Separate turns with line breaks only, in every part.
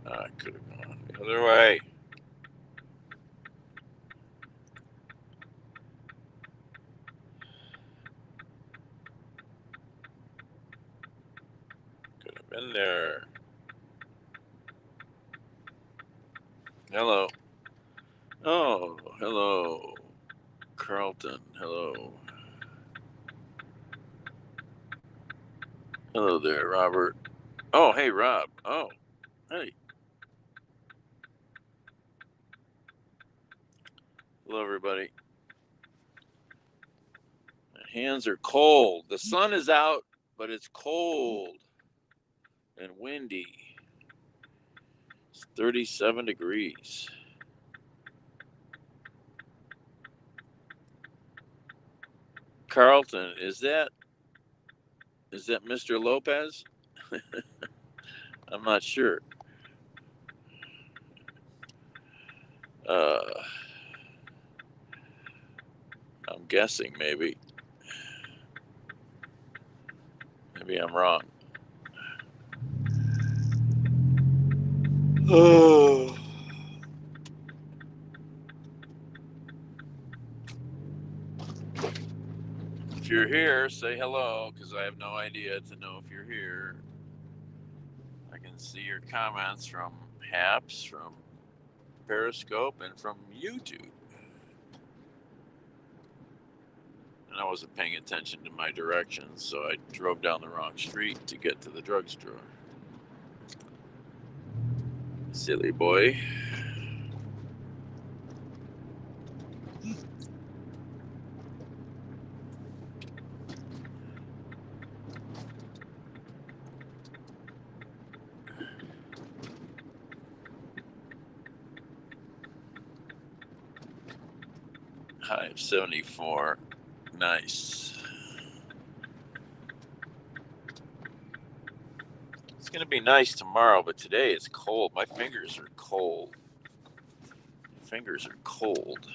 I could have gone the other way. Could have been there. Hello. Oh, hello. Carlton, hello. Hello there, Robert. Oh, hey, Rob. Oh, hey. Hello, everybody. My hands are cold. The sun is out, but it's cold and windy. It's 37 degrees. Carlton, is that Mr. Lopez? I'm not sure. Uh, I'm guessing maybe. Maybe I'm wrong. Oh. If you're here, say hello, because I have no idea to know if you're here. I can see your comments from Happs, from Periscope, and from YouTube. And I wasn't paying attention to my directions, so I drove down the wrong street to get to the drugstore. Silly boy. High of 74. Nice. It's going to be nice tomorrow, but today it's cold. My fingers are cold. My fingers are cold.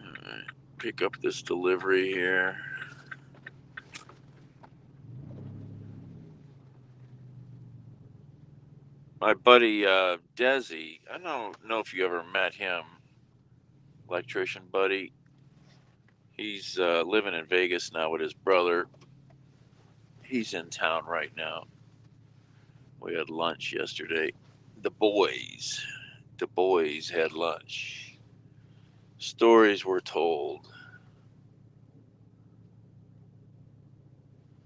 All right. Pick up this delivery here. My buddy Desi, I don't know if you ever met him, electrician buddy. He's living in Vegas now with his brother. He's in town right now. We had lunch yesterday. The boys had lunch. Stories were told.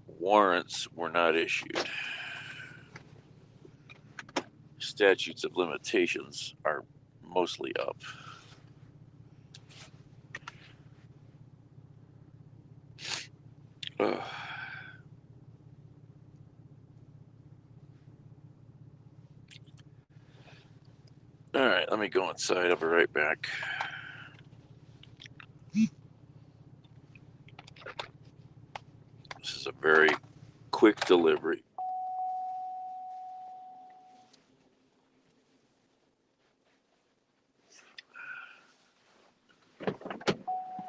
Warrants were not issued. Statutes of limitations are mostly up. Ugh. All right, let me go inside. I'll be right back. This is a very quick delivery.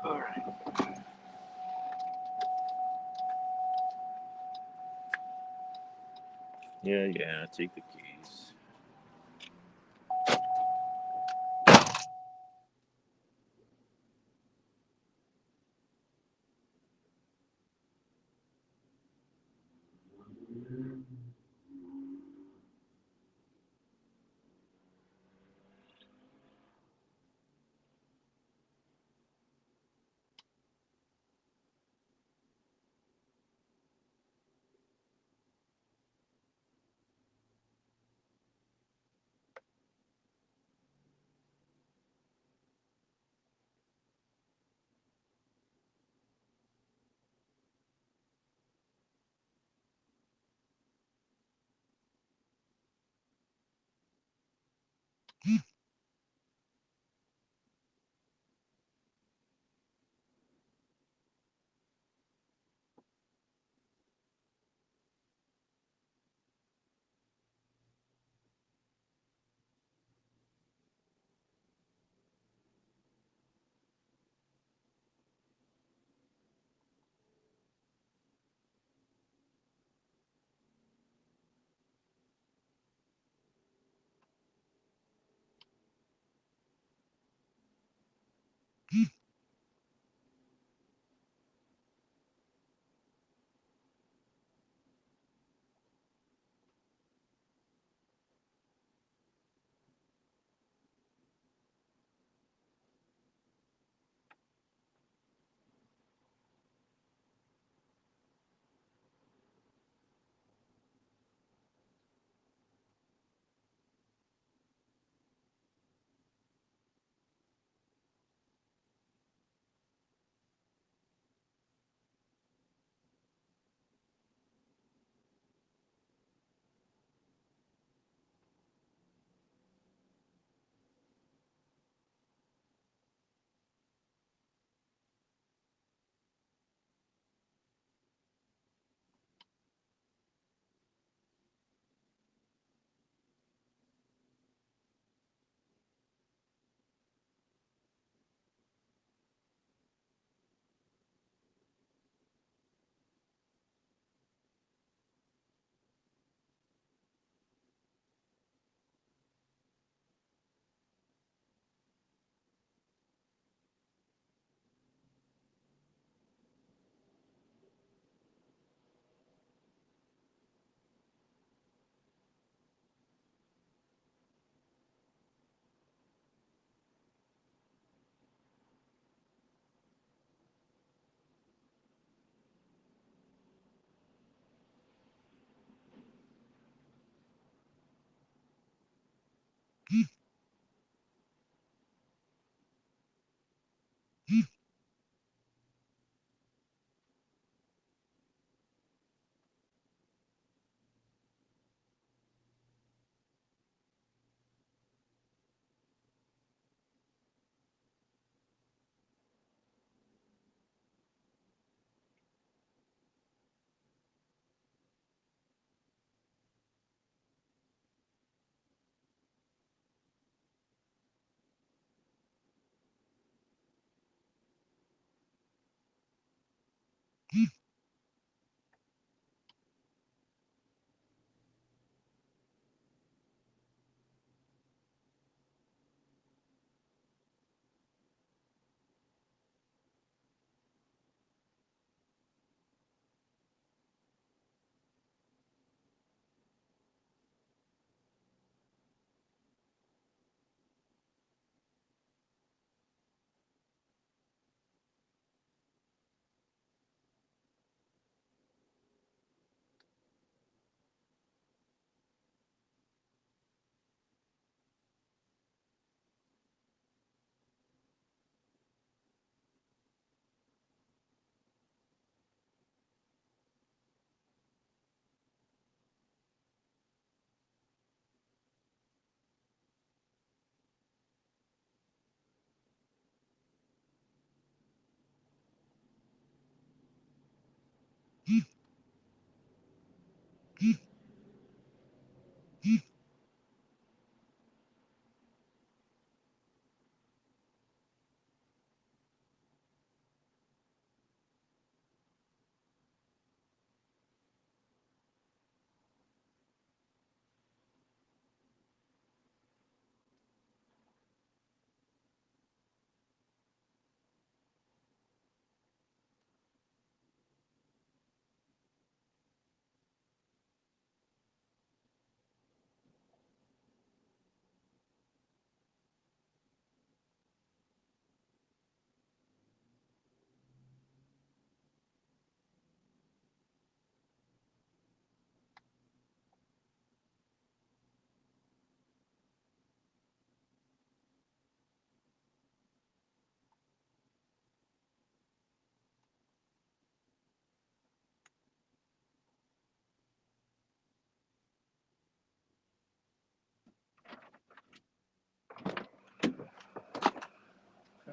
All right. Yeah, take the keys.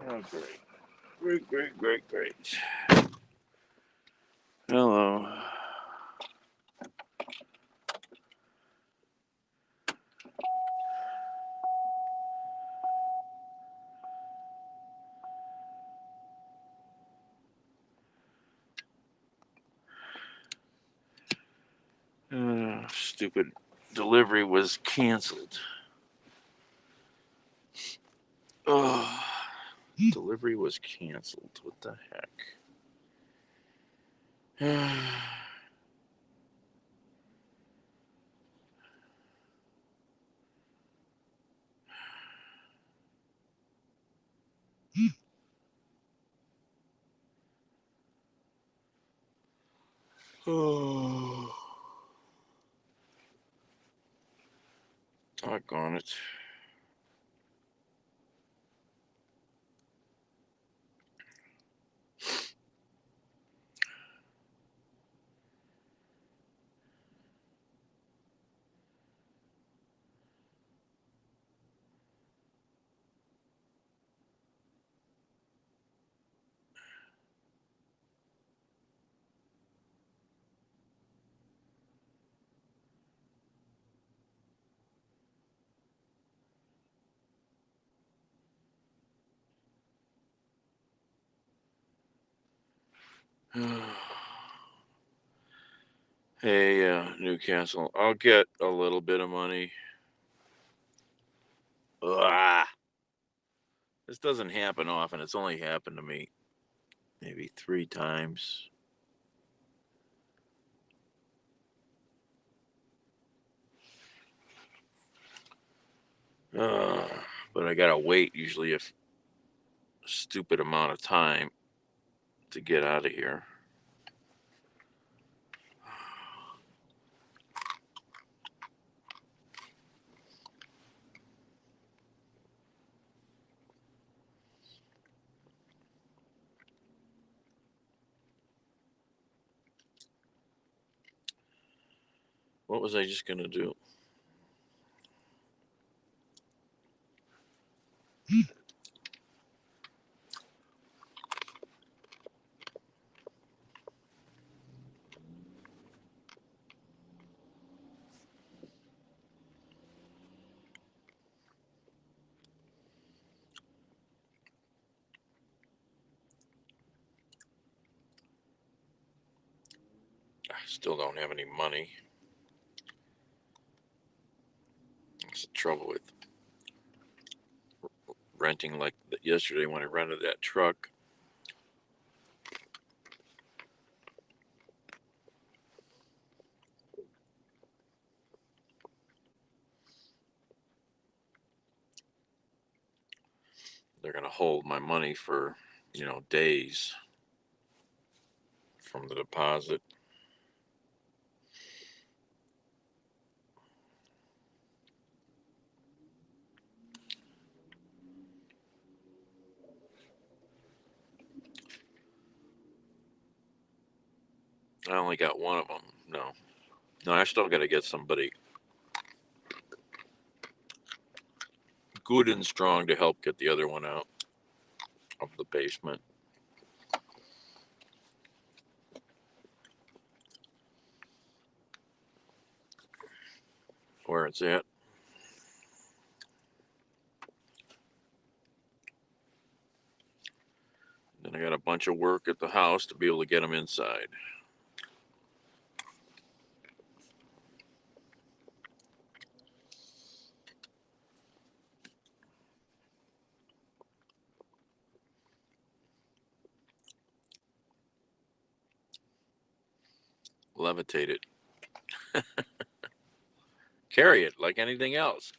Oh, great. Great, great, great, great. Hello. Stupid delivery was canceled. Oh, delivery was canceled. What the heck? Oh, doggone it. Hey, Newcastle, I'll get a little bit of money. Ugh. This doesn't happen often. It's only happened to me maybe 3 times. But I gotta wait usually a stupid amount of time to get out of here. What was I just gonna do? I still don't have any money. That's the trouble with renting like yesterday when I rented that truck. They're gonna hold my money for, days from the deposit. I only got one of them. No, I still got to get somebody good and strong to help get the other one out of the basement. Where it's at. Then I got a bunch of work at the house to be able to get them inside. Levitate it. Carry it like anything else.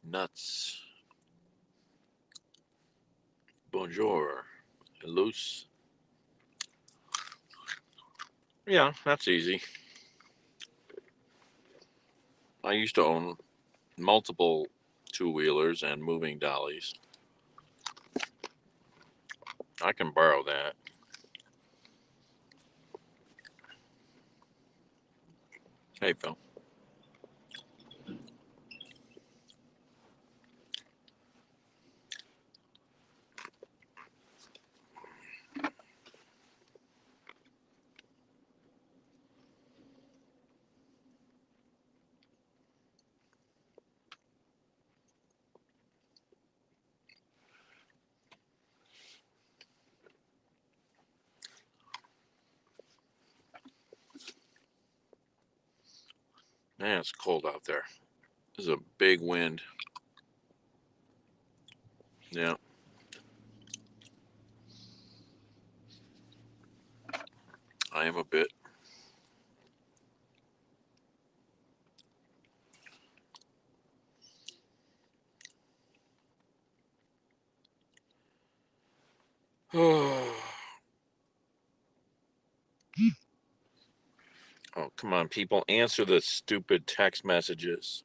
Nuts. Bonjour. Loose. Yeah, that's easy. I used to own multiple two-wheelers and moving dollies. I can borrow that. Hey, Phil. Man, it's cold out there. There's a big wind. Yeah. I am a bit. Oh, come on, people. Answer the stupid text messages.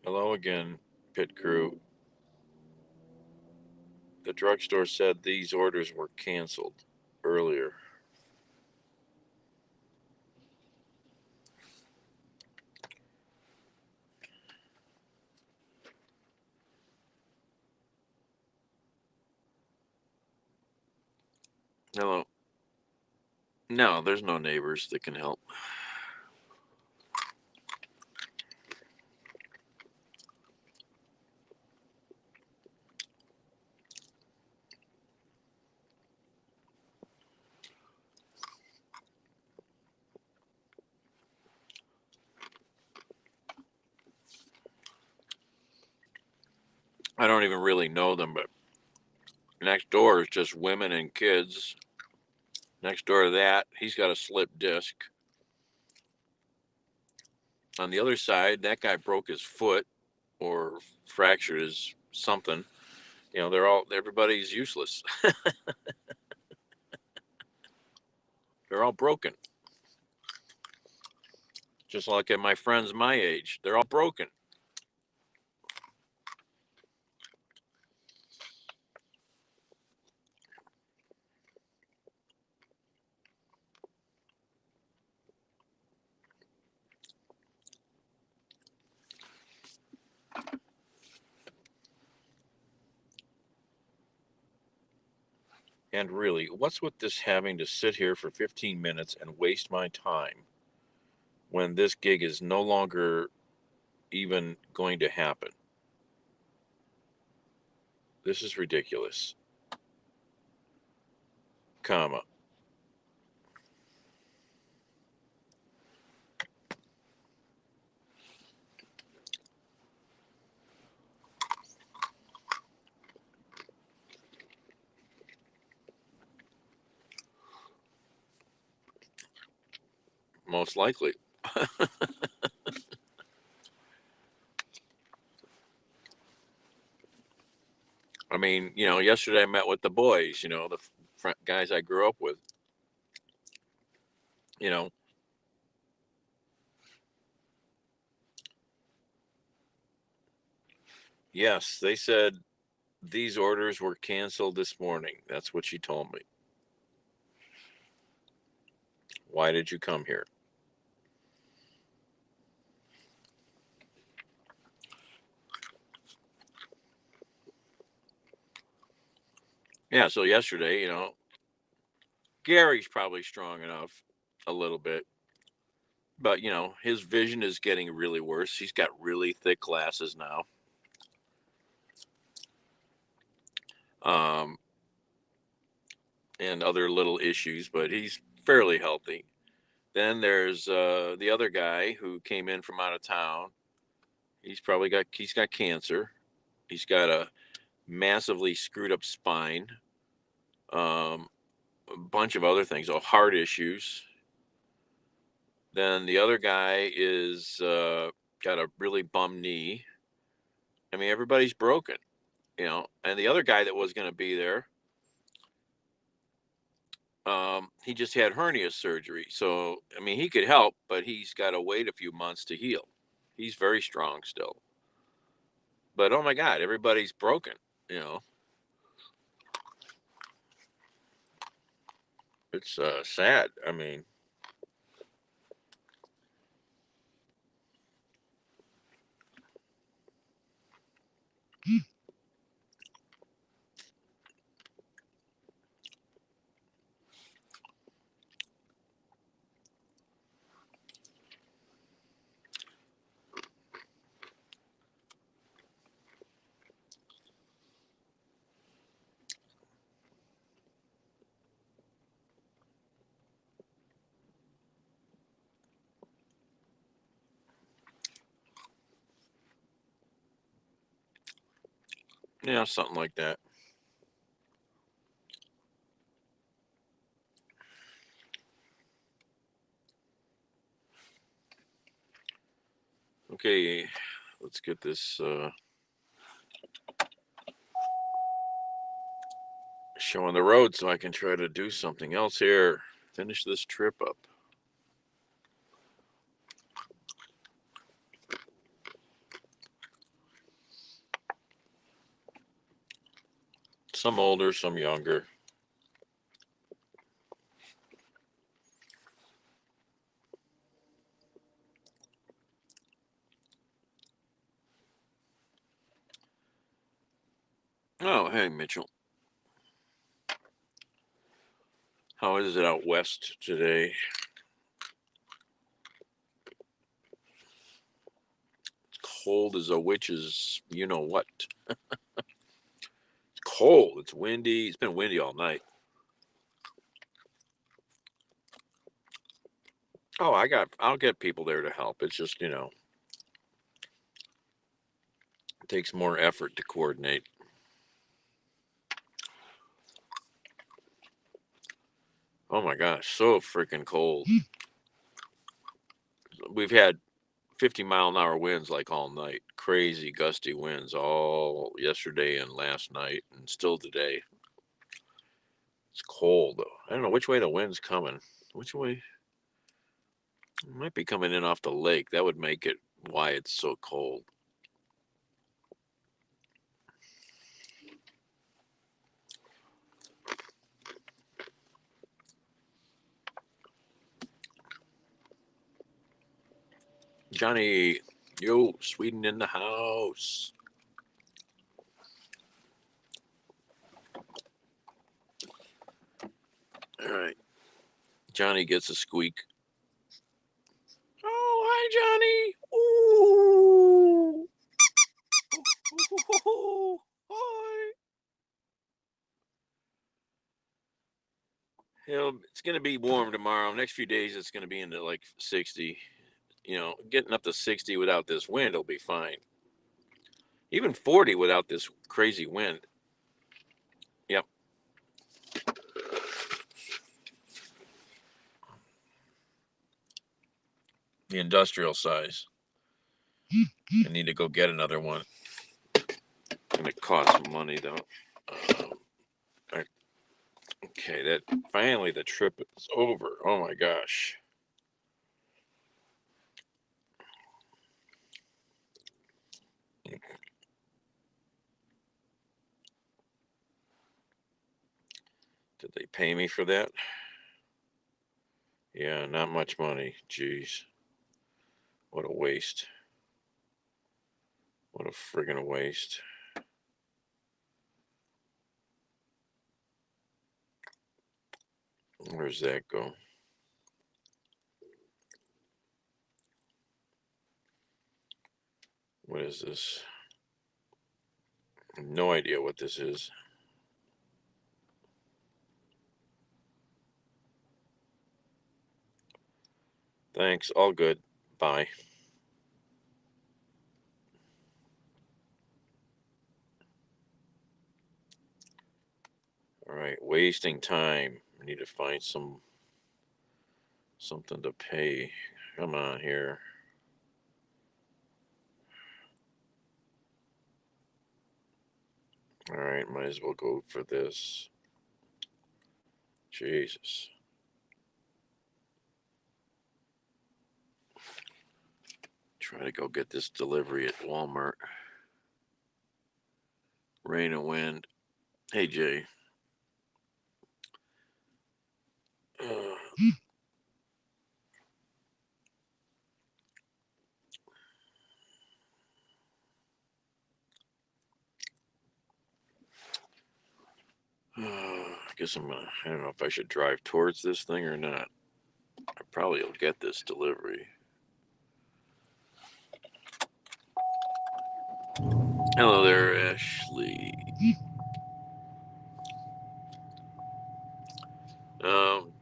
Hello again, pit crew. The drugstore said these orders were canceled earlier. Hello. No, there's no neighbors that can help. I don't even really know them, but next door is just women and kids. Next door to that, he's got a slipped disc. On the other side, that guy broke his foot or fractured his something. You know, everybody's useless. They're all broken. Just like at my friends my age, they're all broken. And really, what's with this having to sit here for 15 minutes and waste my time when this gig is no longer even going to happen? This is ridiculous. Comma. Most likely. I mean, yesterday I met with the boys, the guys I grew up with. You know, yes, they said these orders were canceled this morning. That's what she told me. Why did you come here? Yeah, so yesterday, Gary's probably strong enough a little bit, but his vision is getting really worse. He's got really thick glasses now. Um, and other little issues, but he's fairly healthy. Then there's the other guy who came in from out of town. He's got cancer. He's got a massively screwed up spine. A bunch of other things, heart issues. Then the other guy is got a really bum knee. I mean, everybody's broken, And the other guy that was going to be there, he just had hernia surgery. So, I mean, he could help, but he's got to wait a few months to heal. He's very strong still. But oh my God, everybody's broken. It's sad. I mean, something like that. Okay, let's get this show on the road so I can try to do something else here. Finish this trip up. Some older, some younger. Oh, hey, Mitchell. How is it out west today? It's cold as a witch's, you know what. It's cold. It's windy. It's been windy all night. Oh, I'll get people there to help. It's just, it takes more effort to coordinate. Oh my gosh, so freaking cold. We've had 50-mile-an-hour winds like all night. Crazy gusty winds all yesterday and last night and still today. It's cold though. I don't know which way the wind's coming. Which way? It might be coming in off the lake. That would make it why it's so cold. Johnny, yo, Sweden in the house. All right. Johnny gets a squeak. Oh, hi, Johnny. Ooh. Oh, hi. It's going to be warm tomorrow. Next few days, it's going to be into like 60. Getting up to 60 without this wind will be fine. Even 40 without this crazy wind. Yep. The industrial size. I need to go get another one. It's going to cost some money, though. Okay, that finally the trip is over. Oh my gosh. Did they pay me for that? Yeah, not much money. Jeez. What a waste. What a friggin' waste. Where's that go? What is this? No idea what this is. Thanks. All good. Bye. All right, wasting time. I need to find something to pay. Come on here. All right, might as well go for this. Jesus. Try to go get this delivery at Walmart. Rain and wind. Hey, Jay. Uh, I guess I'm gonna. I don't know if I should drive towards this thing or not. I probably will get this delivery. Hello there, Ashley.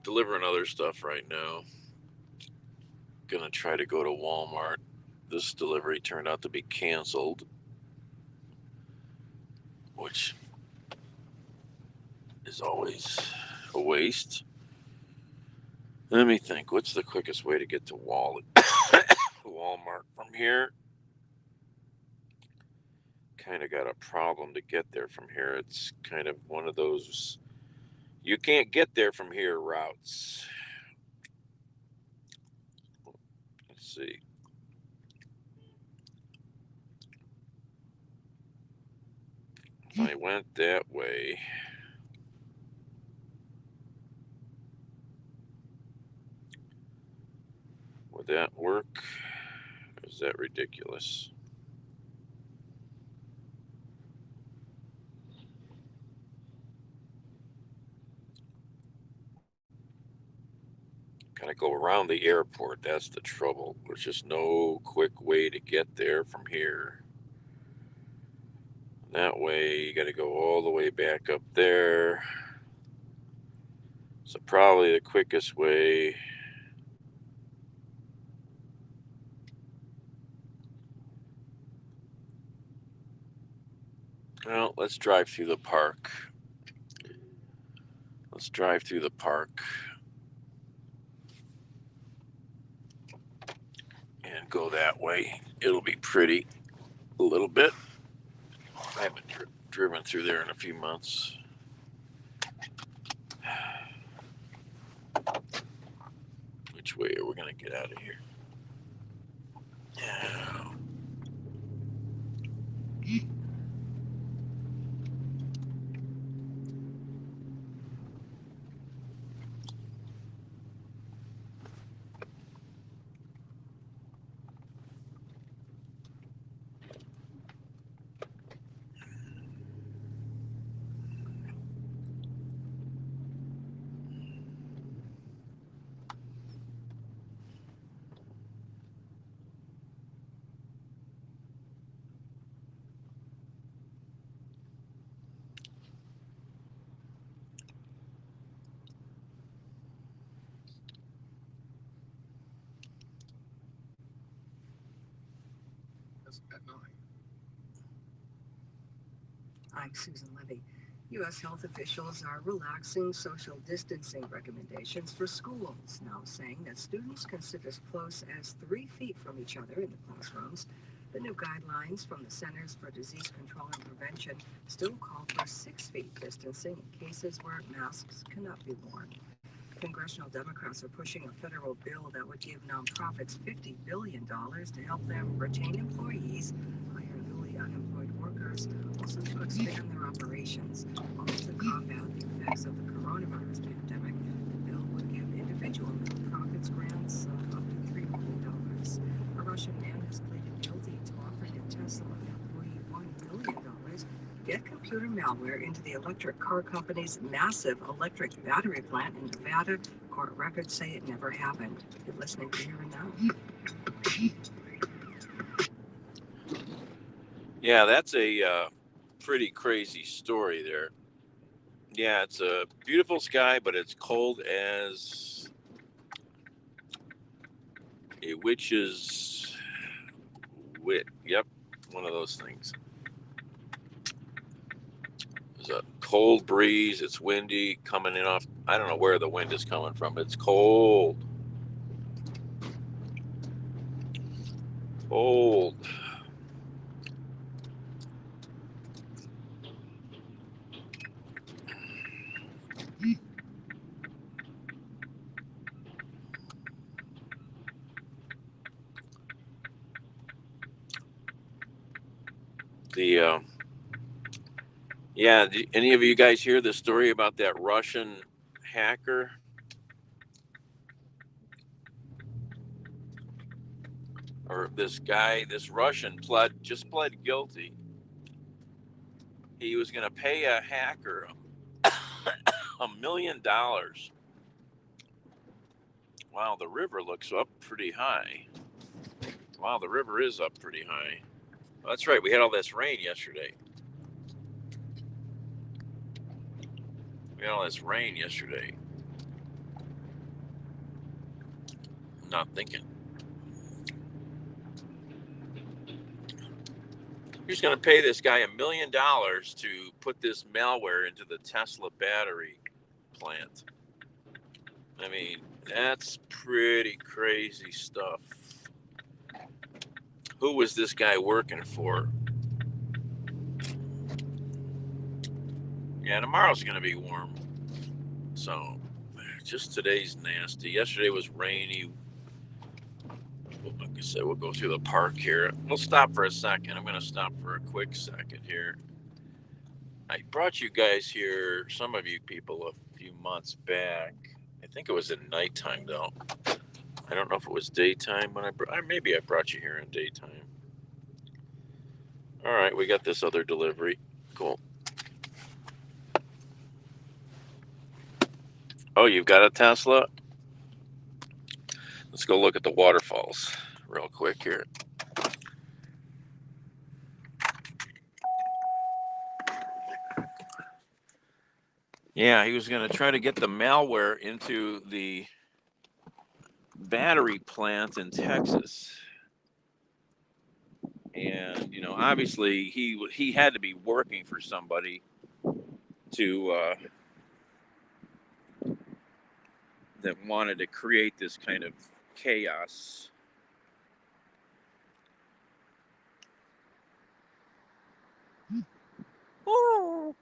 Delivering other stuff right now. Gonna try to go to Walmart. This delivery turned out to be canceled, which is always a waste. Let me think. What's the quickest way to get to Walmart from here? Kind of got a problem to get there from here. It's kind of one of those you can't get there from here routes. Let's see. If I went that way, would that work? Or is that ridiculous? Gotta go around the airport. That's the trouble. There's just no quick way to get there from here. That way, you gotta go all the way back up there. So, probably the quickest way. Well, let's drive through the park. Let's drive through the park and go that way. It'll be pretty a little bit. I haven't driven through there in a few months. Which way are we going to get out of here? Yeah.
I'm Susan Levy. U.S. health officials are relaxing social distancing recommendations for schools, now saying that students can sit as close as 3 feet from each other in the classrooms. The new guidelines from the Centers for Disease Control and Prevention still call for 6 feet distancing in cases where masks cannot be worn. Congressional Democrats are pushing a federal bill that would give nonprofits $50 billion to help them retain employees, hire newly unemployed workers, also to expand their operations, all to combat the effects of the coronavirus pandemic. The bill would give individual nonprofits grants of up to $3 million. A Russian man has pleaded guilty to offering a Tesla employee $1 million get computer malware into the electric car company's massive electric battery plant in Nevada. Court records say it never happened. You're listening to Here and Now.
Yeah, that's a pretty crazy story there. Yeah, it's a beautiful sky, but it's cold as a witch's wit. Yep, one of those things. There's a cold breeze. It's windy coming in off. I don't know where the wind is coming from. It's cold. Cold. The yeah. Any of you guys hear the story about that Russian hacker? Or this guy, this Russian just pled guilty. He was going to pay a hacker $1 million. Wow, the river looks up pretty high. Wow, the river is up pretty high. Well, that's right. We had all this rain yesterday. I'm not thinking. He's going to pay this guy $1 million to put this malware into the Tesla battery plant. I mean, that's pretty crazy stuff. Who was this guy working for? Yeah, tomorrow's going to be warm. So, just today's nasty. Yesterday was rainy. Like I said, we'll go through the park here. We'll stop for a second. I'm going to stop for a quick second here. I brought you guys here, some of you people, a few months back. I think it was at nighttime, though. I don't know if it was daytime when maybe I brought you here in daytime. All right, we got this other delivery. Cool. Oh, you've got a Tesla? Let's go look at the waterfalls real quick here. Yeah, he was going to try to get the malware into the battery plant in Texas. And, you know, obviously he had to be working for somebody to that wanted to create this kind of chaos. Oh,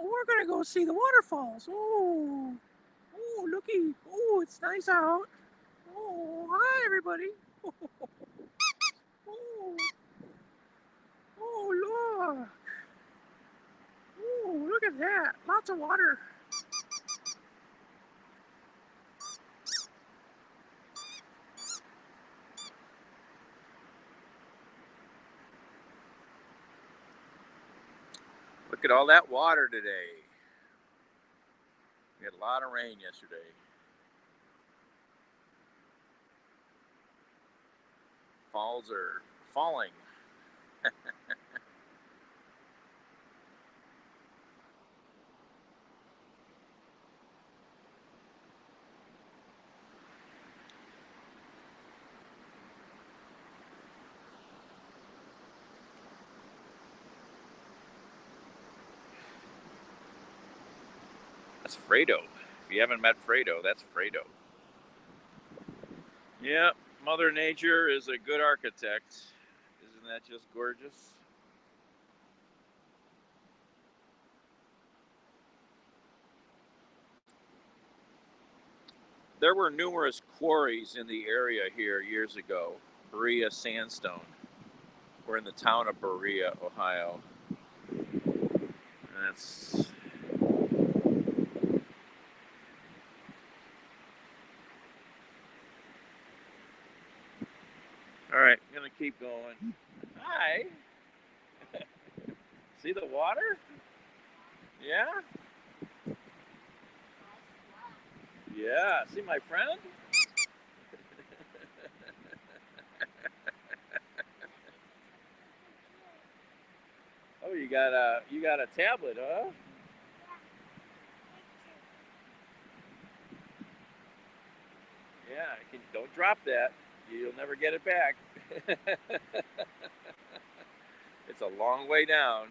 we're going to go see the waterfalls. Oh, looky. Oh, it's nice out. Oh, hi, everybody. Look. Oh, look at that. Lots of water. Look at all that water today. We had a lot of rain yesterday. Falls are falling. That's Fredo. If you haven't met Fredo, that's Fredo. Yeah, Mother Nature is a good architect. Isn't that just gorgeous? There were numerous quarries in the area here years ago. Berea sandstone. We're in the town of Berea, Ohio. And that's all right. I'm gonna keep going. Hi. See the water? Yeah. Yeah. See my friend? Oh, you got a tablet, huh? Yeah. Don't drop that. You'll never get it back. It's a long way down.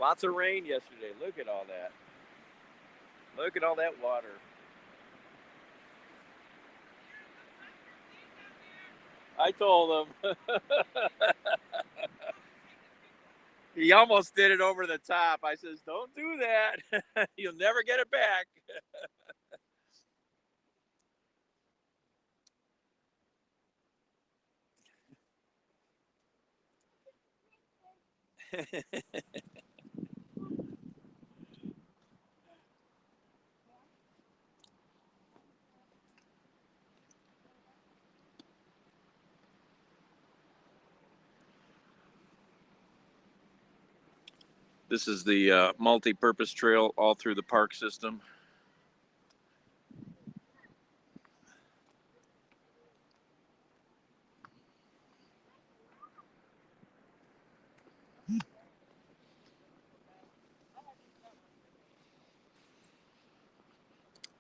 Lots of rain yesterday. Look at all that. Look at all that water. I told him. He almost did it over the top. I says, "Don't do that. You'll never get it back." This is the multi-purpose trail all through the park system.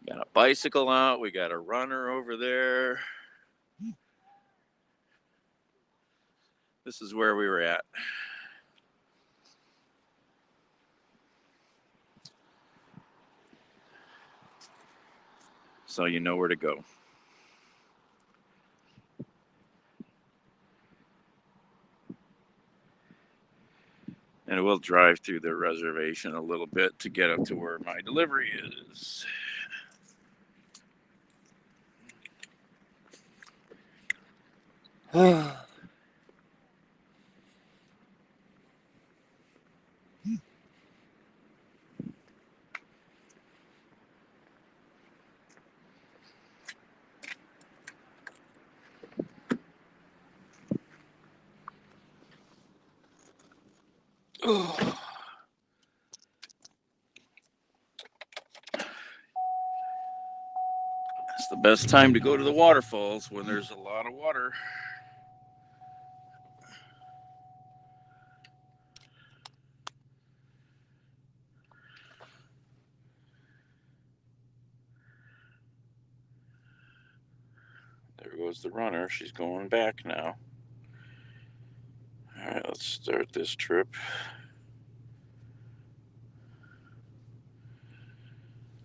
Got a bicycle out. We got a runner over there. This is where we were at. So you know where to go. And we'll drive through the reservation a little bit to get up to where my delivery is. It's the best time to go to the waterfalls when there's a lot of water. There goes the runner. She's going back now. All right, let's start this trip.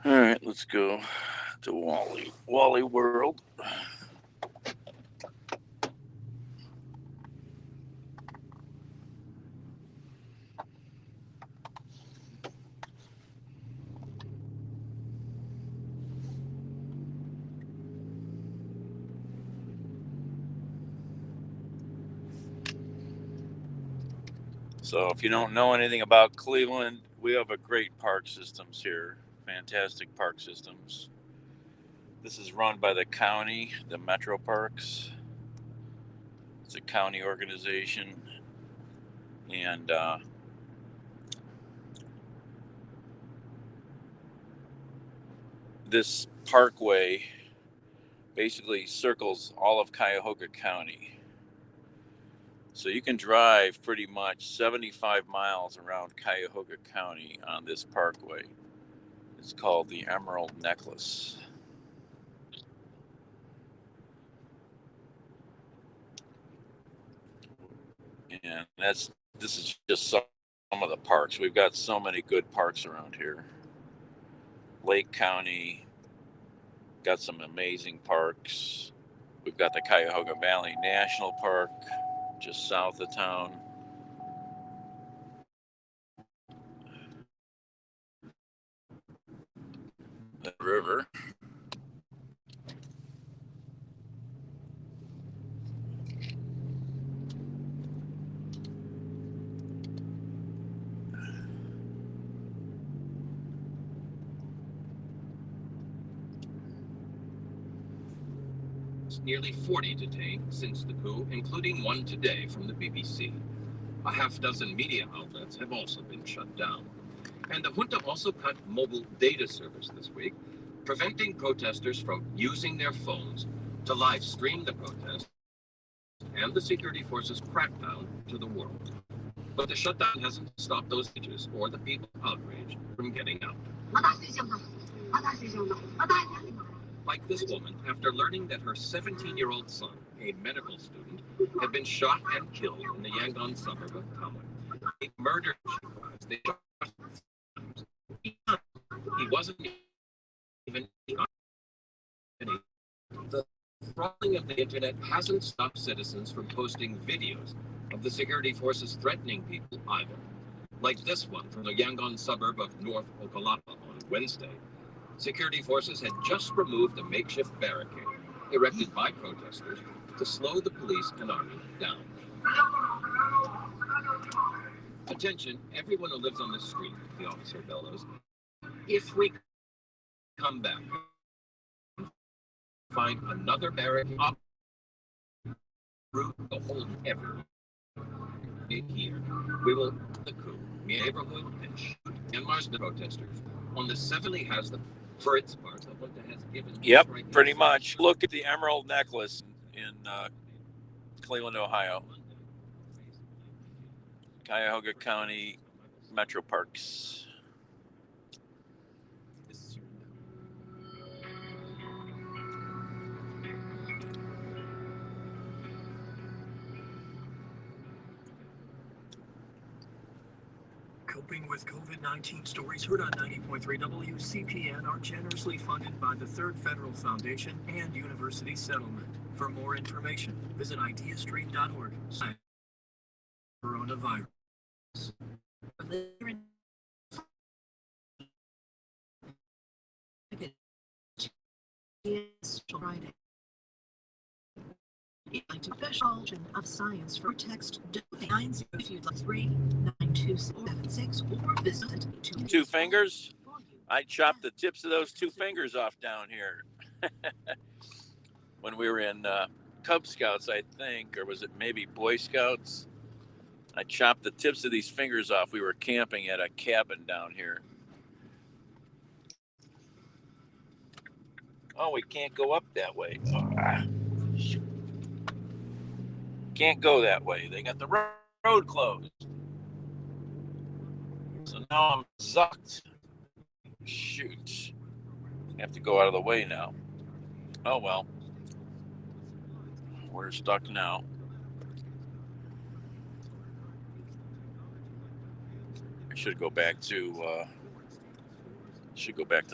All right, let's go to Wally World. So if you don't know anything about Cleveland, we have a great park systems here. Fantastic park systems. This is run by the county, the Metro Parks. It's a county organization. And this parkway basically circles all of Cuyahoga County. So you can drive pretty much 75 miles around Cuyahoga County on this parkway. It's called the Emerald Necklace. And this is just some of the parks. We've got so many good parks around here. Lake County got some amazing parks. We've got the Cuyahoga Valley National Park just south of town. The river.
Nearly 40 detained since the coup, including one today from the BBC. A half-dozen media outlets have also been shut down. And the junta also cut mobile data service this week, preventing protesters from using their phones to live stream the protest and the security forces' crackdown to the world. But the shutdown hasn't stopped those images or the people outraged from getting out. Like this woman, after learning that her 17-year-old son, a medical student, had been shot and killed in the Yangon suburb of Taman. A murder, she cried. He wasn't even the throttling of the internet hasn't stopped citizens from posting videos of the security forces threatening people either. Like this one from the Yangon suburb of North Okalapa on Wednesday. Security forces had just removed a makeshift barricade erected by protesters to slow the police and army down. Attention, everyone who lives on this street, the officer bellows. If we come back, find another barricade up through the whole ever here. We will the coup, neighborhood, and shoot Myanmar's protesters on the 70 has the for its part, the Junta has given.
Yep, pretty much. Look at the emerald necklace in Cleveland, Ohio. Cuyahoga County Metro Parks.
Coping with COVID-19 stories heard on 90.3 WCPN are generously funded by the Third Federal Foundation and University Settlement. For more information, visit ideastream.org. Coronavirus.
Friday. Special of Science for text 9 if you'd like 39276 or visit
2 fingers. I chopped the tips of those 2 fingers off down here when we were in Cub Scouts, I think, or was it maybe Boy Scouts? I chopped the tips of these fingers off. We were camping at a cabin down here. Oh, we can't go up that way. Can't go that way. They got the road closed. So now I'm sucked. Shoot. I have to go out of the way now. Oh, well. We're stuck now. I should go back to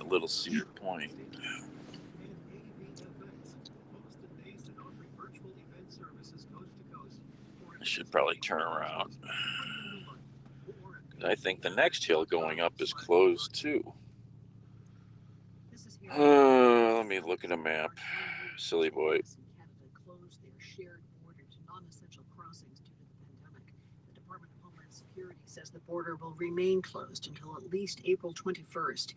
Little Cedar Point. I should probably turn around. I think the next hill going up is closed too. Let me look at a map. Silly boy.
Closed their shared border to non-essential crossings due to the pandemic. The Department of Homeland Security says the border will remain closed until at least April 21st.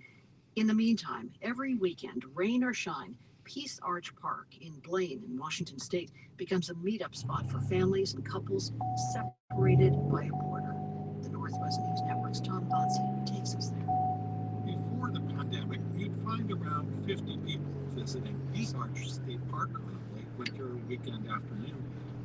In the meantime, every weekend, rain or shine, Peace Arch Park in Blaine in Washington State becomes a meetup spot for families and couples separated by a border. The Northwest News Network's Tom Bonsi takes us there.
Before the pandemic, you'd find around 50 people visiting Peace Arch State Park on a late winter weekend afternoon.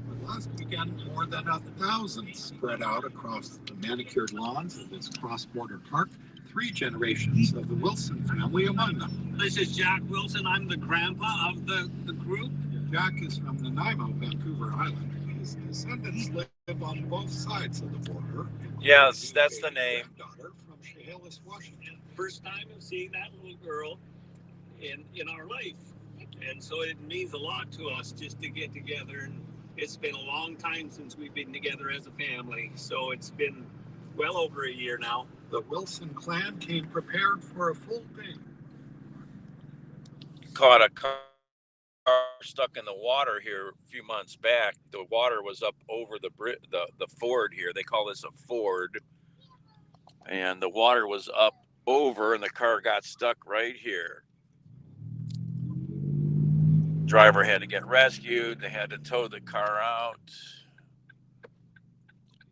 But last weekend, more than 1,000 spread out across the manicured lawns of this cross-border park. 3 generations of the Wilson family among them.
This is Jack Wilson. I'm the grandpa of the group.
Jack is from Nanaimo, Vancouver Island. His descendants live on both sides of the border.
Yes, that's the name.
Daughter from Chehalis, Washington.
First time of seeing that little girl in our life. And so it means a lot to us just to get together. And it's been a long time since we've been together as a family. So it's been well over a year now.
The Wilson clan came prepared for a full day.
Caught a car stuck in the water here a few months back. The water was up over the ford here. They call this a ford. And the water was up over and the car got stuck right here. Driver had to get rescued. They had to tow the car out.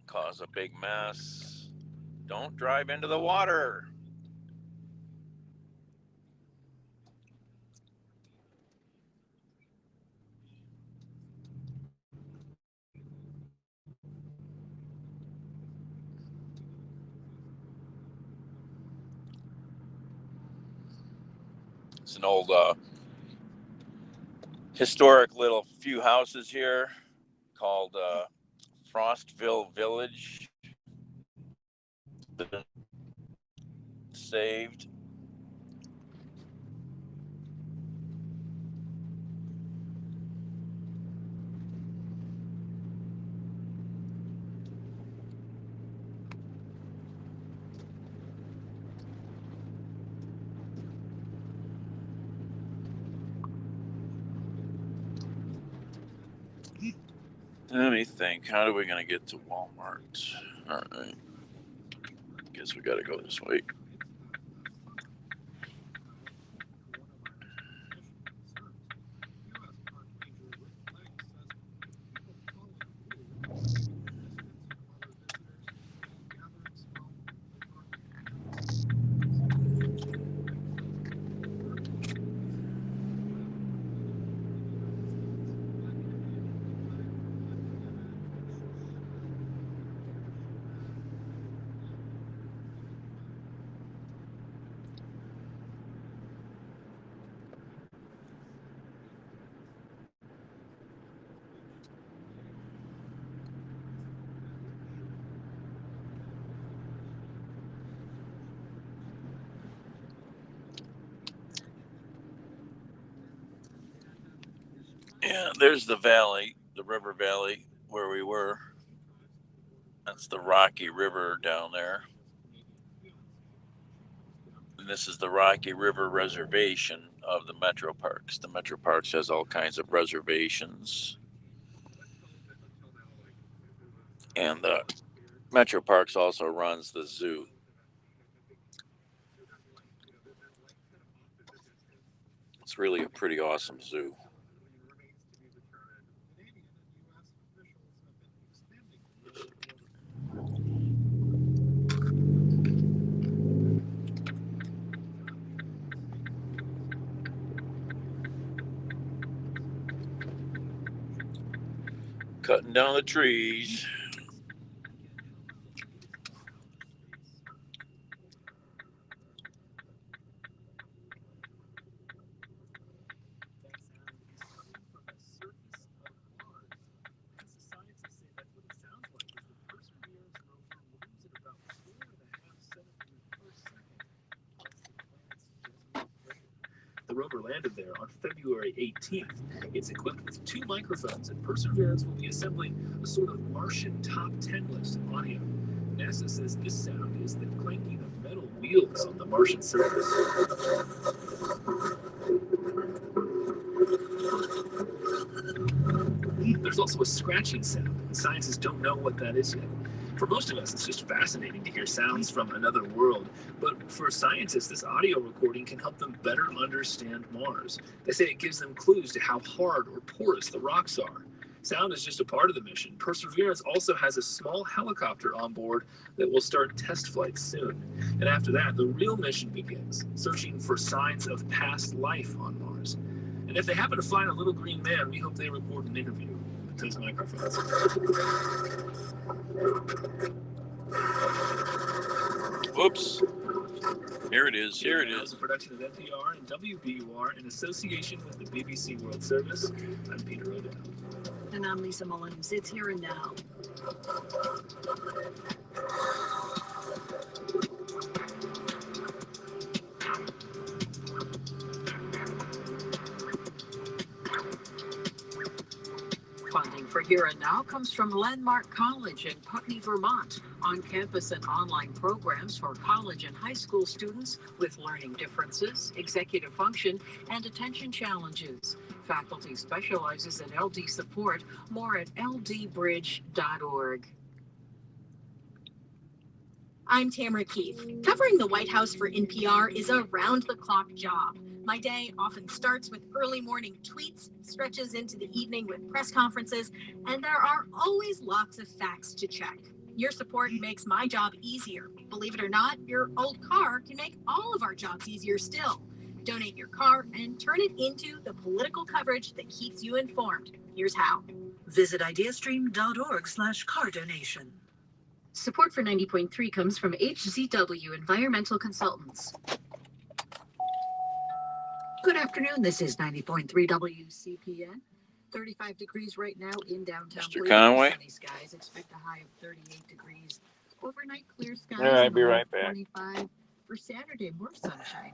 Cause a big mess. Don't drive into the water. It's an old historic little few houses here called Frostville Village. been saved. Let me think. How are we going to get to Walmart? All right. Guess we got to go this way. Yeah, there's the valley, the river valley where we were. That's the Rocky River down there. And this is the Rocky River Reservation of the Metro Parks. The Metro Parks has all kinds of reservations. And the Metro Parks also runs the zoo. It's really a pretty awesome zoo. Cutting down the trees.
The rover landed there on February 18th. It's equipped with 2 microphones, and Perseverance will be assembling a sort of Martian top 10 list of audio. NASA says this sound is the clanking of metal wheels on the Martian surface. There's also a scratching sound, and scientists don't know what that is yet. For most of us, it's just fascinating to hear sounds from another world. But for scientists, this audio recording can help them better understand Mars. They say it gives them clues to how hard or porous the rocks are. Sound is just a part of the mission. Perseverance also has a small helicopter on board that will start test flights soon. And after that, the real mission begins, searching for signs of past life on Mars. And if they happen to find a little green man, we hope they record an interview with those microphones.
Whoops. Here it is. Here it is.
A production of NPR and WBUR in association with the BBC World Service. I'm Peter O'Dowd.
And I'm Lisa Mullins. It's Here and Now. Funding for Here and Now comes from Landmark College in Putney, Vermont. On-campus and online programs for college and high school students with learning differences, executive function, and attention challenges. Faculty specializes in LD support. More at ldbridge.org.
I'm Tamara Keith. Covering the White House for NPR is a round-the-clock job. My day often starts with early morning tweets, stretches into the evening with press conferences, and there are always lots of facts to check. Your support makes my job easier. Believe it or not, your old car can make all of our jobs easier still. Donate your car and turn it into the political coverage that keeps you informed. Here's how.
Visit ideastream.org/car donation.
Support for 90.3 comes from HZW Environmental Consultants.
Good afternoon. This is 90.3 WCPN. 35 degrees right now in downtown.
Mr. Conway.
Sunny skies. Expect a high of 38 degrees
Overnight clear skies.
All right,
and
be
a low
right
of
back.
25. For Saturday, more sunshine.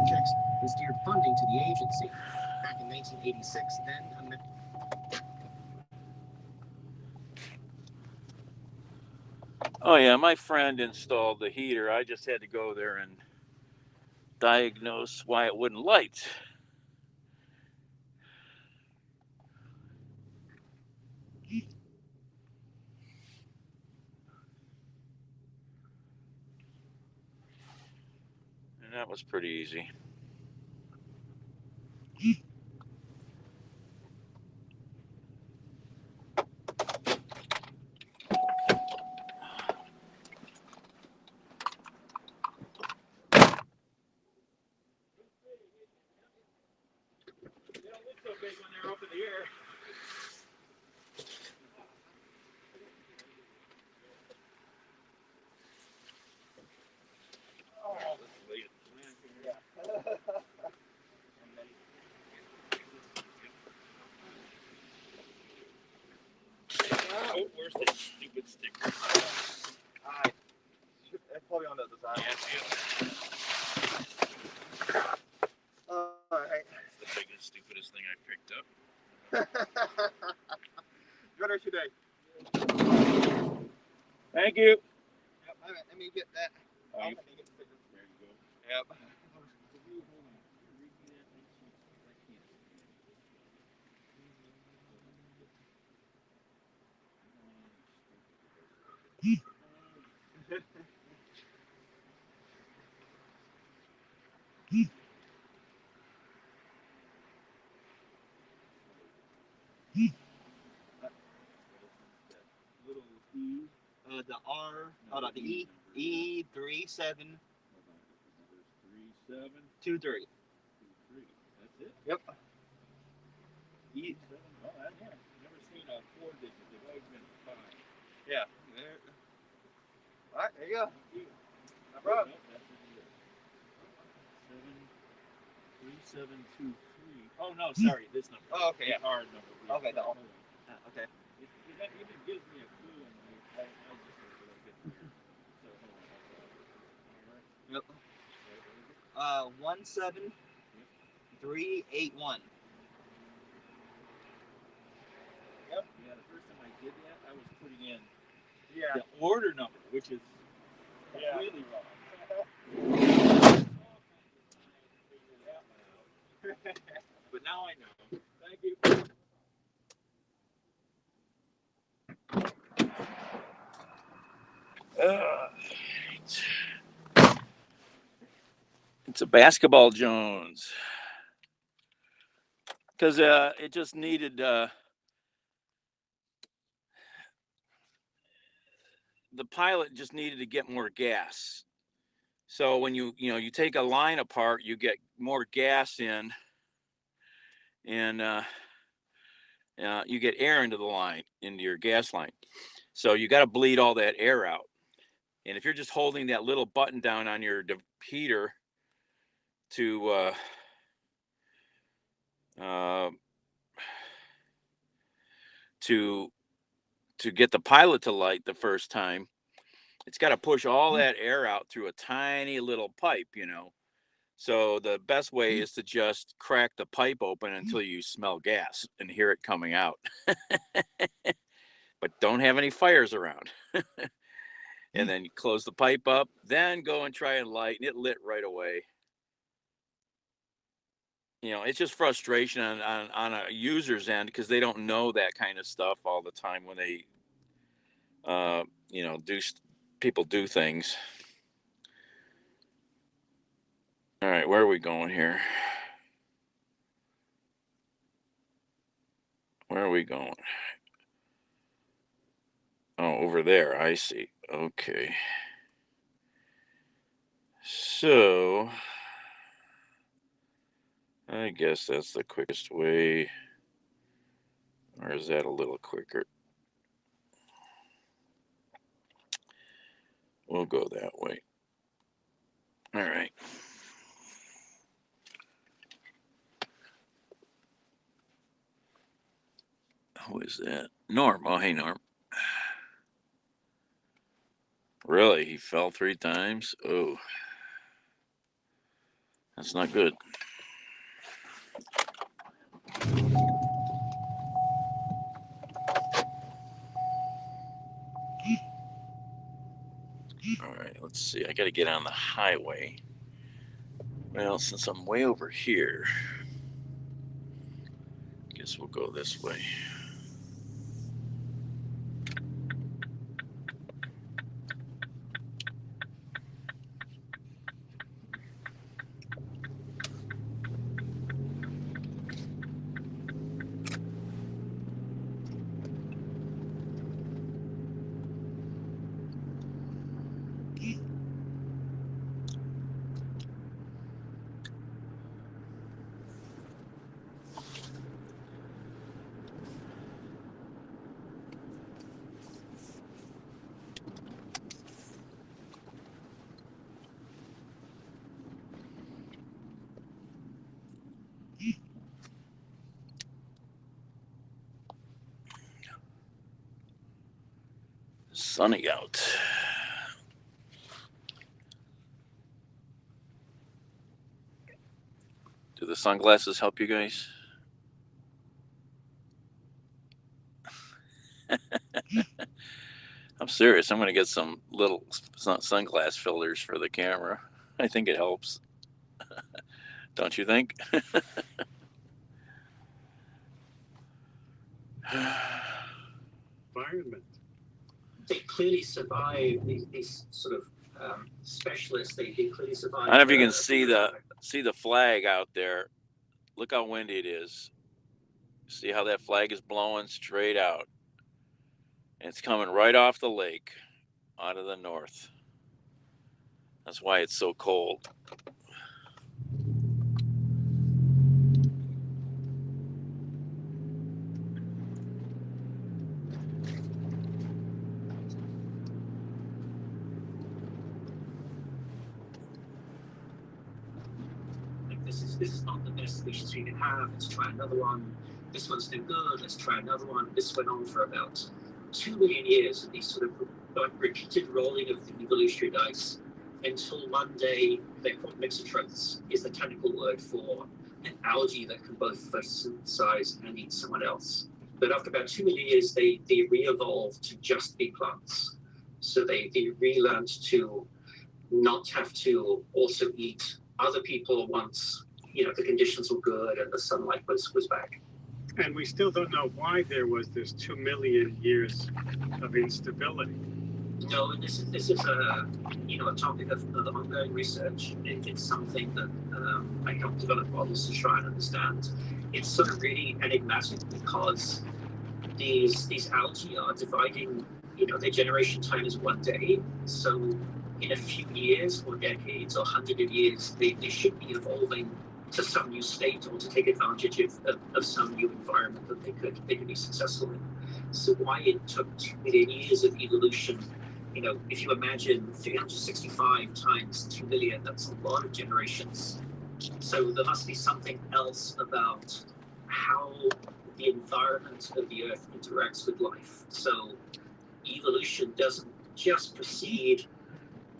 Checks and steered funding to the agency. Back in 1986, then
Oh yeah, my friend installed the heater. I just had to go there and diagnose why it wouldn't light. And that was pretty easy. They don't look so big when they're up in the air.
where's that stupid sticker?
It's probably on the other side.
Yeah, see it?
Alright.
It's the biggest, stupidest thing I picked up.
Good rest of your day.
Thank you.
Yep, let me get that.
Oh,
There
you,
you go.
yep.
Little E. The R. Hold on. The E. E3723.
3723. That's it?
Yep.
E7. Oh, that's it. Never seen a 4 digit. They've always been 5.
Yeah. There. All right. There you go. No problem.
Nope, that's it. 73723. Oh no, sorry, this number.
Oh, okay.
The R number.
Okay. The R. Okay.
That even gives me a clue, and I'll just get there. So hold on.
Yep. 17381.
Yep. Yeah, the first time I did that, I was putting in
Yeah.
the order number, which is completely wrong. But now I know. Thank you. It's a basketball Jones. Because it just needed the pilot just needed to get more gas. So when you take a line apart, you get more gas in, and you get air into the line, into your gas line. So you got to bleed all that air out. And if you're just holding that little button down on your heater to get the pilot to light the first time, it's got to push all that air out through a tiny little pipe, So the best way is to just crack the pipe open until you smell gas and hear it coming out. But don't have any fires around. And then you close the pipe up, then go and try and light, and it lit right away. It's just frustration on a user's end because they don't know that kind of stuff all the time when they, people do things. All right, where are we going here? Where are we going? Oh, over there. I see. Okay. So, I guess that's the quickest way. Or is that a little quicker? We'll go that way. All right. Who is that? Norm. Oh, hey, Norm. Really? He fell 3 times? Oh. That's not good. All right, let's see. I got to get on the highway. Well, since I'm way over here, I guess we'll go this way.
Sunny out. Do the sunglasses help you guys? I'm serious. I'm going to get some little sunglass filters for the camera. I think it helps. Don't you think?
Environment. They clearly survive these sort of specialists. They clearly survive.
I don't know if you can see the flag out there. Look how windy it is. See how that flag is blowing straight out. And it's coming right off the lake out of the north. That's why it's so cold.
This is not the best species we can have. Let's try another one. This one's no good. Let's try another one. This went on for about 2 million years of these sort of repeated rolling of the evolutionary dice until one day they called mixotrophs is the technical word for an algae that can both photosynthesize and eat someone else. But after about 2 million years, they re-evolved to just be plants. So they relearned to not have to also eat other people once the conditions were good and the sunlight was back.
And we still don't know why there was this 2 million years of instability.
No, and this is a topic of ongoing research. It's something that I help develop models to try and understand. It's sort of really enigmatic because these algae are dividing. Their generation time is 1 day, so in a few years or decades or hundreds of years, they should be evolving to some new state or to take advantage of some new environment that they could be successful in. So why it took 2 million years of evolution, if you imagine 365 times 2 million, that's a lot of generations. So there must be something else about how the environment of the Earth interacts with life. So evolution doesn't just proceed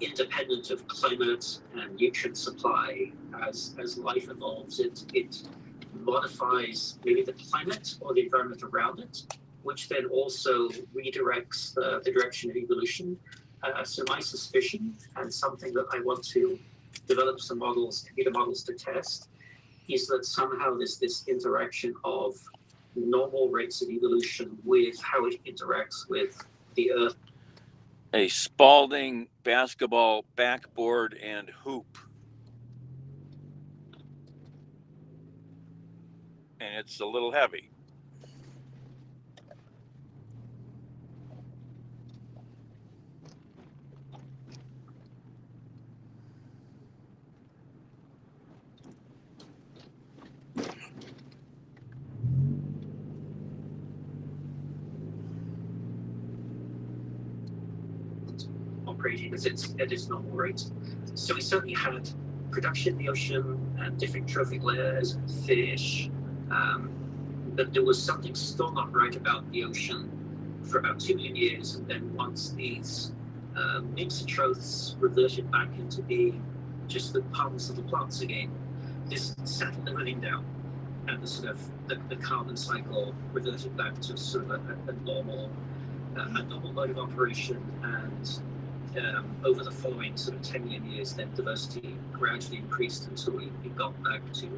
independent of climate and nutrient supply. As life evolves, it modifies maybe the climate or the environment around it, which then also redirects the direction of evolution. So my suspicion, and something that I want to develop some models, computer models to test, is that somehow there's this interaction of normal rates of evolution with how it interacts with the Earth.
A Spalding basketball backboard and hoop. And it's a little heavy.
Operating at its normal rate. So we certainly had production in the ocean and different trophic layers and fish, but there was something still not right about the ocean for about 2 million years, and then once these mixotrophs reverted back into being just the palms of the plants again, this settled everything down, and the carbon cycle reverted back to sort of a normal mode of operation. And over the following sort of 10 million years, then diversity gradually increased until we got back to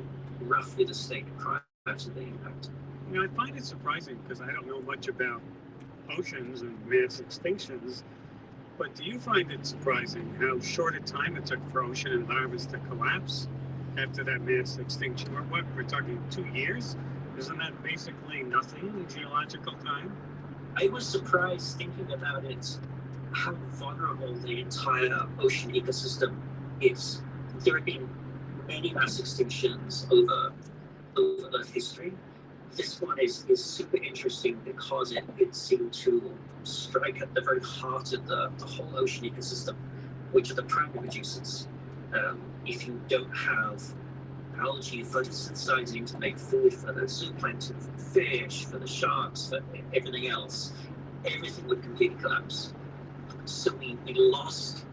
roughly the state prior to the impact.
I find it surprising because I don't know much about oceans and mass extinctions, but do you find it surprising how short a time it took for ocean environments to collapse after that mass extinction? Or what, we're talking 2 years? Isn't that basically nothing in geological time?
I was surprised thinking about it, how vulnerable the entire ocean ecosystem is. There have been many mass extinctions over Earth history. This one is super interesting because it seemed to strike at the very heart of the whole ocean ecosystem, which are the primary producers. If you don't have algae photosynthesizing to make food for the zooplankton, for the fish, for the sharks, for everything else, everything would completely collapse. So we lost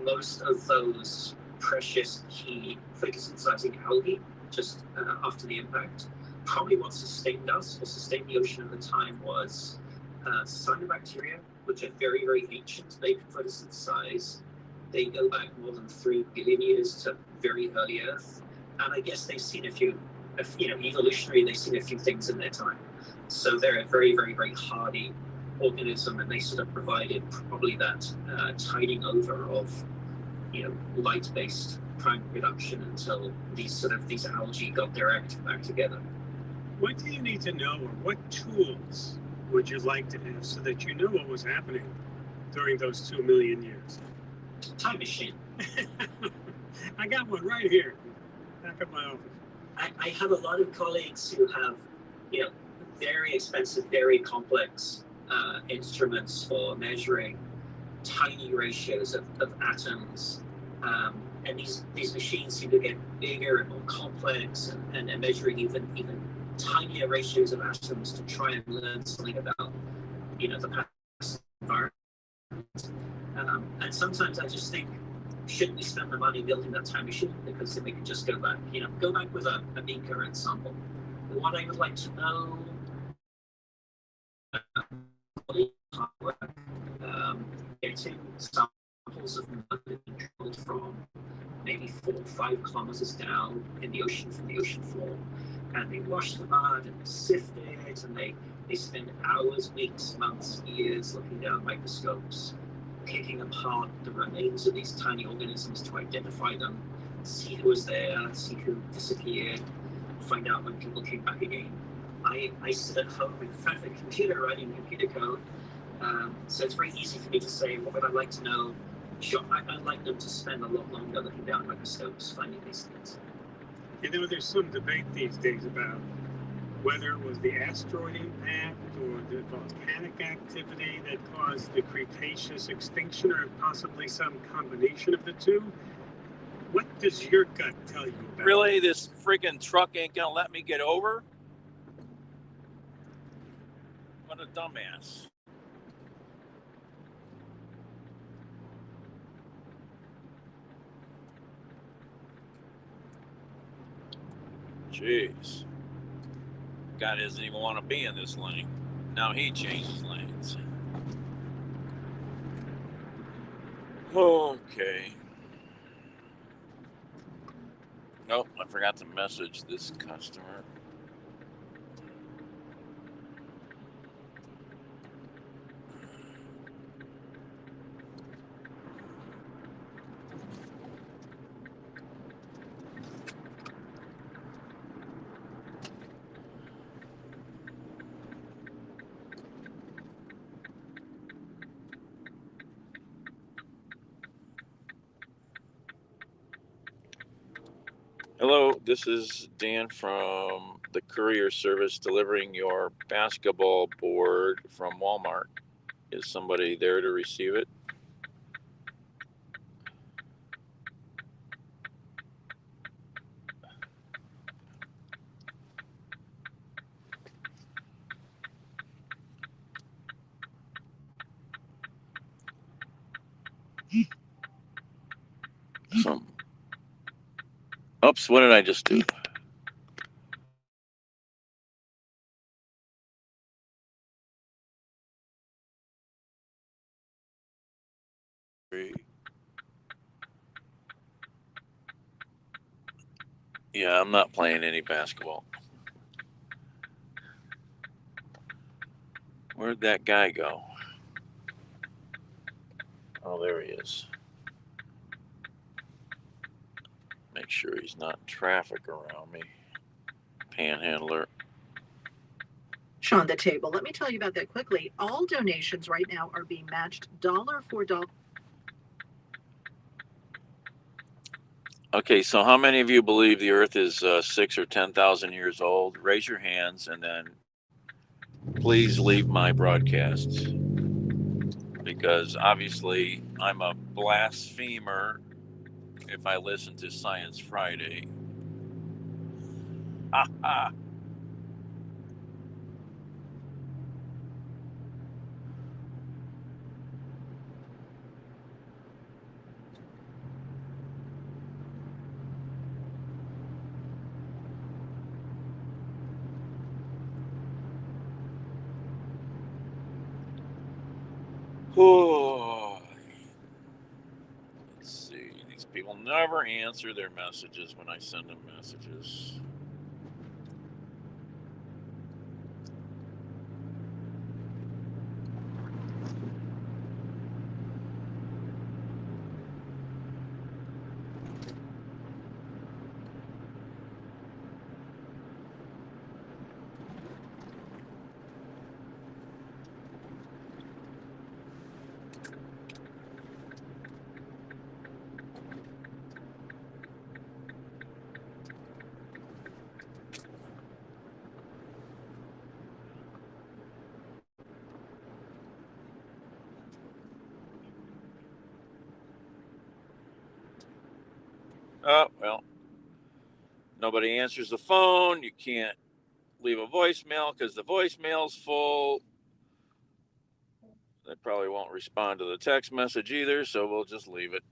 most of those precious key photosynthesizing algae just after the impact. Probably what sustained us or sustained the ocean at the time was cyanobacteria, which are very, very ancient. They can photosynthesize. They go back more than 3 billion years to very early Earth. And I guess they've seen evolutionary, they've seen a few things in their time. So they're a very, very, very hardy organism, and they sort of provided probably that tiding over of, light-based prime reduction until these algae got their act back together.
What do you need to know, or what tools would you like to have so that you know what was happening during those 2 million years?
Time machine.
I got one right here, back at my office.
I have a lot of colleagues who have, very expensive, very complex instruments for measuring tiny ratios of atoms. And these machines seem to get bigger and more complex, and measuring even tinier ratios of atoms to try and learn something about, the past environment. And sometimes I just think, shouldn't we spend the money building that time machine? Because then we can just go back with a beaker and sample. But what I would like to know, getting samples of mud drilled from maybe 4 or 5 kilometers down in the ocean from the ocean floor, and they wash the mud and sift it, and they spend hours, weeks, months, years looking down microscopes, picking apart the remains of these tiny organisms to identify them, see who was there, see who disappeared, find out when people came back again. I sit at home in front of a computer writing computer code, so it's very easy for me to say, what would I like to know? Sure, I'd like them to spend a lot longer looking down microscopes, finding these things.
There's some debate these days about whether it was the asteroid impact or the volcanic activity that caused the Cretaceous extinction, or possibly some combination of the two. What does your gut tell you about
Really, this freaking truck ain't gonna let me get over? What a dumbass. Jeez. Guy doesn't even want to be in this lane. Now he changes lanes. Okay. Nope, I forgot to message this customer. Hello, this is Dan from the courier service delivering your basketball board from Walmart. Is somebody there to receive it? Oops, what did I just do? Yeah, I'm not playing any basketball. Where'd that guy go? Oh, there he is. Make sure he's not in traffic around me. Panhandler.
On the table. Let me tell you about that quickly. All donations right now are being matched dollar for dollar.
Okay, so how many of you believe the Earth is 6,000 or 10,000 years old? Raise your hands, and then please leave my broadcast, because obviously I'm a blasphemer if I listen to Science Friday. Ha ha. Oh, let's see. These people never answer their messages when I send them messages. Oh, well, nobody answers the phone. You can't leave a voicemail because the voicemail's full. They probably won't respond to the text message either, so we'll just leave it.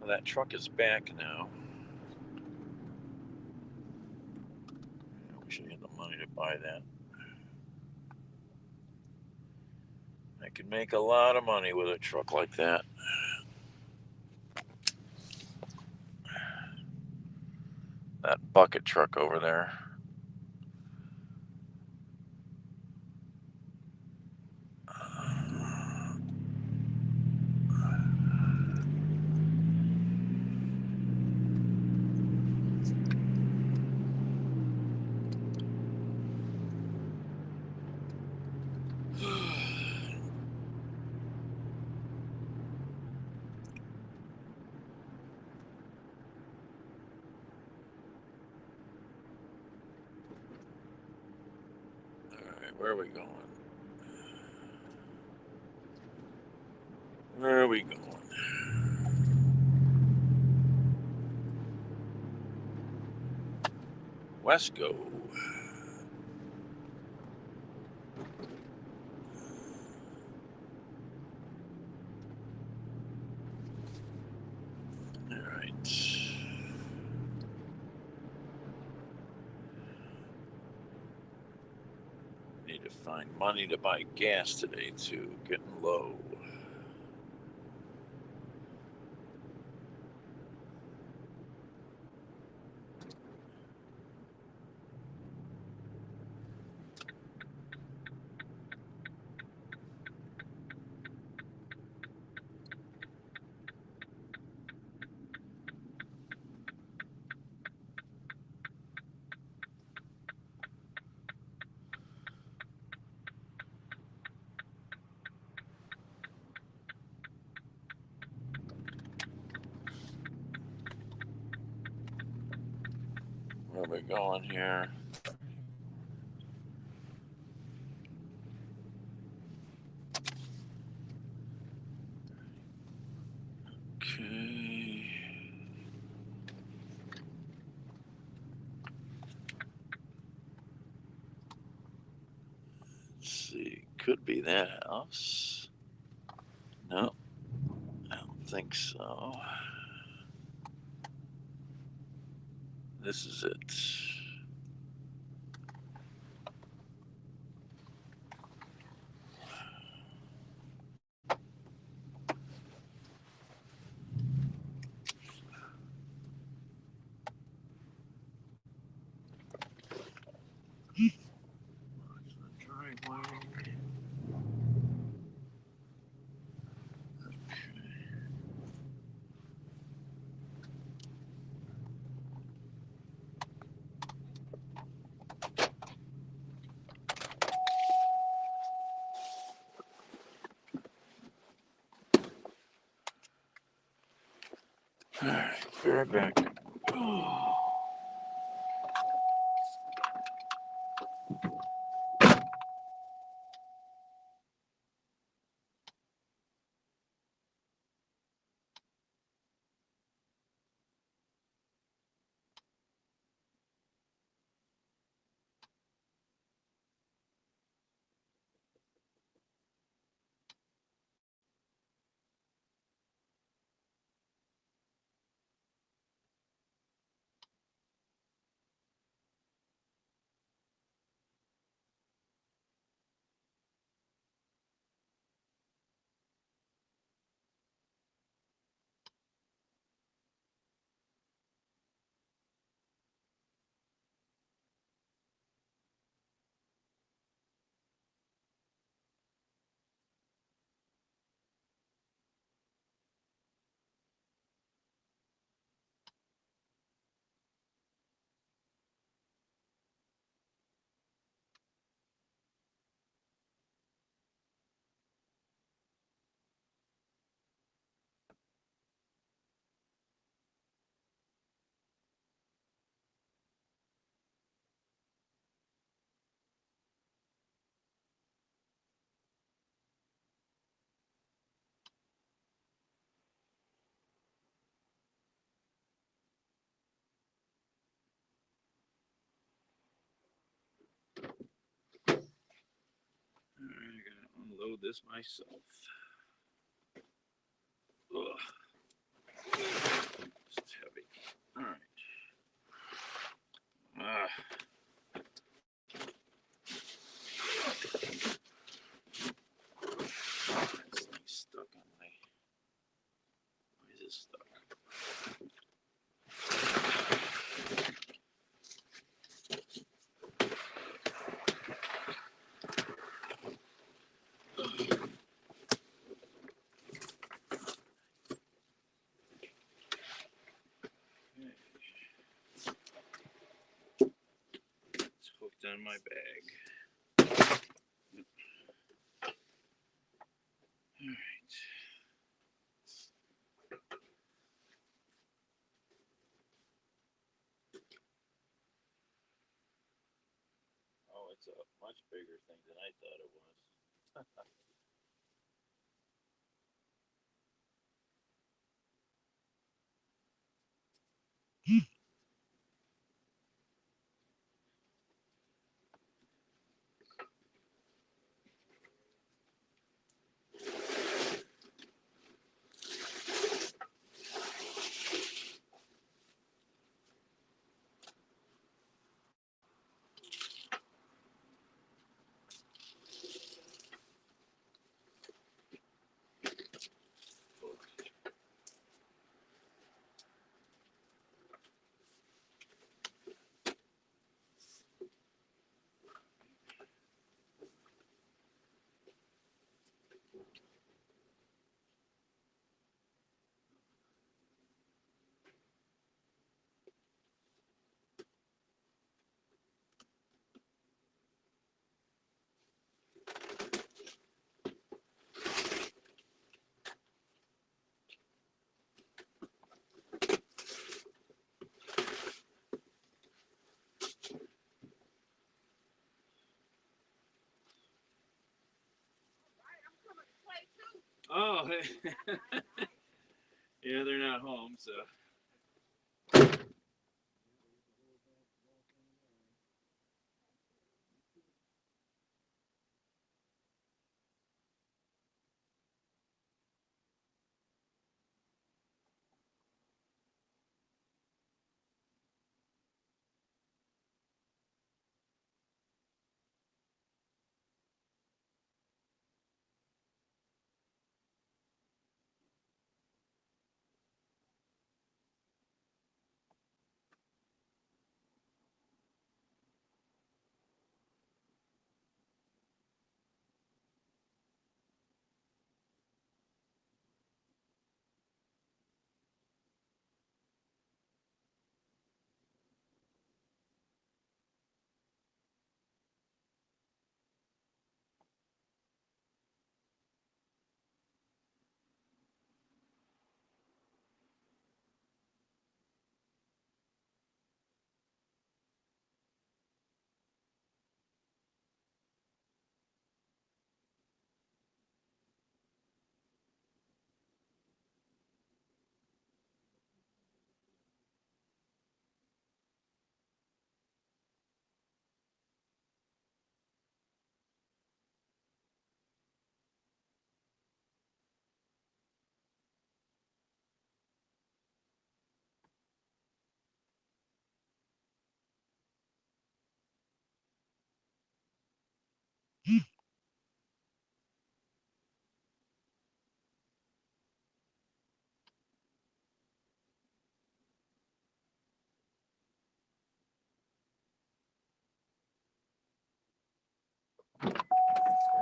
Well, that truck is back now. I wish I had the money to buy that. I could make a lot of money with a truck like that. That bucket truck over there. Where are we going? Where are we going? Wesco. All right. Need to find money to buy gas today too. Getting low. Where are we going here? Okay. Let's see. Could be that house. No, I don't think so. This is it.
All right, be right back. Oh. All right, I gotta unload this myself. Ugh. It's heavy. All right. This thing's stuck on my. Why is it stuck? It's hooked on my bag. All right. Oh, it's a much bigger thing than I thought it was. Oh, yeah, they're not home, so.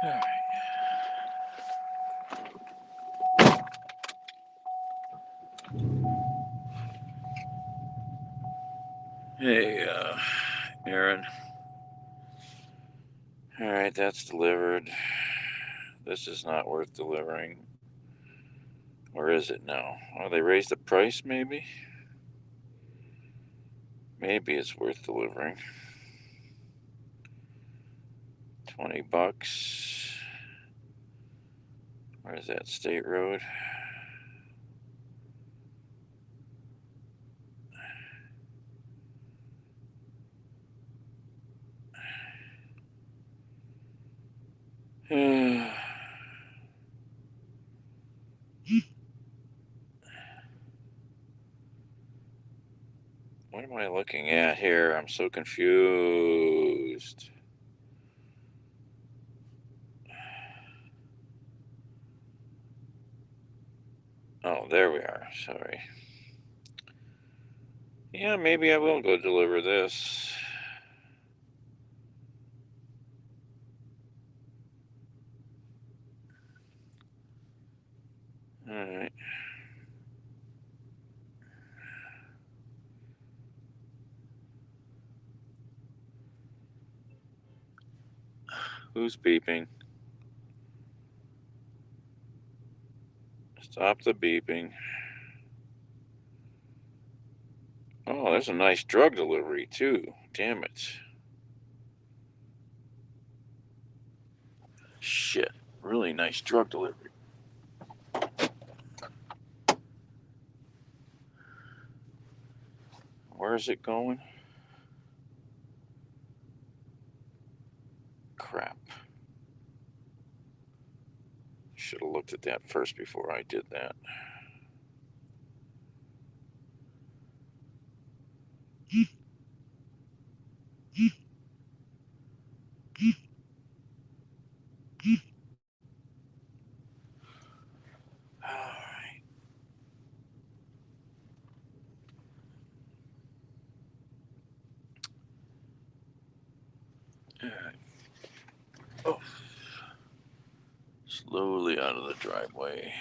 All right. Hey, Aaron. All right, that's delivered. This is not worth delivering. Or is it now? Oh, they raised the price, maybe? Maybe it's worth delivering. $20. Where is that? State Road? What am I looking at here? I'm so confused. Oh, there we are. Sorry. Yeah, maybe I will go deliver this. All right. Who's beeping? Stop the beeping. Oh, there's a nice drug delivery, too. Damn it. Shit. Really nice drug delivery. Where is it going? Crap. Should have looked at that first before I did that. Alright. Alright. Oh. Slowly out of the driveway.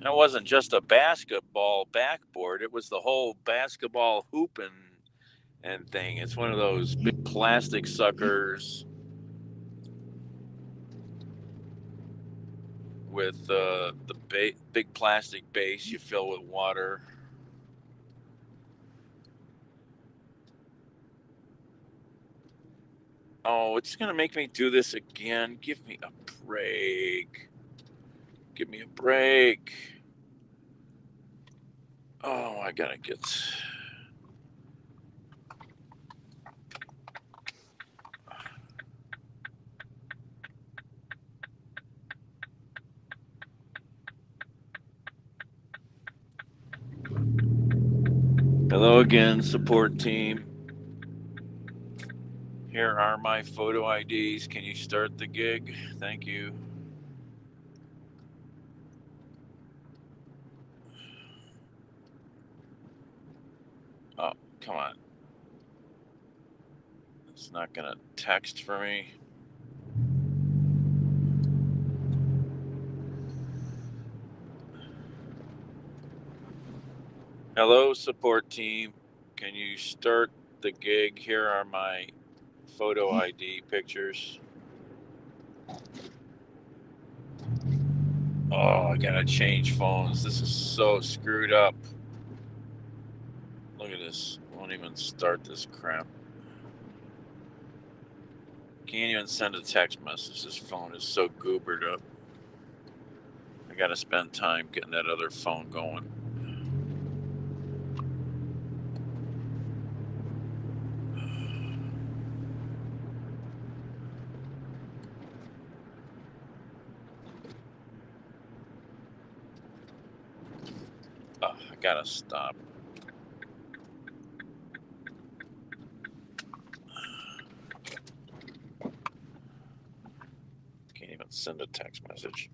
It wasn't just a basketball backboard, it was the whole basketball hoop and thing. It's one of those big plastic suckers with the big plastic base you fill with water. Oh, it's going to make me do this again. Give me a break. Give me a break. Oh, I got to get... Hello again, support team. Here are my photo IDs. Can you start the gig? Thank you. Oh, come on. It's not going to text for me. Hello, support team. Can you start the gig? Here are my photo ID pictures. Oh, I gotta change phones. This is so screwed up. Look at this. Won't even start this crap. Can't even send a text message. This phone is so goobered up. I gotta spend time getting that other phone going. Oh, I gotta stop. send a text message.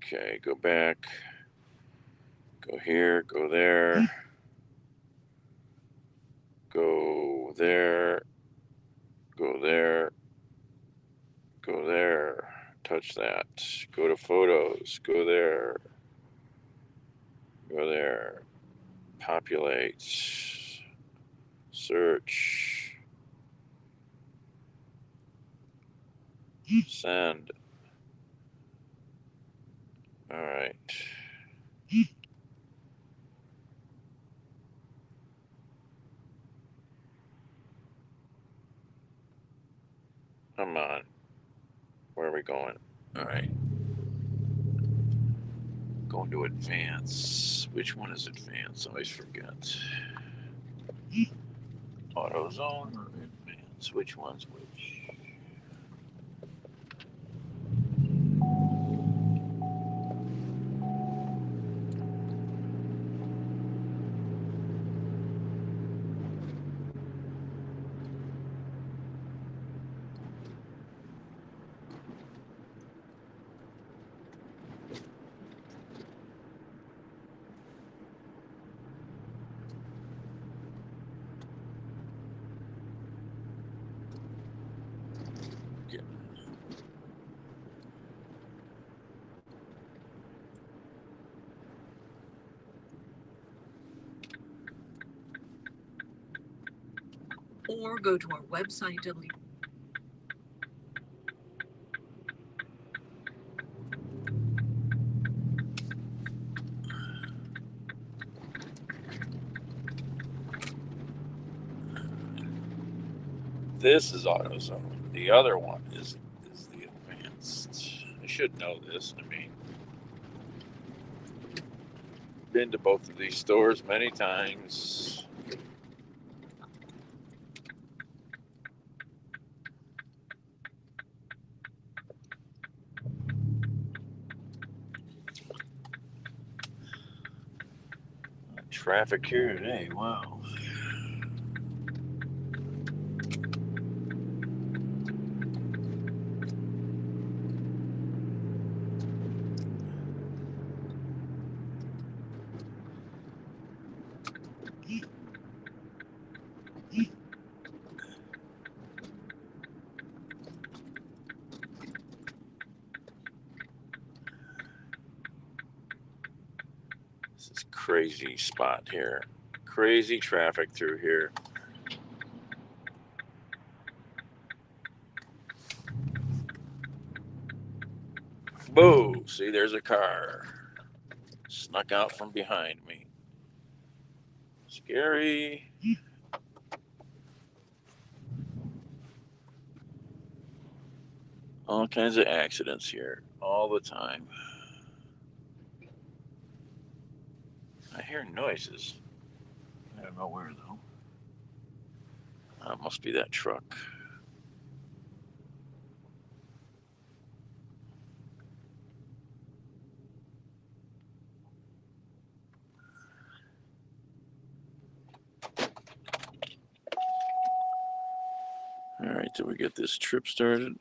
Okay, go back. Go here, go there. Go there. Go there. Go there. Touch that. Go to photos. Go there. Go there. Populate. Search. Send. All right. Come on. Where are we going? All right. Going to advance. Which one is advance? I always forget. AutoZone or advance? Which one's which?
Or go to our website,
This is AutoZone. The other one is the advanced. I should know this. I mean, been to both of these stores many times. Traffic here today. Wow. This is crazy spot here. Crazy traffic through here. Whoa, see, there's a car. Snuck out from behind me. Scary. All kinds of accidents here all the time. I hear noises. I don't know where though. Must be that truck. All right, did we get this trip started?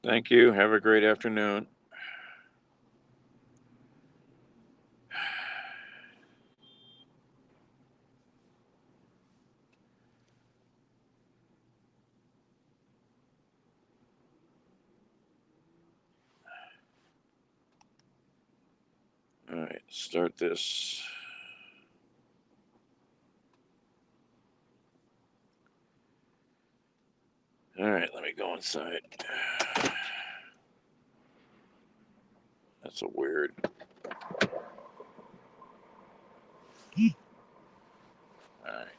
Thank you. Have a great afternoon. start this. All right, let me go inside. That's a weird. All right.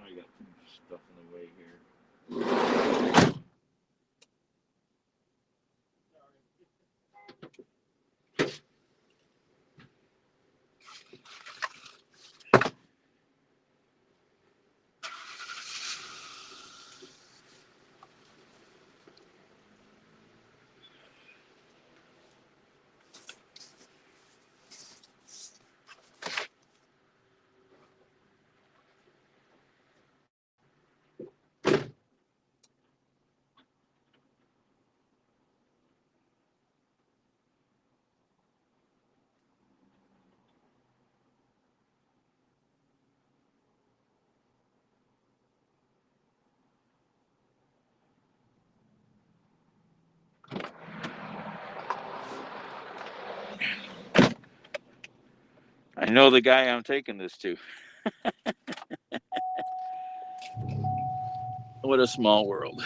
I got some stuff in the way here. I know the guy I'm taking this to. What a small world.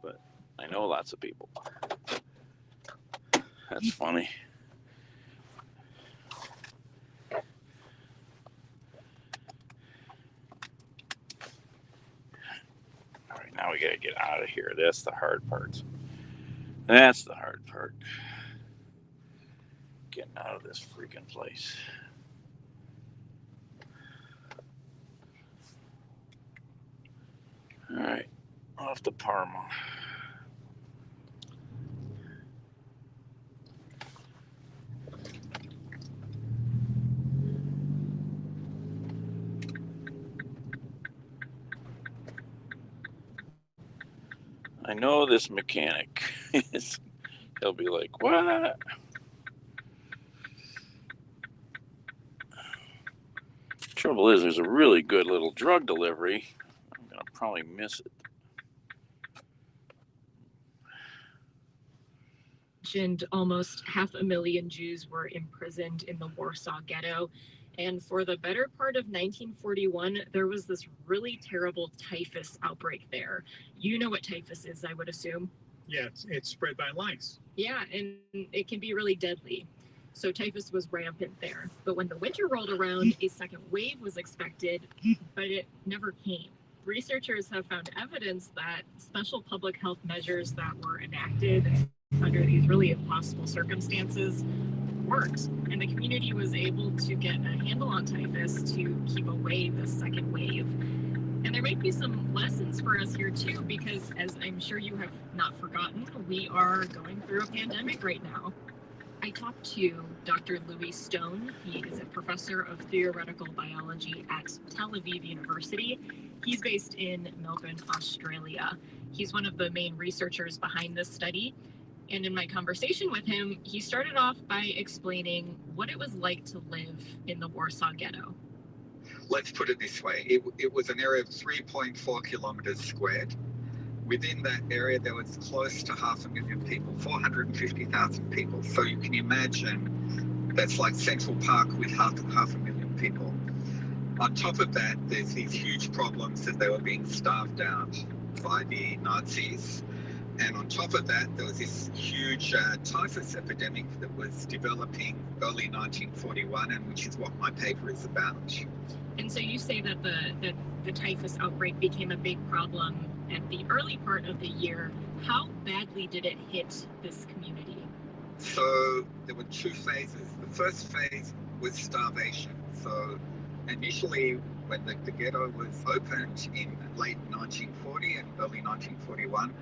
But I know lots of people. That's funny. All right, now we got to get out of here. That's the hard part. That's the hard part. Getting out of this freaking place. All right, off to Parma. I know this mechanic. He'll be like, what? Trouble is, there's a really good little drug delivery. I'm going to probably miss it.
Almost 500,000 Jews were imprisoned in the Warsaw Ghetto. And for the better part of 1941, there was this really terrible typhus outbreak there. You know what typhus is, I would assume.
Yeah, it's spread by lice.
Yeah, and it can be really deadly. So typhus was rampant there. But when the winter rolled around, a second wave was expected, but it never came. Researchers have found evidence that special public health measures that were enacted under these really impossible circumstances worked. And the community was able to get a handle on typhus to keep away the second wave. And there might be some lessons for us here too, because as I'm sure you have not forgotten, we are going through a pandemic right now. I talked to Dr. Louis Stone. He is a professor of theoretical biology at Tel Aviv University. He's based in Melbourne, Australia. He's one of the main researchers behind this study. And in my conversation with him, he started off by explaining what it was like to live in the Warsaw Ghetto.
Let's put it this way. It was an area of 3.4 kilometers squared. Within that area, there was close to 500,000 people, 450,000 people. So you can imagine that's like Central Park with half a million people. On top of that, there's these huge problems that they were being starved out by the Nazis. And on top of that, there was this huge typhus epidemic that was developing early 1941, and which is what my paper is about.
And so you say that the typhus outbreak became a big problem at the early part of the year. How badly did it hit this community?
So there were two phases. The first phase was starvation. So initially, when the ghetto was opened in late 1940 and early 1941,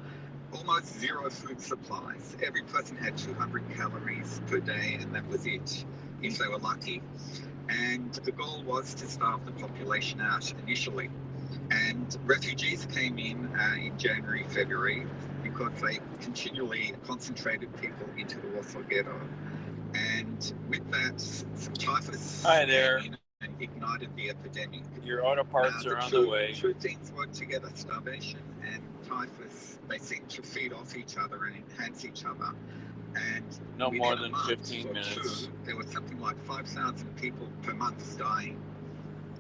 almost zero food supplies. Every person had 200 calories per day, and that was it, if they were lucky. And the goal was to starve the population out initially. And refugees came in January, February, because they continually concentrated people into the Warsaw Ghetto. And with that, some typhus
Hi there.
came in and ignited the epidemic.
Your auto parts are on the way.
Two things work together, starvation and typhus. They seem to feed off each other and enhance each other. And
No
within
more
a
than
month
15
or
minutes.
two, there was something like 5,000 people per month dying.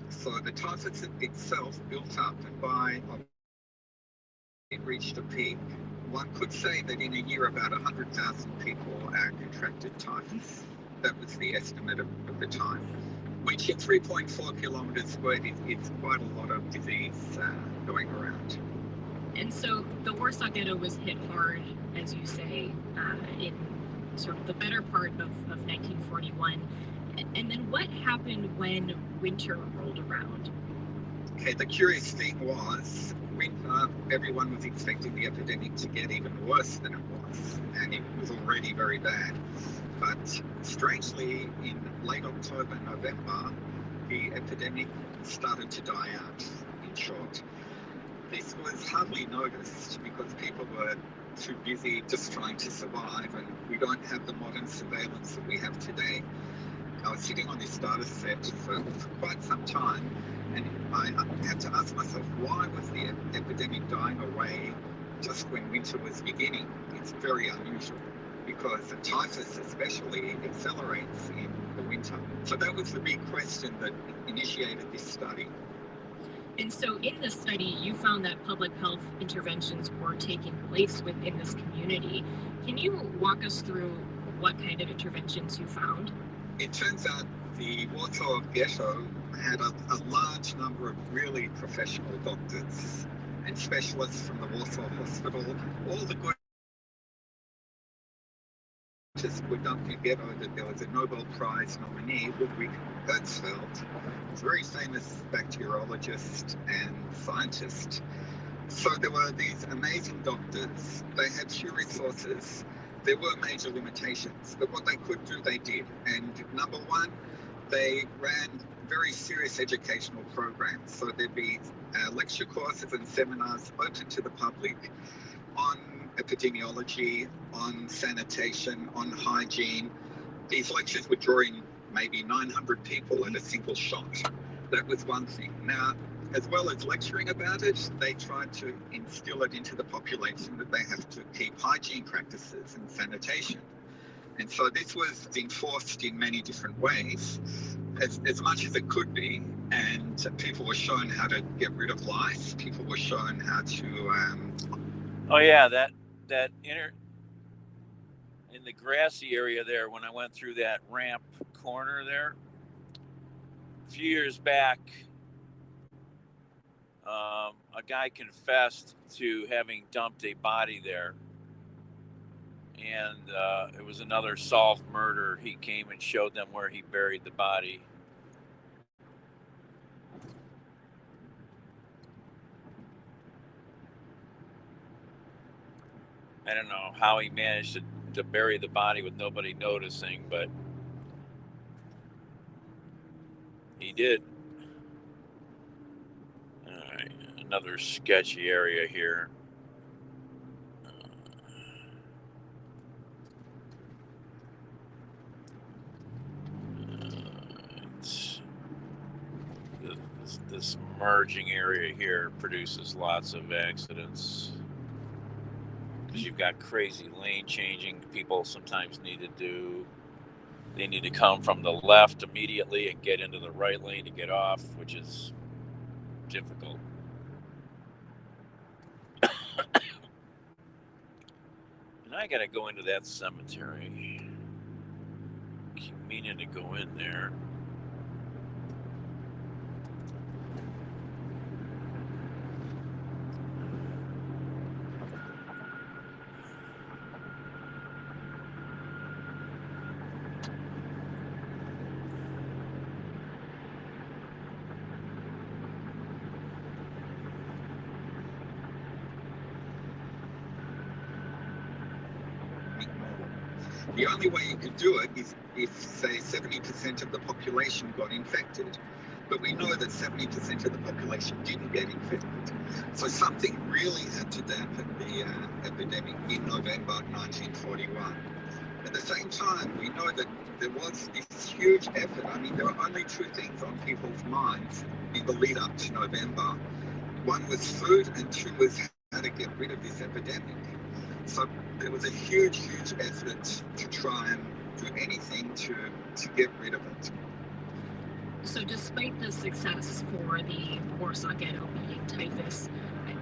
So the typhus itself built up, and by it reached a peak. One could say that in a year about 100,000 people contracted typhus. That was the estimate of the time, which in 3.4 kilometers squared is quite a lot of disease going around.
And so the Warsaw Ghetto was hit hard, as you say, in sort of the better part of 1941. And then what happened when winter rolled around?
Okay, the curious thing was, winter, everyone was expecting the epidemic to get even worse than it was, and it was already very bad. But strangely, in late October, November, the epidemic started to die out, in short. This was hardly noticed because people were too busy just trying to survive, and we don't have the modern surveillance that we have today. I was sitting on this data set for quite some time, and I had to ask myself, why was the epidemic dying away just when winter was beginning? It's very unusual, because the typhus especially accelerates in the winter. So that was the big question that initiated this study.
And so in this study, you found that public health interventions were taking place within this community. Can you walk us through what kind of interventions you found?
It turns out the Warsaw Ghetto had a large number of really professional doctors and specialists from the Warsaw Hospital. All the good scientists were dumped in the ghetto. That there was a Nobel Prize nominee, Ludwig Hertzfeld, a very famous bacteriologist and scientist. So there were these amazing doctors. They had few resources. There were major limitations, but what they could do, they did. And number one, they ran very serious educational programs. So there'd be lecture courses and seminars open to the public on epidemiology, on sanitation, on hygiene. These lectures would draw in maybe 900 people at a single shot. That was one thing. Now, as well as lecturing about it, they tried to instill it into the population that they have to keep hygiene practices and sanitation. And so this was enforced in many different ways, as much as it could be. And people were shown how to get rid of lice. People were shown how to...
Oh yeah, that that in the grassy area there, when I went through that ramp corner there, a few years back, a guy confessed to having dumped a body there, and it was another solved murder. He came and showed them where he buried the body. I don't know how he managed to bury the body with nobody noticing, but he did. All right, another sketchy area here. This merging area here produces lots of accidents because you've got crazy lane changing people sometimes need to do. They need to come from the left immediately and get into the right lane to get off, which is difficult. And I gotta go into that cemetery. Keep meaning to go in there.
The only way you could do it is if, say, 70% of the population got infected. But we know that 70% of the population didn't get infected. So something really had to dampen the epidemic in November 1941. At the same time, we know that there was this huge effort. I mean, there were only two things on people's minds in the lead up to November. One was food, and two was how to get rid of this epidemic. So there was a huge, huge effort to try and do anything to get rid of it.
So despite the success for the Warsaw Ghetto beating typhus,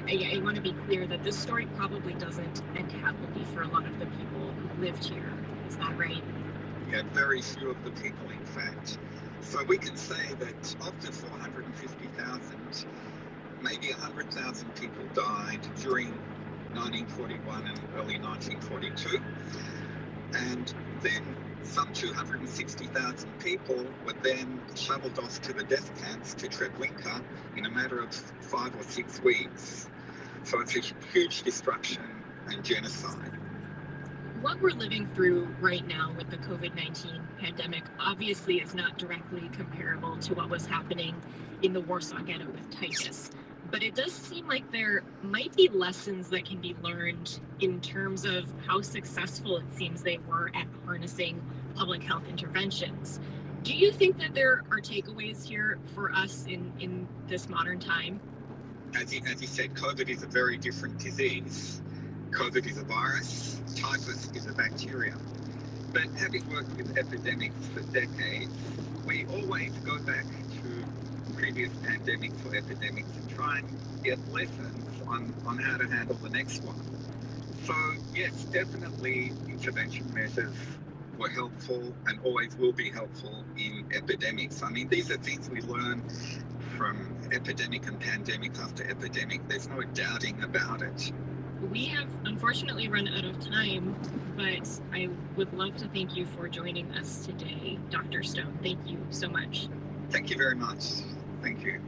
I want to be clear that this story probably doesn't end happily for a lot of the people who lived here. Is that right?
Yeah, very few of the people, in fact. So we can say that of the 450,000, maybe 100,000 people died during 1941 and early 1942, and then some 260,000 people were then shuttled off to the death camps to Treblinka in a matter of 5 or 6 weeks. So it's a huge destruction and genocide.
What we're living through right now with the COVID-19 pandemic obviously is not directly comparable to what was happening in the Warsaw Ghetto with typhus. But it does seem like there might be lessons that can be learned in terms of how successful it seems they were at harnessing public health interventions. Do you think that there are takeaways here for us in this modern time?
As you said, COVID is a very different disease. COVID is a virus, typhus is a bacteria. But having worked with epidemics for decades, we always go back to previous pandemics or epidemics and try and get lessons on how to handle the next one. So yes, definitely intervention methods were helpful and always will be helpful in epidemics. I mean, these are things we learn from epidemic and pandemic after epidemic. There's no doubting about it.
We have unfortunately run out of time, but I would love to thank you for joining us today, Dr. Stone. Thank you so much.
Thank you very much. Thank you.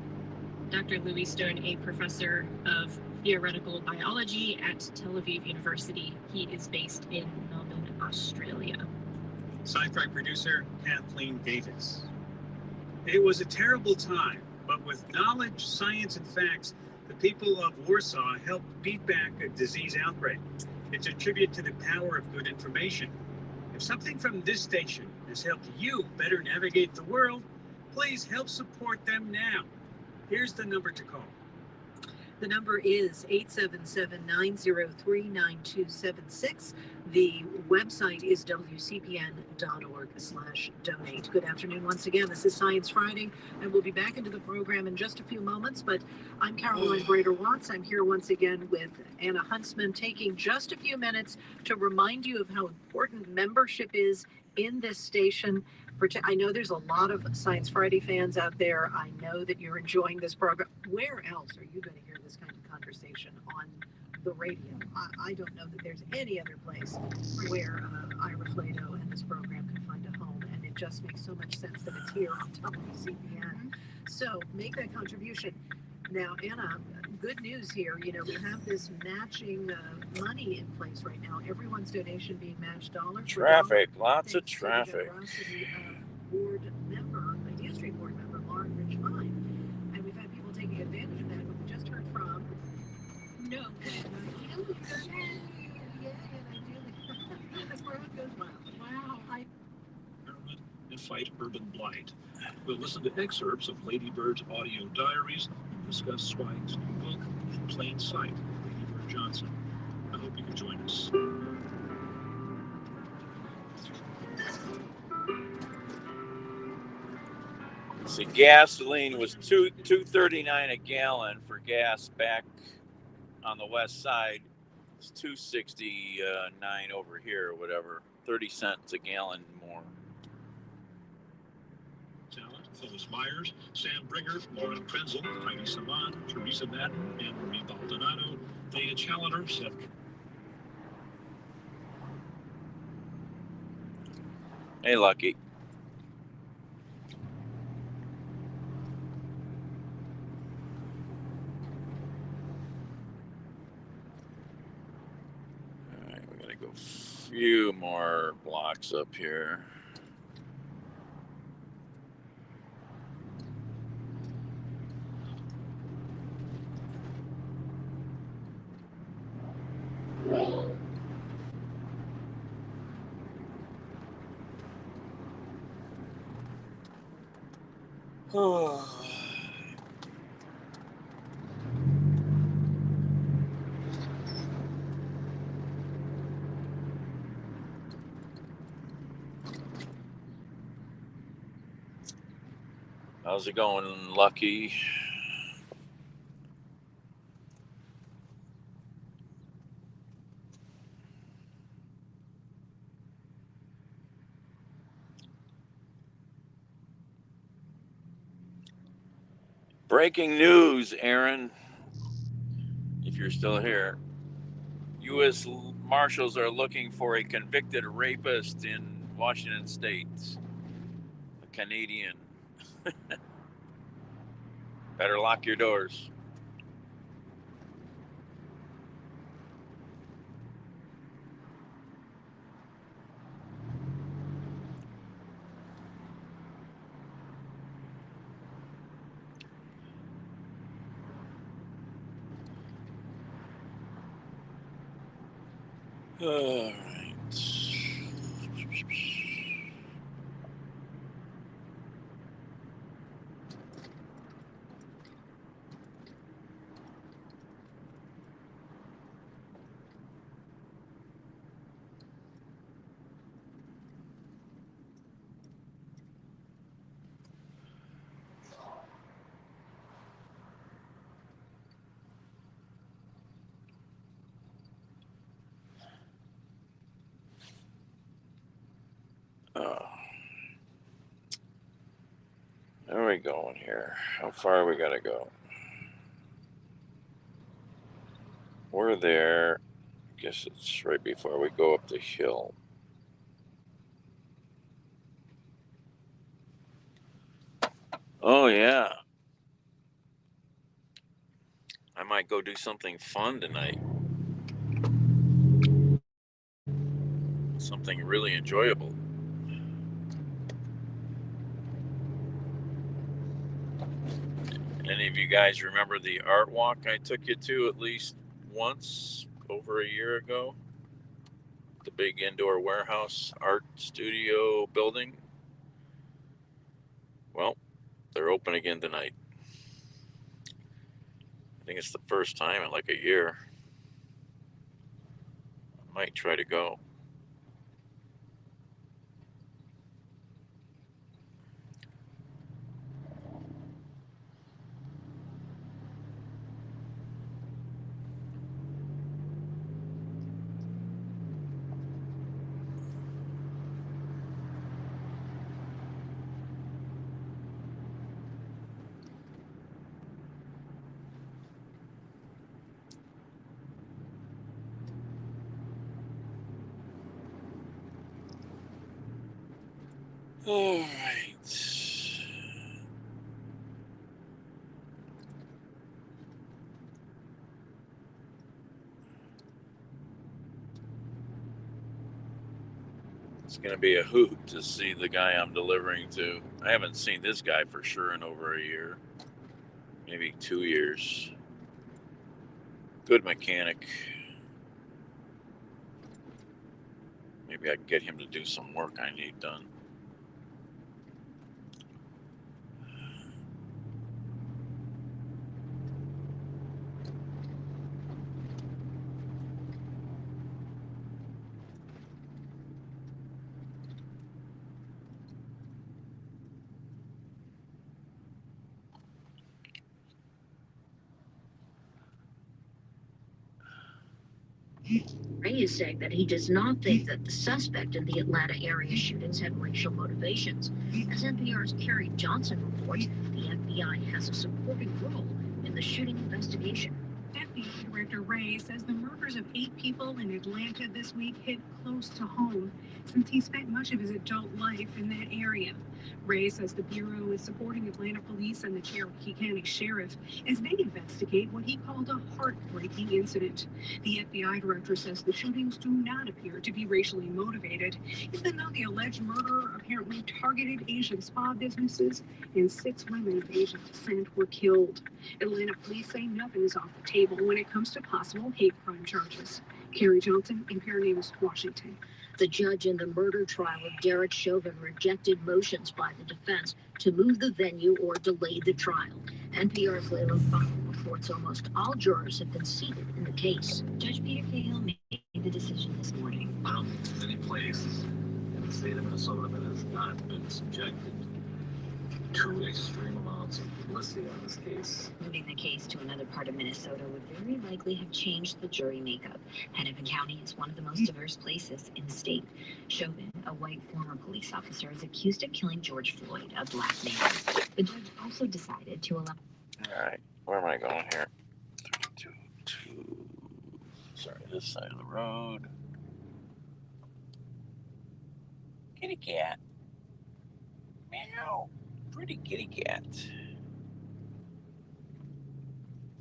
Dr. Louis Stone, a professor of theoretical biology at Tel Aviv University. He is based in Melbourne, Australia.
Sci-fi producer Kathleen Davis. It was a terrible time, but with knowledge, science, and facts, the people of Warsaw helped beat back a disease outbreak. It's a tribute to the power of good information. If something from this station has helped you better navigate the world, please help support them now. Here's the number to call.
The number is 877-903-9276. The website is wcpn.org/donate. Good afternoon once again. This is Science Friday, and we'll be back into the program in just a few moments, but I'm Caroline Brader-Watts. I'm here once again with Anna Huntsman, taking just a few minutes to remind you of how important membership is in this station. I know there's a lot of Science Friday fans out there. I know that you're enjoying this program. Where else are you going to hear this kind of conversation on the radio? I don't know that there's any other place where Ira Flato and this program can find a home, and it just makes so much sense that it's here on WCPN. So make that contribution. Now, Anna, good news here. You know, we have this matching money in place right now. Everyone's donation being matched dollar for
Traffic,
dollar.
lots of traffic.
Generosity of board member, Idea Street board member, Lauren Richmine. And we've had people taking advantage of that, but we just heard from no. Wow.
And fight urban blight. We'll listen to excerpts of Lady Bird's audio diaries and discuss Swine's new book, In Plain Sight, Lady Bird Johnson. I hope you can join us.
See, gasoline was $2.39 a gallon for gas back on the west side. It's $2.69 over here or whatever. 30 cents a gallon more.
Talent, Phyllis Myers, Sam Bringer, Lauren Krenzel, Heidi Saman, Teresa Madden, Anne Marie Baldonado, Thea Challoner, Seth.
Hey, Lucky. All right, we gotta go a few more blocks up here. Oh. How's it going, Lucky? Breaking news, Aaron, if you're still here. U.S. Marshals are looking for a convicted rapist in Washington State. A Canadian. Better lock your doors. All right. Where are we going here? How far we gotta go? We're there. I guess it's right before we go up the hill. Oh, yeah. I might go do something fun tonight. Something really enjoyable. Any of you guys remember the art walk I took you to at least once over a year ago? The big indoor warehouse art studio building? Well, they're open again tonight.
I think it's the first time in like a year. I might try to go. All right. It's going to be a hoot to see the guy I'm delivering to. I haven't seen this guy for sure in over a year, maybe 2 years. Good mechanic. Maybe I can get him to do some work I need done.
Ray is saying that he does not think that the suspect in the Atlanta area shootings had racial motivations. As NPR's Carrie Johnson reports, the FBI has a supporting role in the shooting investigation.
FBI Director Ray says the murders of 8 people in Atlanta this week hit close to home since he spent much of his adult life in that area. Ray says the Bureau is supporting Atlanta police and the Cherokee County Sheriff as they investigate what he called a heartbreaking incident. The FBI Director says the shootings do not appear to be racially motivated, even though the alleged murderer apparently targeted Asian spa businesses and 6 women of Asian descent were killed. Atlanta police say nothing is off the table when it comes to possible hate crime charges. Carrie Johnson, NPR News, Washington.
The judge in the murder trial of Derek Chauvin rejected motions by the defense to move the venue or delay the trial. NPR's Layla Fung reports almost all jurors have been seated in the case. Judge Peter Cahill made the decision this morning.
I don't think there's any place in the state of Minnesota that has not been subjected to extreme amounts of publicity on this case.
Moving the case to another part of Minnesota would very likely have changed the jury makeup. Hennepin County is one of the most diverse places in the state. Chauvin, a white former police officer, is accused of killing George Floyd, a black man. The judge also decided to allow...
All right, where am I going here? 322. Sorry, this side of the road. Kitty cat. Meow. Pretty kitty cat. It's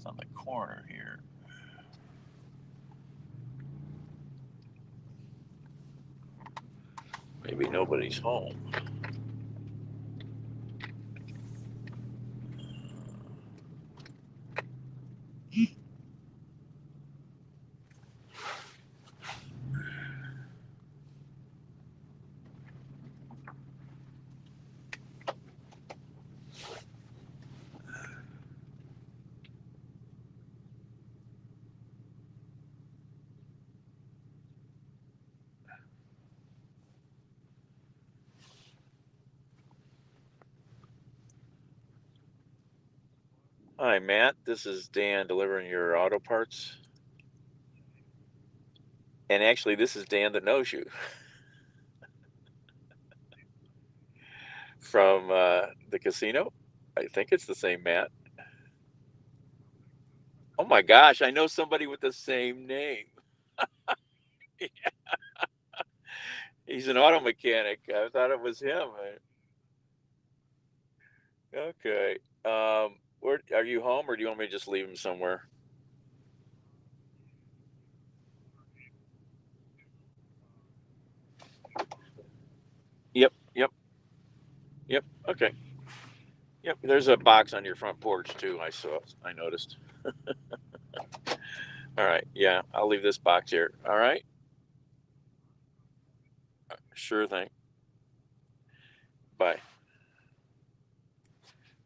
on the corner here. Maybe nobody's home. Hi, Matt. This is Dan delivering your auto parts. And actually, this is Dan that knows you from the casino. I think it's the same Matt. Oh my gosh, I know somebody with the same name. He's an auto mechanic. I thought it was him. Okay. Where are you home, or do you want me to just leave him somewhere? Yep. Yep. Okay. Yep. There's a box on your front porch too. I noticed. All right. Yeah, I'll leave this box here. All right. Sure thing. Bye.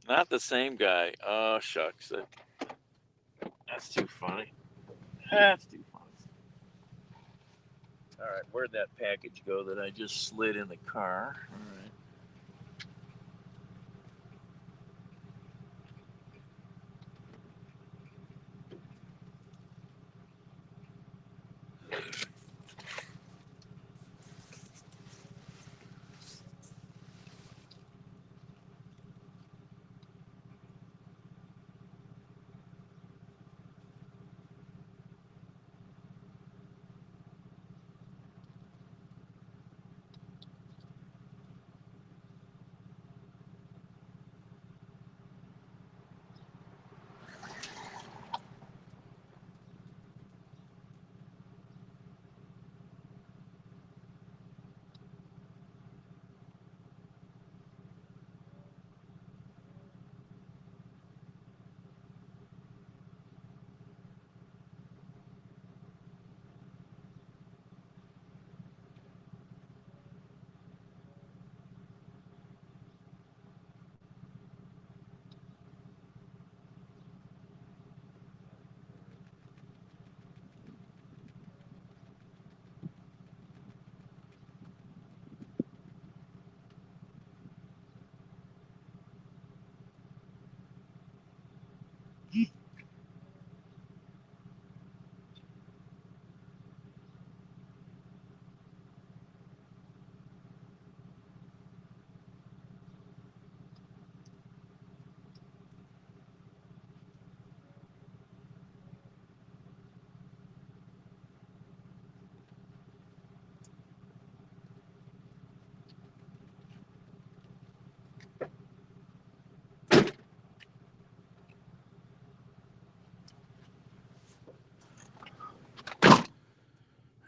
Not the same guy. Oh shucks. That's too funny. That's too funny. All right, where'd that package go that I just slid in the car? All right.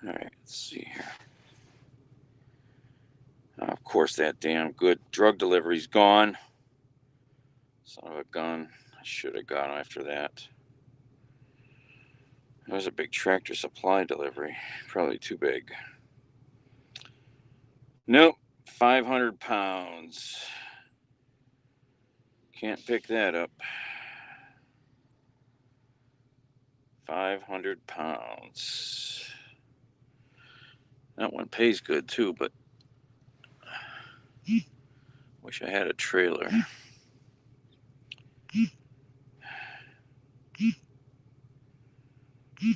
All right, let's see here. Of course, that damn good drug delivery's gone. Son of a gun. I should have gone after that. It was a big Tractor Supply delivery. Probably too big. Nope. 500 pounds. Can't pick that up. 500 pounds. That one pays good too, but wish I had a trailer.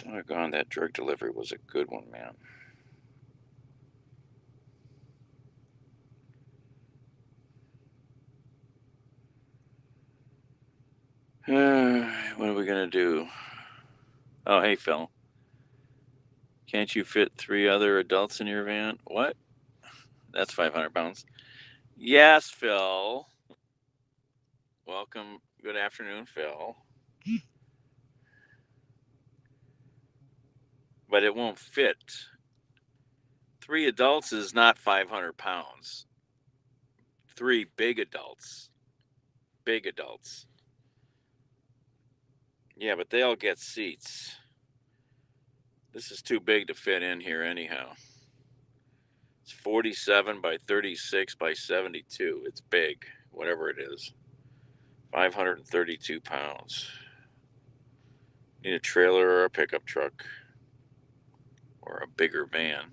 Doggone, that drug delivery was a good one, man. What are we gonna do? Oh, hey, Phil. Can't you fit 3 other adults in your van? What? That's 500 pounds. Yes, Phil. Welcome. Good afternoon, Phil. But it won't fit. 3 adults is not 500 pounds. 3 big adults. Big adults. Yeah, but they all get seats. This is too big to fit in here anyhow. It's 47 by 36 by 72. It's big, whatever it is. 532 pounds. Need a trailer or a pickup truck or a bigger van.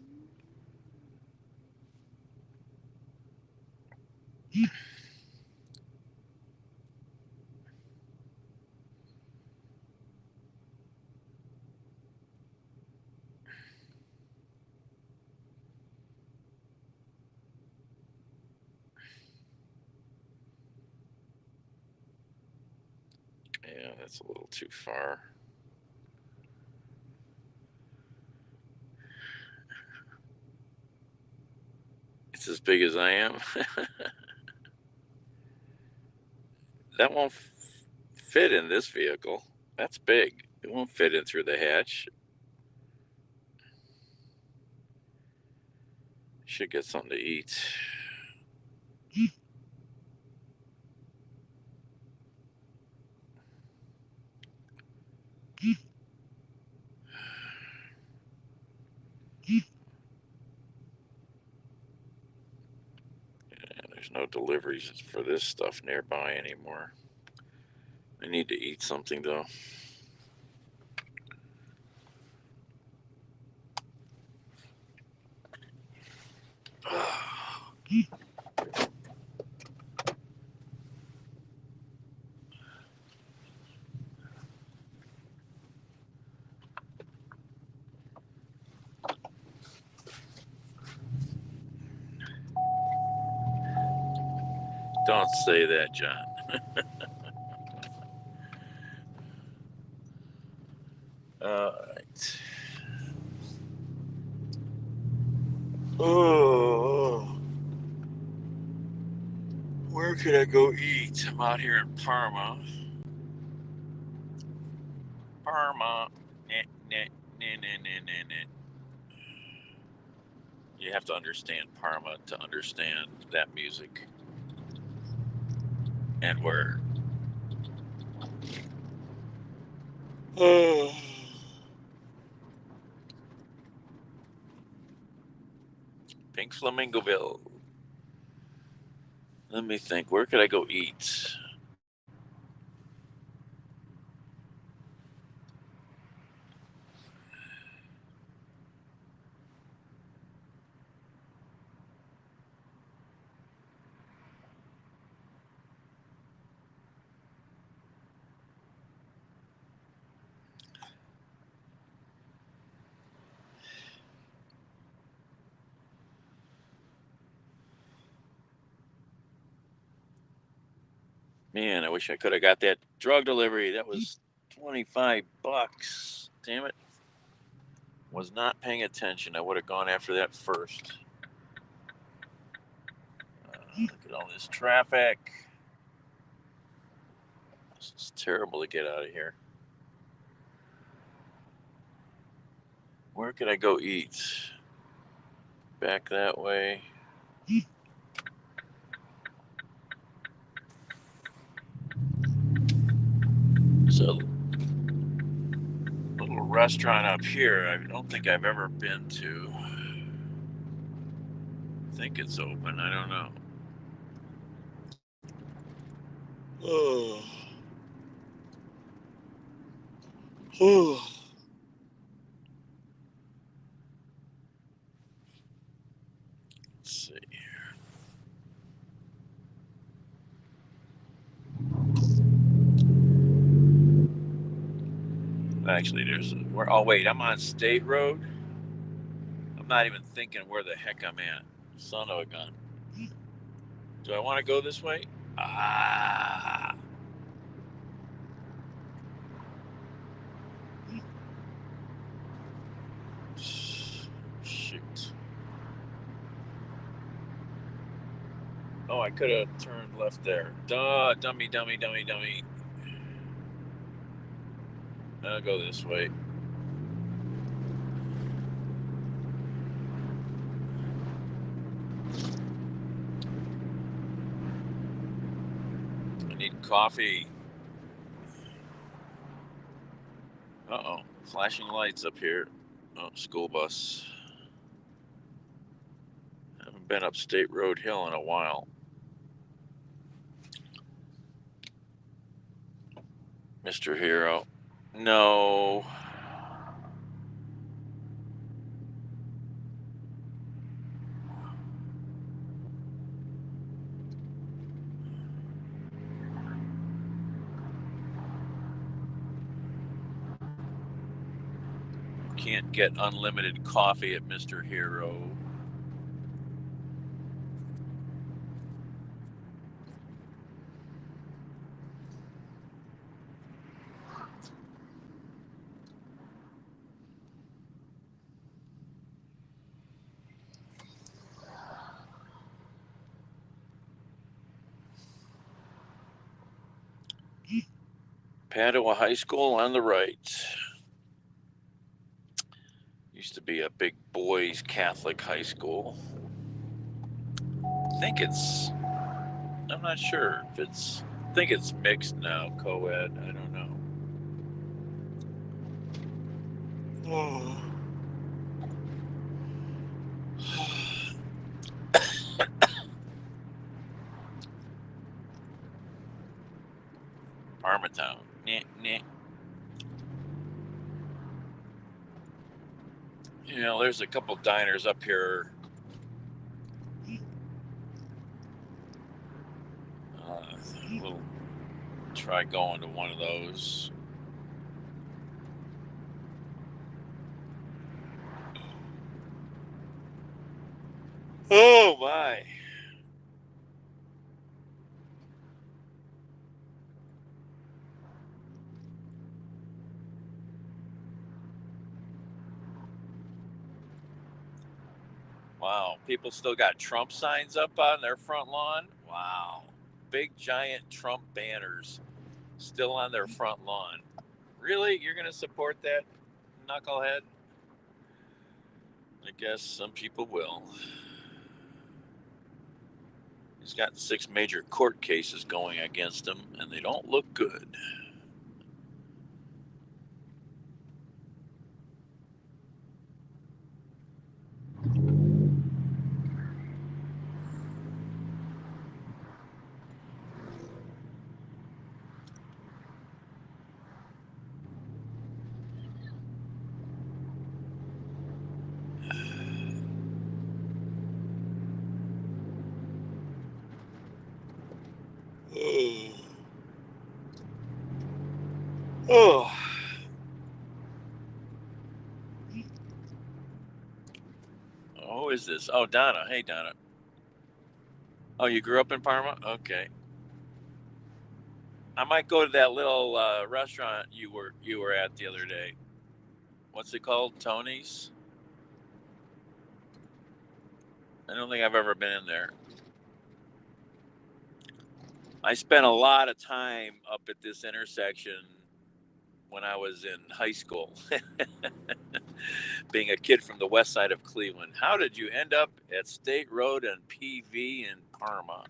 Yeah, that's a little too far. It's as big as I am. That won't fit in this vehicle. That's big. It won't fit in through the hatch. Should get something to eat. There's no deliveries for this stuff nearby anymore. I need to eat something though. Don't say that, John. All right. Oh, where could I go eat? I'm out here in Parma. Parma. Nah, nah, nah, nah, nah, nah, nah. You have to understand Parma to understand that music and where. Oh. Pink Flamingoville. Let me think. Where could I go eat? Man, I wish I could have got that drug delivery. That was $25. Damn it. Was not paying attention. I would have gone after that first. Look at all this traffic. This is terrible to get out of here. Where could I go eat? Back that way. So, little restaurant up here. I don't think I've ever been to. I think it's open. I don't know. Oh. Oh. Let's see. Actually, there's where. Oh wait, I'm on State Road. I'm not even thinking where the heck I'm at. Son of a gun. Do I want to go this way? Ah. Shoot. Oh, I could have turned left there. Duh, dummy, dummy, dummy, dummy. I'll go this way. I need coffee. Uh-oh. Flashing lights up here. Oh, school bus. Haven't been up State Road Hill in a while. Mr. Hero. No. Can't get unlimited coffee at Mr. Hero. Padua High School on the right. Used to be a big boys Catholic high school. I think it's, I'm not sure if it's, I think it's mixed now, co-ed. I don't know. Oh. Parmatown. Nah, nah. You know, there's a couple diners up here. We'll try going to one of those. Oh my. Wow. People still got Trump signs up on their front lawn. Wow. Big giant Trump banners still on their front lawn. Really? You're going to support that knucklehead? I guess some people will. He's got 6 major court cases going against him, and they don't look good. Oh. Who is this? Oh, Donna. Hey, Donna. Oh, you grew up in Parma? Okay. I might go to that little restaurant you were at the other day. What's it called? Tony's? I don't think I've ever been in there. I spent a lot of time up at this intersection when I was in high school, being a kid from the west side of Cleveland. How did you end up at State Road and PV in Parma?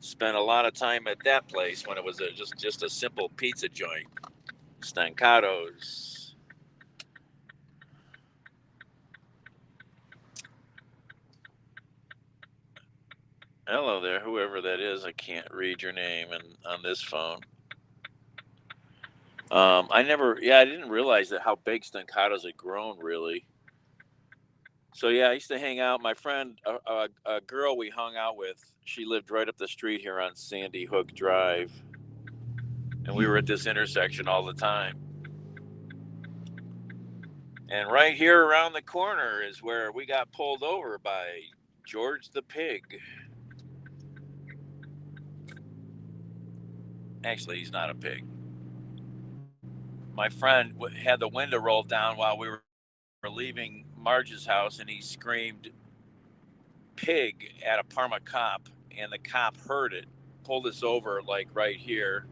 Spent a lot of time at that place when it was just a simple pizza joint. Stancato's. Hello there, whoever that is. I can't read your name on this phone. I didn't realize that how big Stancato's had grown, really. So yeah, I used to hang out. My friend, a girl we hung out with, she lived right up the street here on Sandy Hook Drive, and we were at this intersection all the time. And right here around the corner is where we got pulled over by George the Pig. Actually, he's not a pig. My friend had the window rolled down while we were leaving Marge's house, and he screamed pig at a Parma cop, and the cop heard it, pulled us over like right here.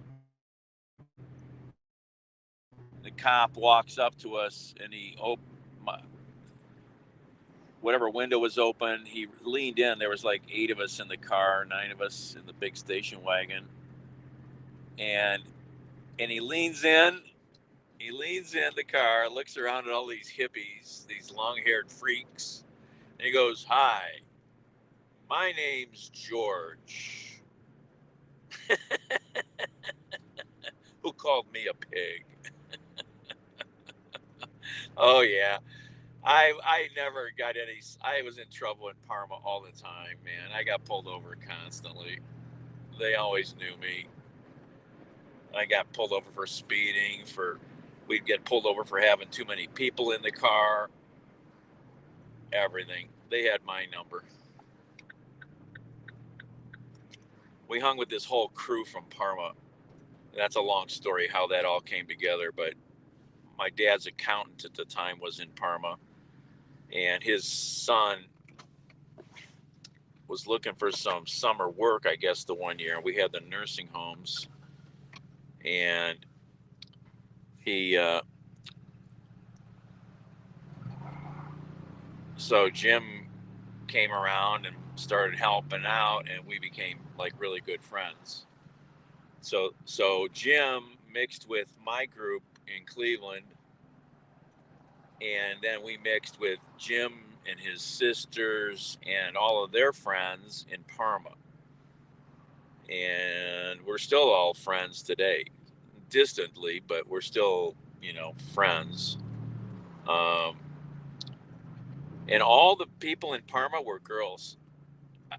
The cop walks up to us, and whatever window was open, he leaned in. There was like 8 of us in the car, 9 of us in the big station wagon, and he leans in the car, looks around at all these hippies, these long-haired freaks, and he goes, "Hi, my name's George." Who called me a pig? Oh yeah. I never got any. I was in trouble in Parma all the time, man. I got pulled over constantly. They always knew me. I got pulled over for speeding. We'd get pulled over for having too many people in the car. Everything. They had my number. We hung with this whole crew from Parma. That's a long story how that all came together, but my dad's accountant at the time was in Parma, and his son was looking for some summer work, I guess, the one year. We had the nursing homes, and so Jim came around and started helping out, and we became like really good friends. So Jim mixed with my group in Cleveland, and then we mixed with Jim and his sisters and all of their friends in Parma. And we're still all friends today, distantly, but we're still, friends. And all the people in Parma were girls.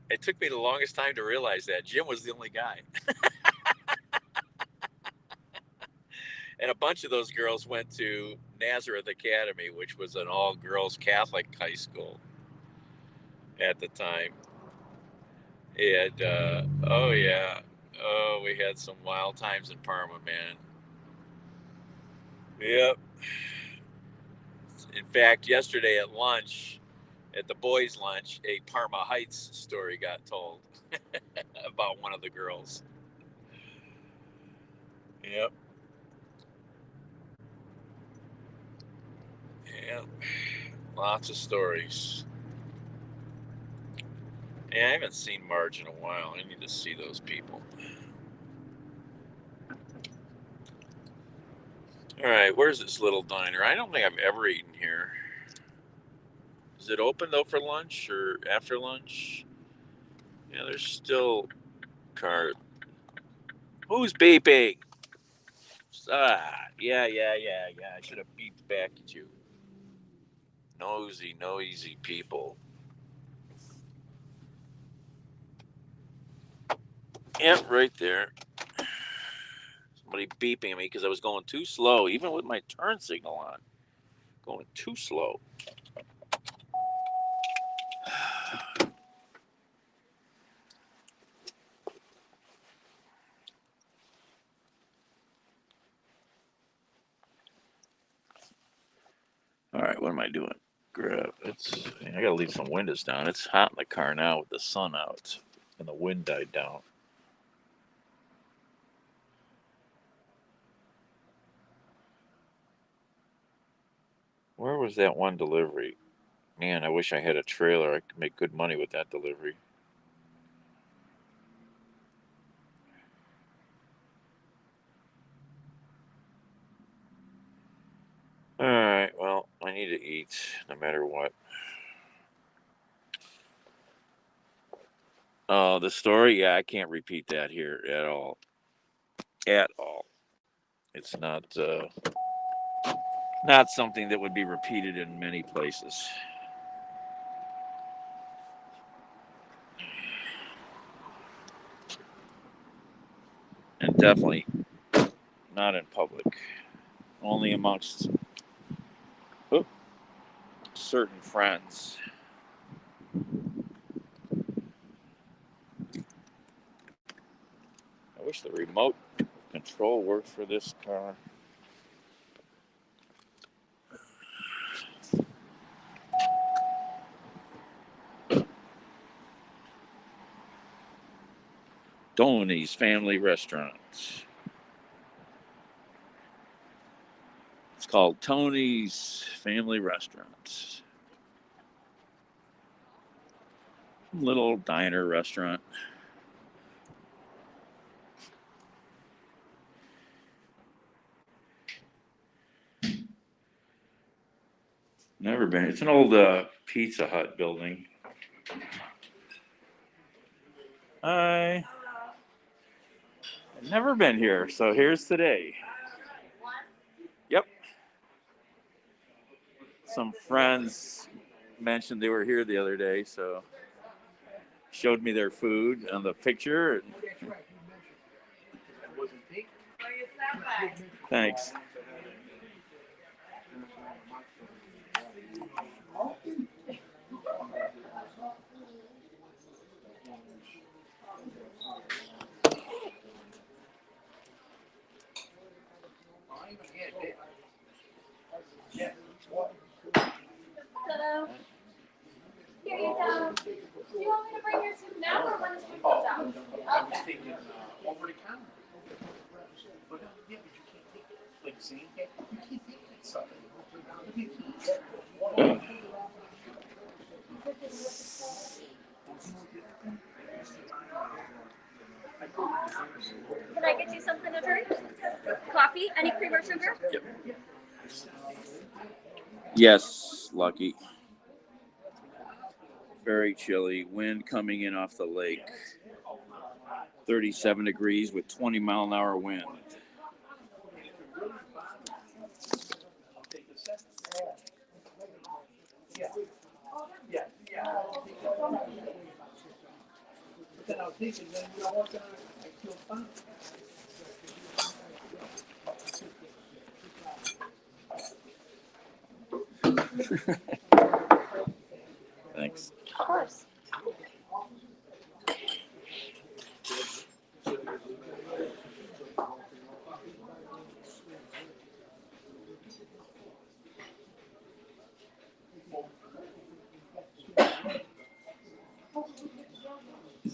It took me the longest time to realize that. Jim was the only guy. And a bunch of those girls went to Nazareth Academy, which was an all-girls Catholic high school at the time. And, oh, yeah. Oh, we had some wild times in Parma, man. Yep. In fact, yesterday at lunch,
at the boys' lunch, a Parma Heights story got told about one of the girls. Yep. Yeah. Lots of stories. Yeah, I haven't seen Marge in a while. I need to see those people. All right, where's this little diner? I don't think I've ever eaten here. Is it open though for lunch or after lunch? Yeah, there's still cars. Who's beeping? Yeah. I should have beeped back at you. Noisy people. Yep, right there. Somebody beeping at me because I was going too slow, even with my turn signal on. Going too slow. All right, what am I doing? I gotta leave some windows down. It's hot in the car now with the sun out and the wind died down. Where was that one delivery? Man, I wish I had a trailer. I could make good money with that delivery. All right, well, I need to eat no matter what. Oh, the story? Yeah, I can't repeat that here at all. At all. It's not something that would be repeated in many places. And definitely not in public. Only amongst certain friends. I wish the remote control worked for this car. Tony's Family Restaurant. It's called Tony's Family Restaurant. Little diner restaurant. Never been. It's an old Pizza Hut building. I've never been here, so here's today. Yep. Some friends mentioned they were here the other day, so showed me their food on the picture. Thanks.
Hello. Here you go. Do you want me to bring your soup now or when the soup comes out? Okay. Over the counter. But yeah, but you can't take it. Like, see? You can't take that stuff. Can I get you something to drink? Coffee? Any cream or sugar?
Yep. Yes, Lucky. Very chilly. Wind coming in off the lake. 37 degrees with 20-mile-an-hour wind. Thanks.
Of course.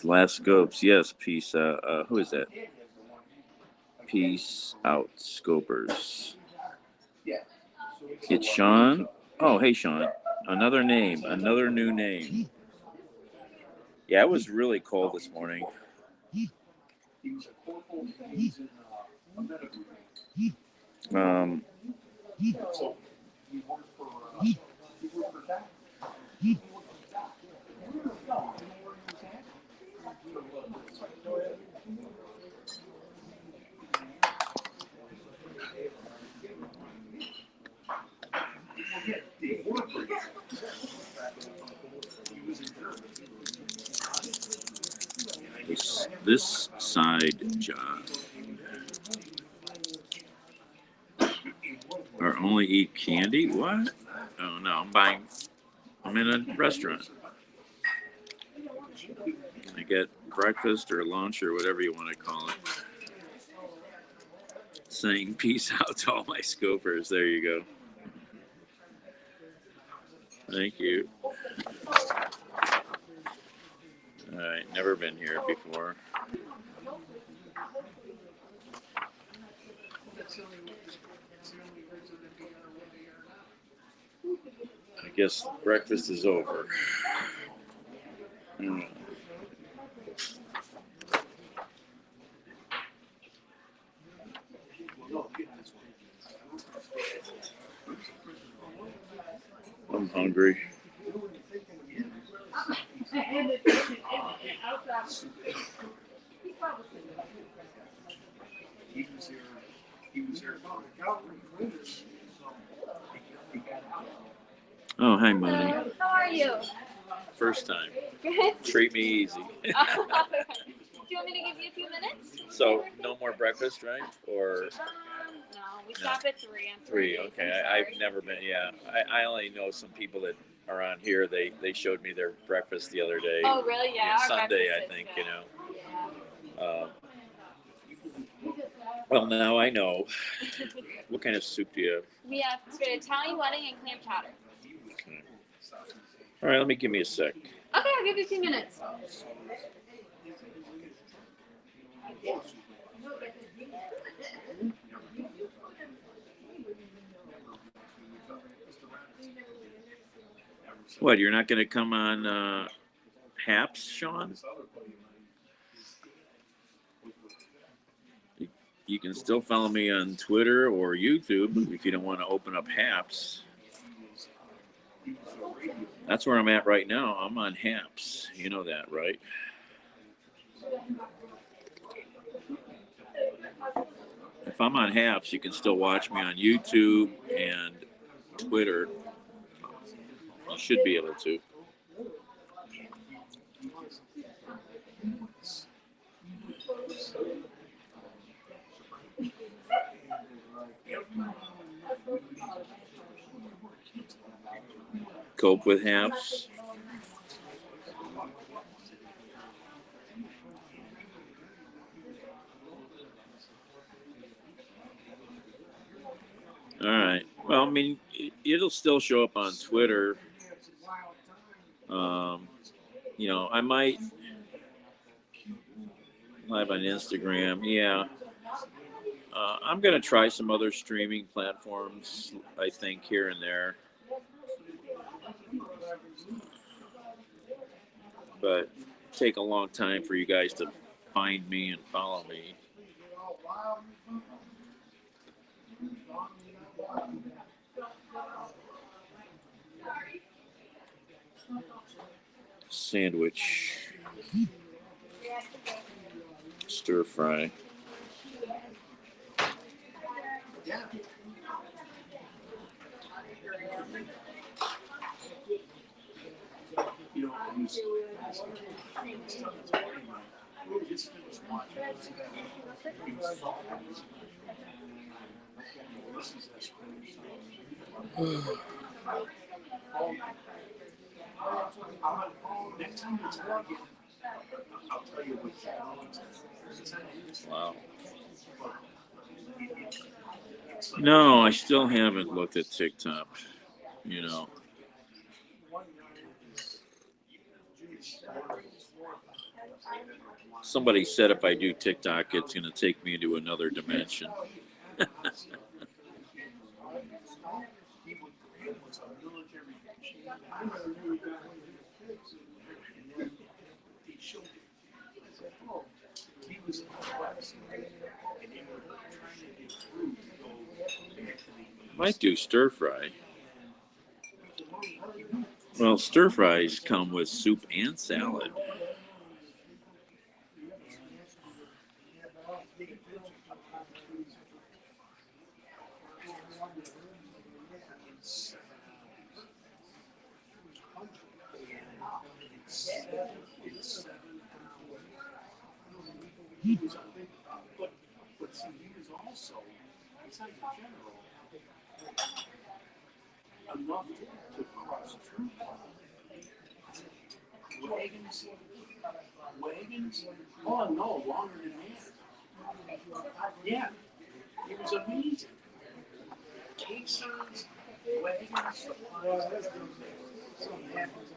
Last scopes. Yes, peace out. Who is that? Peace out, scopers. It's Sean. Oh, hey, Sean. Another name. Another new name. Yeah, it was really cold this morning. This side job. Or only eat candy? What? Oh no, I'm in a restaurant. I get breakfast or lunch or whatever you want to call it. Saying peace out to all my scopers. There you go. Thank you. Alright, never been here before. I guess breakfast is over. I'm hungry. Oh, hi, Mooney.
How are you?
First time.
Good.
Treat me easy.
Do you want me to give you a few minutes?
So, no more breakfast, right? Or
No, we stop at 3 on
three?
Fridays.
Okay, I've never been. Yeah, I only know some people that are on here. They showed me their breakfast the other day.
Oh, really? Yeah.
On
Our
Sunday, I
breakfast is
think.
good.
You know. Well, now I know. What kind of soup do you have?
We have Italian wedding and clam chowder.
Okay. All right, let me give me a sec.
Okay, I'll give you 2 minutes.
What, you're not going to come on Happs, Sean? You can still follow me on Twitter or YouTube if you don't want to open up Happs. That's where I'm at right now. I'm on Happs. You know that, right? If I'm on Happs, you can still watch me on YouTube and Twitter. You should be able to. Cope with Happs. All right. Well, I mean, it'll still show up on Twitter. You know, I might live on Instagram. Yeah. I'm going to try some other streaming platforms, I think, here and there. But take a long time for you guys to find me and follow me. Sandwich. Stir fry. Wow. No, I still haven't looked at TikTok. You know. Somebody said if I do TikTok, it's going to take me into another dimension. Might do stir fry. Well, stir fries come with soup and salad.
But see, he was also, besides the general, enough to cross through wagons. Oh no, longer than that. Yeah, it was amazing. Caissons, wagons, supplies. Something happens.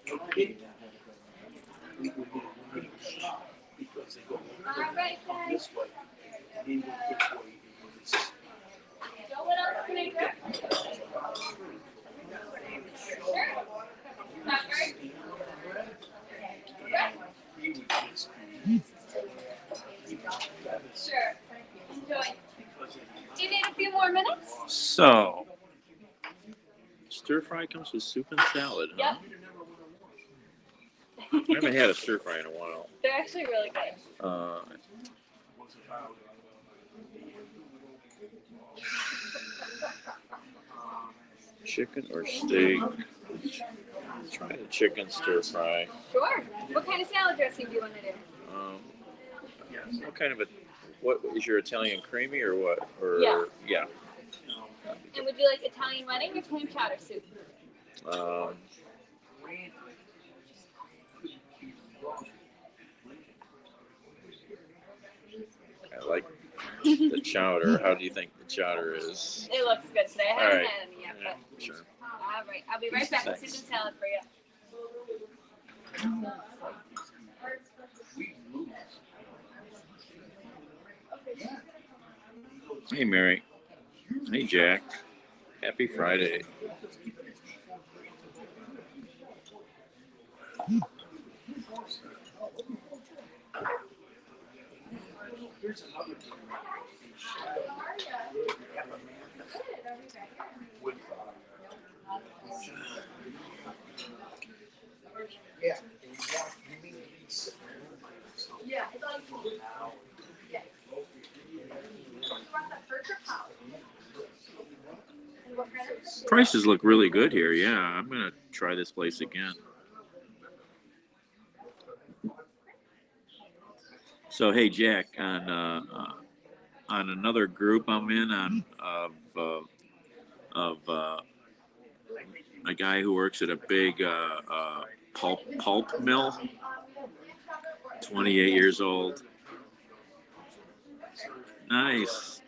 Okay. Because they go this way, and he went this way.
Joe, what else can I grab? Sure. Not great. Sure. Enjoy. Do you need a few more minutes?
So, stir fry comes with soup and salad, huh?
Yep.
I haven't had a stir fry in a while.
They're actually really good.
Chicken or steak? Try the chicken stir fry.
Sure. What kind of salad dressing do you want to do?
What kind of what is your Italian creamy or what? Or
Yeah. And would you like Italian wedding or clam chowder soup?
I like the chowder. How do you think the chowder is?
It looks good today. I haven't had any yet,
Yeah,
but
sure.
all right. I'll be right back with soup and salad for you.
Hey, Mary. Hey, Jack. Happy Friday. Prices look really good here. Yeah, I'm gonna try this place again. So hey, Jack, on another group I'm in of a guy who works at a big pulp mill. 28 years old. Nice.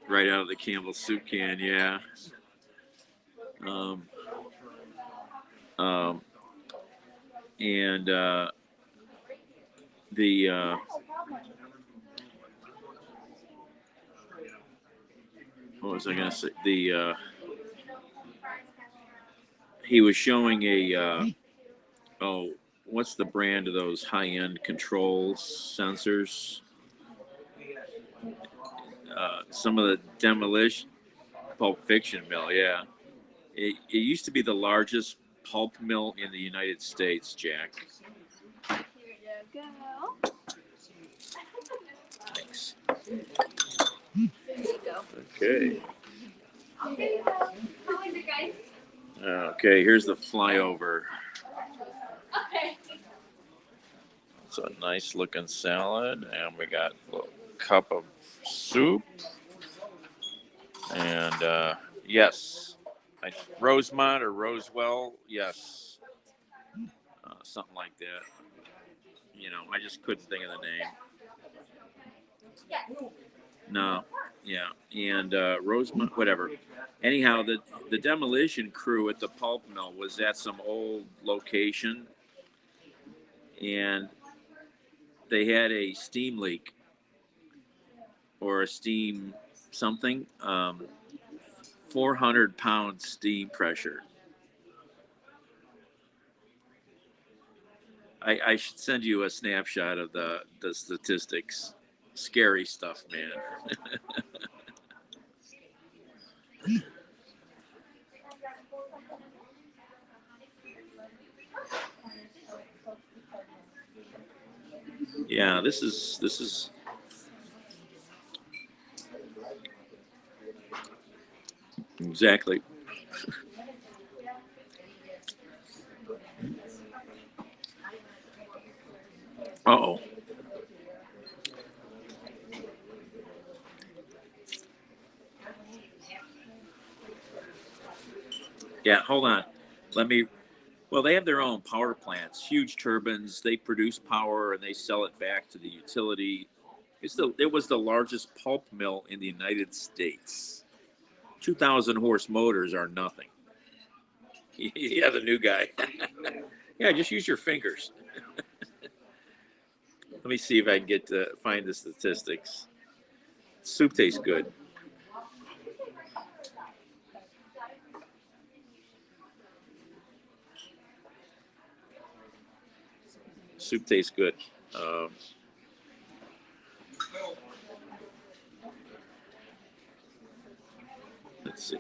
Right out of the Campbell soup can, yeah. And the what was I gonna say? He was showing a what's the brand of those high-end controls sensors? Some of the demolition Pulp Fiction mill, yeah. It used to be the largest pulp mill in the United States, Jack.
Here you go.
Thanks.
There you go.
Okay.
There you go. How is it, guys?
Okay, here's the flyover.
Okay.
It's a nice looking salad, and we got a little cup of soup. And yes, Rosemont or Rosewell, yes, something like that. You know, I just couldn't think of the name.
Yeah.
No, yeah, and Rosemont, whatever. Anyhow, the demolition crew at the pulp mill was at some old location, and they had a steam leak or a steam something, 400-pound steam pressure. I should send you a snapshot of the statistics. Scary stuff, man. Yeah, this is exactly. Uh-oh. Yeah, hold on. Let me. Well, they have their own power plants, huge turbines. They produce power and they sell it back to the utility. It was the largest pulp mill in the United States. 2,000 horse motors are nothing. Yeah, the new guy. Yeah, just use your fingers. Let me see if I can get to find the statistics. Soup tastes good. Soup tastes good. Let's see.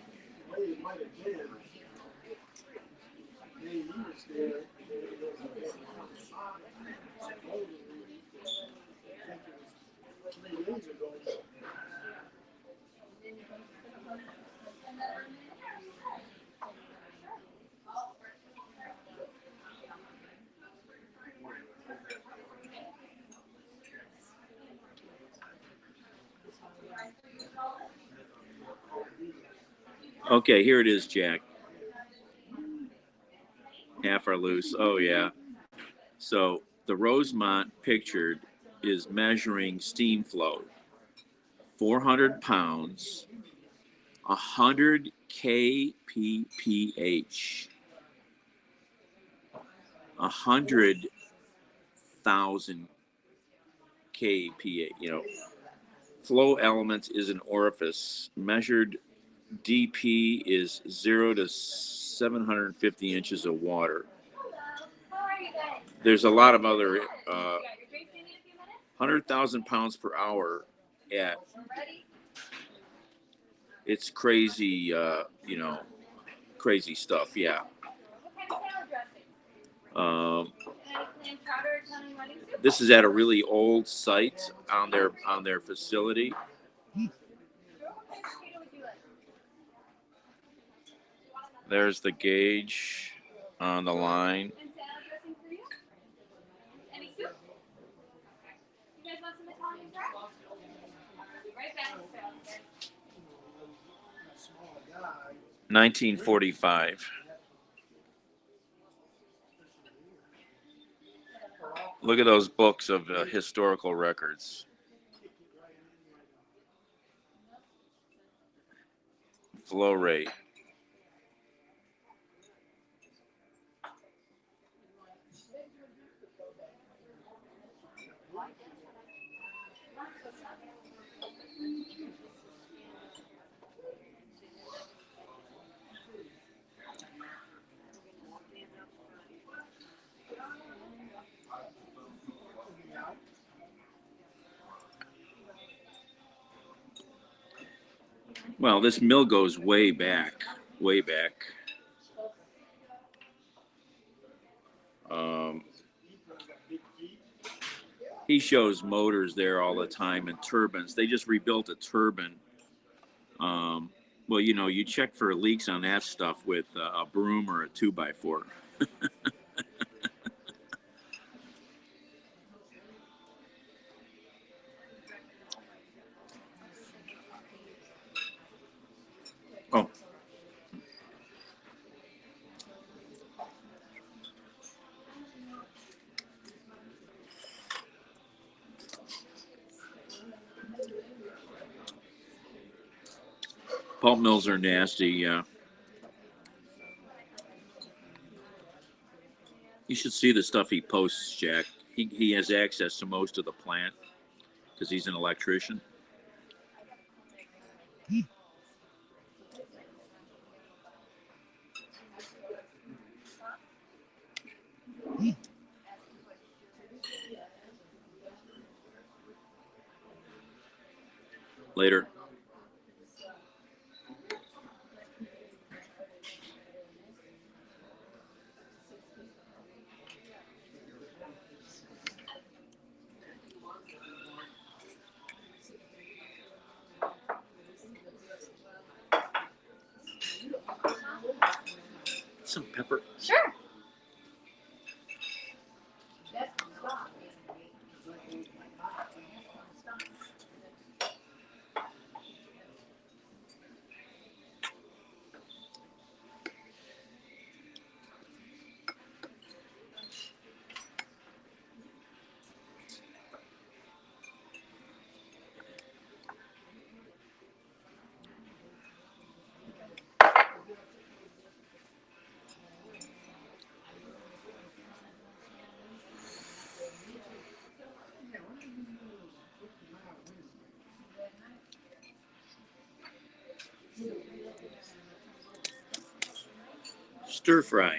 Okay, here it is, Jack. Half are loose. Oh, yeah. So the Rosemont pictured is measuring steam flow. 400 pounds, 100 kpph, 100,000 kPa. Flow element is an orifice. Measured DP is 0 to 750 inches of water. There's a lot of other 100,000 pounds per hour at it's crazy, crazy stuff. Yeah. This is at a really old site on their facility. There's the gauge on the line.
Any soup? You guys want some Italian bread? Right back.
1945. Look at those books of historical records. Flow rate. Well, this mill goes way back, way back. He shows motors there all the time and turbines. They just rebuilt a turbine. Well, you check for leaks on that stuff with a broom or a 2x4. Oh. Pulp mills are nasty, yeah. You should see the stuff he posts, Jack. He has access to most of the plant because he's an electrician. Later. Some pepper.
Sure.
Stir fry.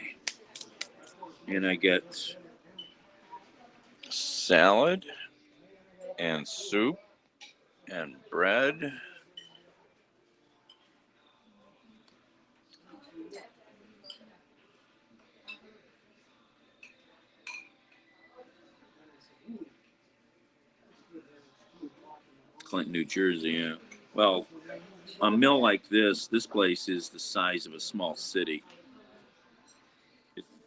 And I get
salad and soup and bread.
Clinton, New Jersey, yeah. Well, a mill like this place is the size of a small city.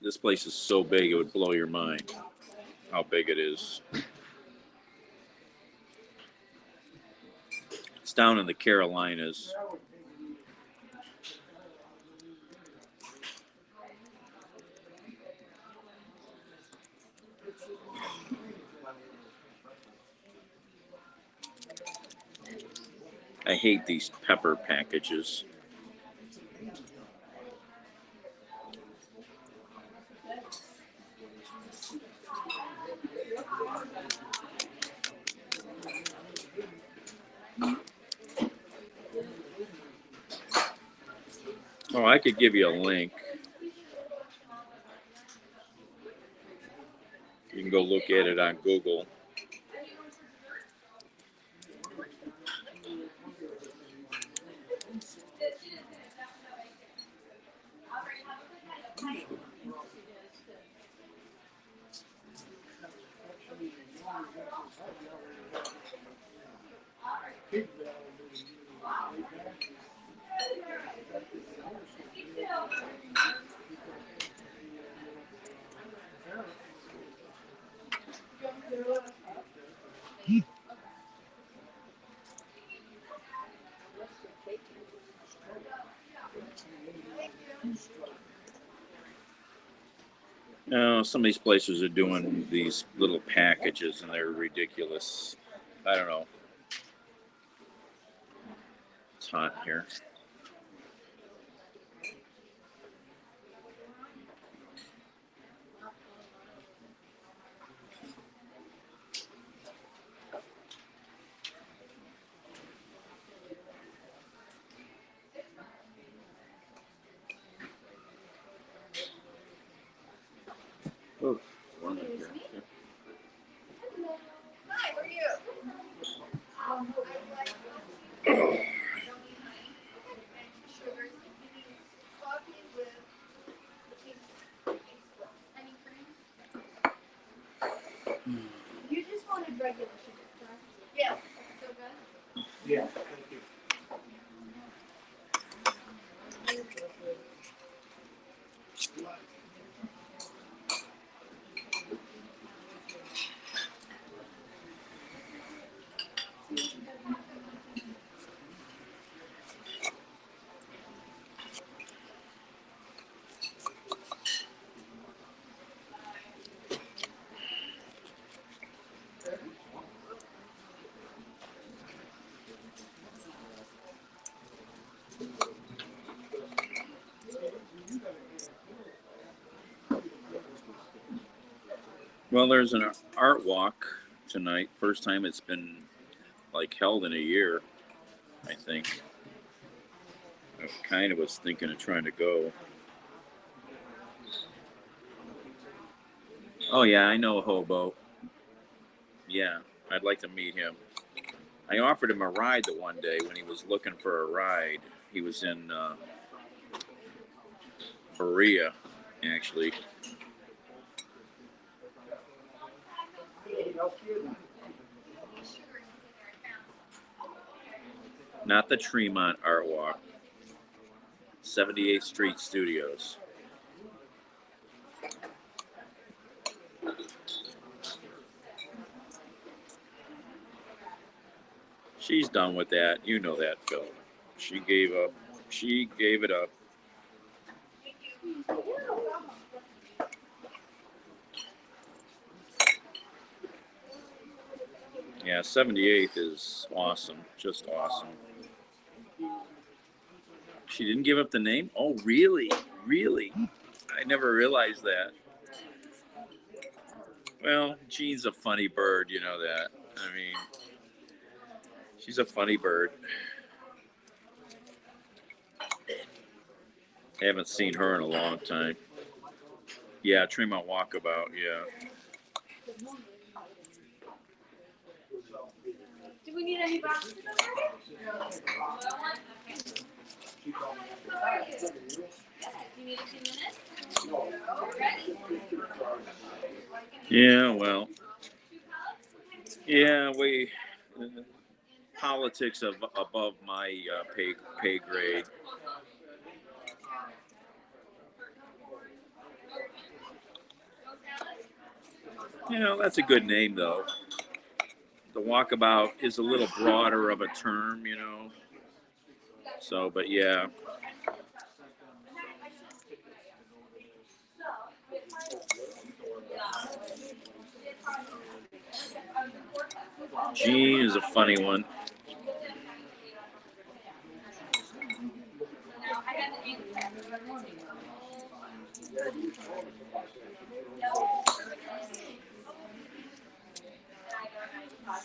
This place is so big it would blow your mind how big it is. It's down in the Carolinas. I hate these pepper packages. Oh, I could give you a link. You can go look at it on Google. Some of these places are doing these little packages and they're ridiculous. I don't know. It's hot here. Oh, warm in here.
Hi, where are you? You just wanted regular sugar, correct? Yeah. So good?
Yeah, thank you.
Well, there's an art walk tonight. First time it's been like held in a year, I think. I kind of was thinking of trying to go. Oh yeah, I know Hobo. Yeah, I'd like to meet him. I offered him a ride the one day when he was looking for a ride. He was in Berea, actually. Not the Tremont Art Walk. 78th Street Studios. She's done with that. You know that, Phil. She gave up. She gave it up. Yeah, 78th is awesome. Just awesome. She didn't give up the name? Oh, really? Really? I never realized that. Well, Jean's a funny bird, you know that. I mean, she's a funny bird. I haven't seen her in a long time. Yeah, Tremont Walkabout, yeah.
Do we need any boxes over here? You need a few minutes? Ready?
Yeah, well. Yeah, politics of above my pay grade. You know, that's a good name, though. The Walkabout is a little broader of a term, you know. So, but yeah. Gene is a funny one.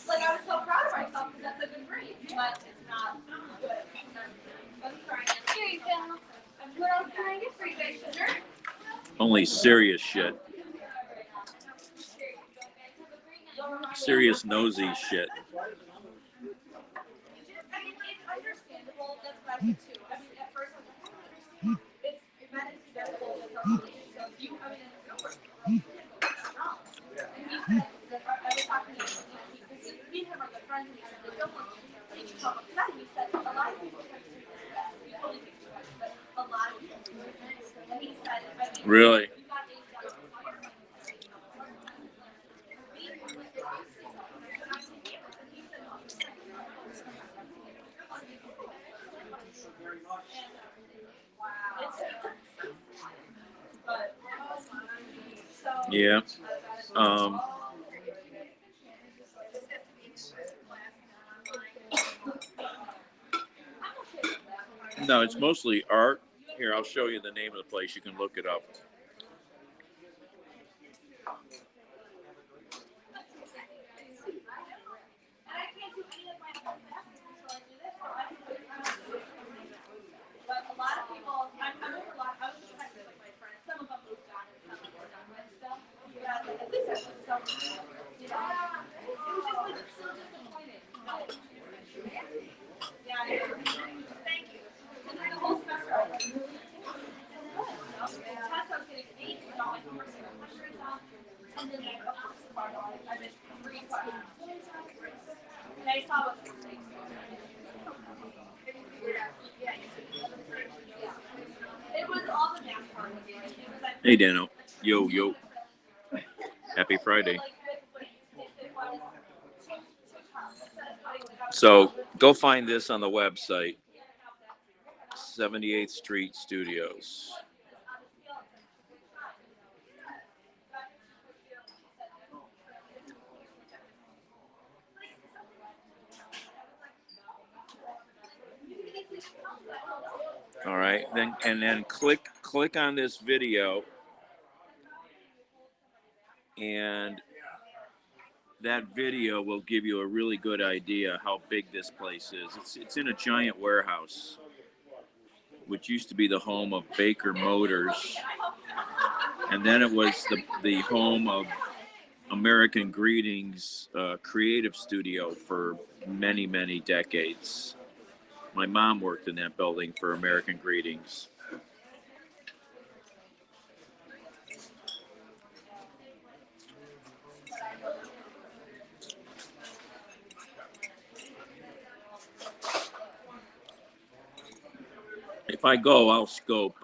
Like, I was so proud of myself because that's a good grade, but it's not good. I'm trying. Here you go. What else can I get for you guys, sugar?
Only serious shit. Serious nosy shit.
I mean, it's understandable. That's what I did too. I mean, at first I was like, it's meant to be that whole relationship. So if you, I mean, it's no work. And he said that I was talking to him because me and him are good friends, and he said they don't want to take you home. And he said a lot of people think you totally think you guys, but a lot of people do. And he said, I mean,
Really?
you got these guys on fire.
Yeah. No, it's mostly art. Here, I'll show you the name of the place. You can look it up.
But a lot of people, I remember a lot, I was just texting with my friends, some of them moved on and some were done with stuff. But I was like, at least I was so, you know, it was just like, so disappointing. Yeah, thank you. And then the whole semester, I was like, good. Test, I was getting 8, but all my homework, I got hundreds off. And then like, I've been 3 questions. And I saw what the mistakes were. It was all the math part.
Hey, Dano. Yo, yo. Happy Friday. So go find this on the website. 78th Street Studios. All right, then click on this video and that video will give you a really good idea how big this place is. It's in a giant warehouse, which used to be the home of Baker Motors, and then it was the home of American Greetings creative studio for many, many decades. My mom worked in that building for American Greetings. If I go, I'll scope.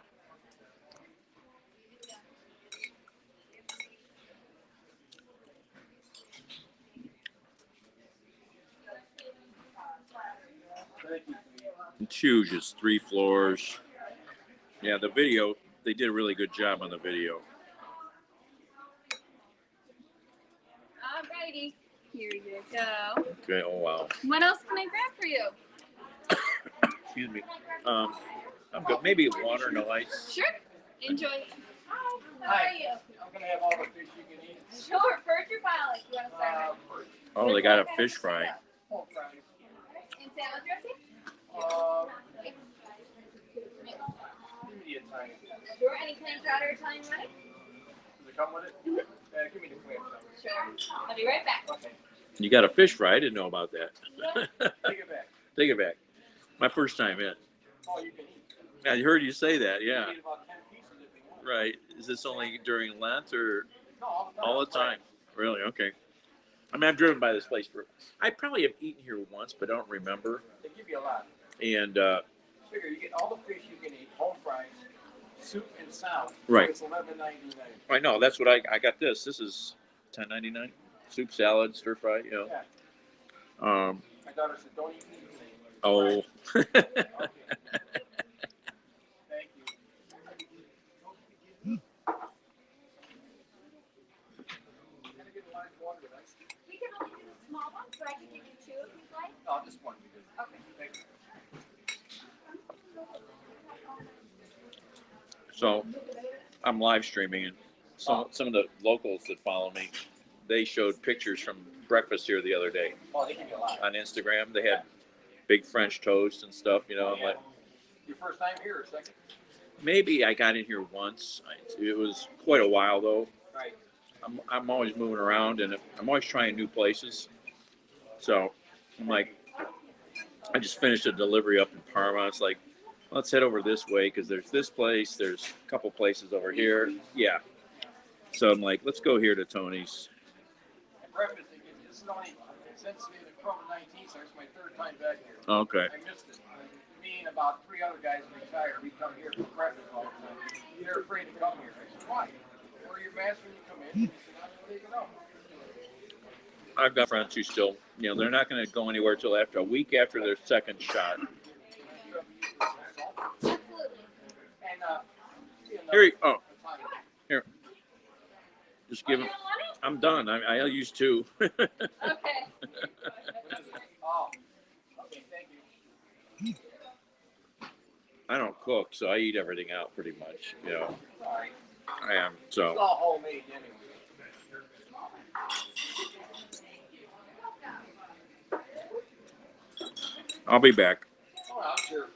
It's huge. It's 3 floors. Yeah, the video, they did a really good job on the video.
Alrighty, here you go.
Okay, oh wow.
What else can I grab for you?
Excuse me. I'm good. Maybe water, no ice.
Sure. Enjoy. Hi. How are you?
I'm gonna have all the fish you can eat.
Sure. First your pilot. You want to start?
Oh, they got a fish fry.
And salad dressing? Okay.
Give me a tiny.
Sure. Any clam chowder or Italian wedding?
Does it come with it? Give me the clam chowder.
Sure. I'll be right back.
Okay.
You got a fish fry? I didn't know about that.
Take it back.
Take it back. My first time in.
Oh, you can eat.
I heard you say that, yeah.
You can eat about 10 pieces if you want.
Right. Is this only during Lent or
No,
all the time? Really? Okay. I mean, I've driven by this place I probably have eaten here once, but I don't remember.
They give you a lot.
And,
Figure you get all the fish you can eat, home fries, soup and salad.
Right.
So it's $11.99.
I know, that's what I got this. This is $10.99. Soup, salad, stir fry, you know.
Yeah.
My
daughter said, don't eat meat today.
Oh.
Okay. Thank you.
We can only do the small ones, so I can give you 2 if you'd like.
No, just one.
Okay.
Thank you.
So I'm live streaming, and some of the locals that follow me, they showed pictures from breakfast here the other day
Oh, they give you a lot.
on Instagram. They had big French toast and stuff, you know. I'm like,
Your first time here or second?
maybe I got in here once. It was quite a while though.
Right.
I'm always moving around, and I'm always trying new places. So I'm like, I just finished a delivery up in Parma. It's like, let's head over this way because there's this place. There's a couple places over here. Yeah. So I'm like, let's go here to Tony's.
And breakfast, they give you, this is only, since the COVID-19, so it's my 3rd time back here.
Okay.
I missed it. Me and about 3 other guys retired. We come here for breakfast all the time. They're afraid to come here. I said, why? Wear your mask when you come in. They said, I'm going to take it off.
I've got friends who still, you know, they're not going to go anywhere till after a week after their second shot.
Absolutely. And,
Here, here. Just give
you
him.
don't want it?
I'm done. I'll use 2.
Okay.
Oh, okay, thank you.
I don't cook, so I eat everything out pretty much. You know,
Sorry.
I am. So.
It's all homemade anyway.
I'll be back.
Oh, I'm sure.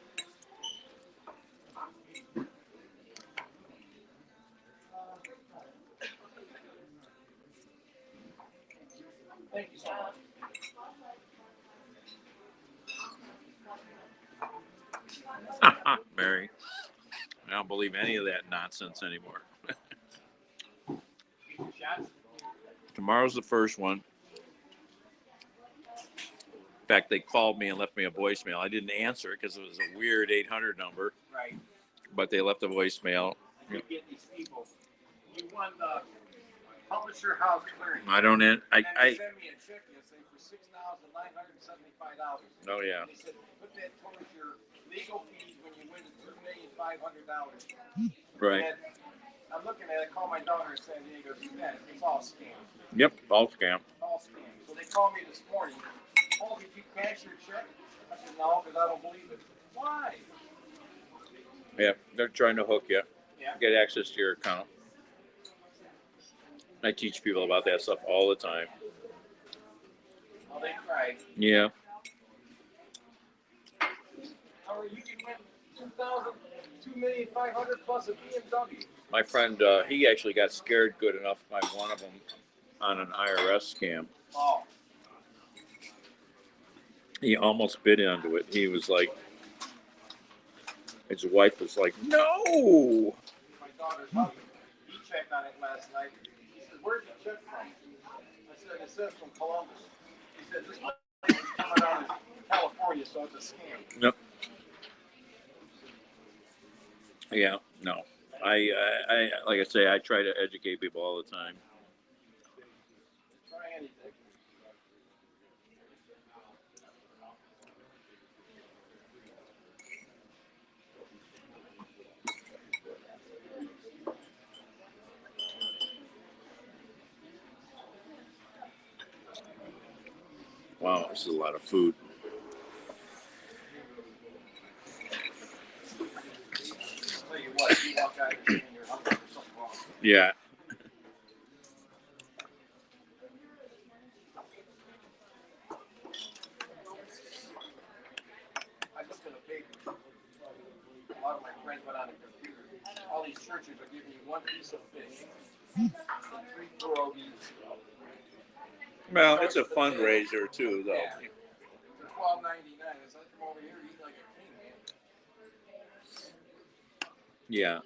Thank you so much.
Mary, I don't believe any of that nonsense anymore. Tomorrow's the first one. In fact, they called me and left me a voicemail. I didn't answer it because it was a weird 800 number.
Right.
But they left a voicemail.
You get these people. You won the Publisher House clearing.
I don't.
And they sent me a check yesterday for $6,975.
Oh yeah.
They said put that towards your legal fees when you win $2,500,000.
Right.
And I'm looking at it. I call my daughter in San Diego. She said it's all scam.
Yep. All scam.
All scam. So they called me this morning. Oh, did you cash your check? I said no, because I don't believe it. Why?
Yeah. They're trying to hook you.
Yeah.
Get access to your account.
I teach people about that stuff all the time.
Oh, they cried.
Yeah.
How you can win 2,500,000 plus a BMW.
My friend, he actually got scared good enough by one of them on an IRS scam.
Oh.
He almost bit into it. He was like, his wife was like, no.
My daughter's husband, he checked on it last night. He said, where'd you check from? I said, it says from Columbus. He said, this money is coming out of California, so it's a scam.
Yep. Yeah, no. I like I say, I try to educate people all the time.
Try anything.
Wow, this is a lot of food.
Tell you what, you walk out and you're hungry for something wrong.
Yeah.
I looked at a paper. A lot of my friends went on a computer. All these churches are giving you one piece of fish and 3 pierogies.
Well, it's a fundraiser too, though.
Yeah. For $12.99, it's like come over here and eat like a king, man.
Yeah.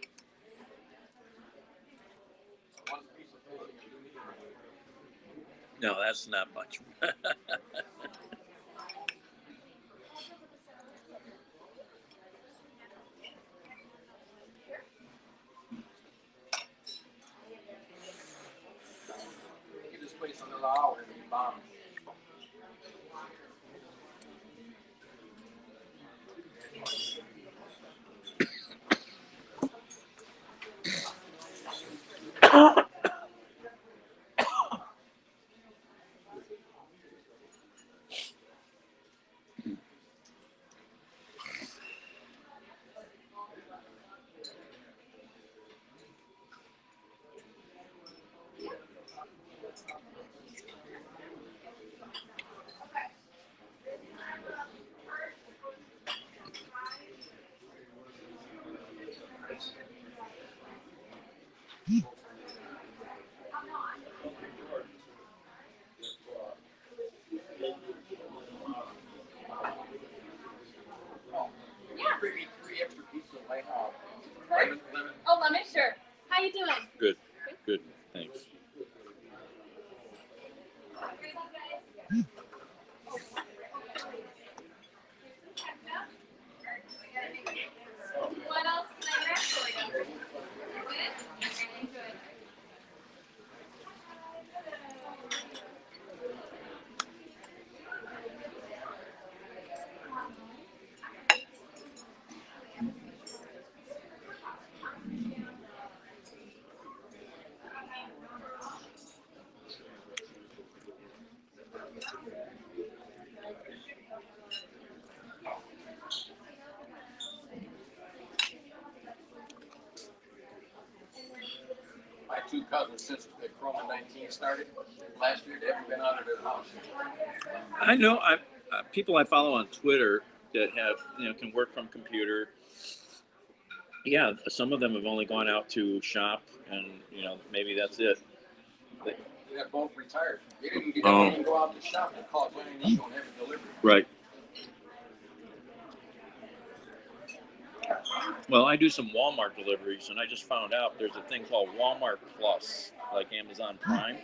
One piece of fish and you eat it.
No, that's not much.
Give this place another hour and be bombed. Bring me 3 extra pieces of lemon.
Oh, lemon, sure. How you doing?
Good. Good. Thanks.
What else can I grab for you? Good? Good.
My 2 cousins, since the Corona-19 started last year, they haven't been out of their house.
I know. People I follow on Twitter that have can work from computer. Yeah, some of them have only gone out to shop, and maybe that's it.
They're both retired. They didn't even go out to shop and call Johnny and Eagle and have it delivered.
Right. Well, I do some Walmart deliveries, and I just found out there's a thing called Walmart Plus, like Amazon Prime.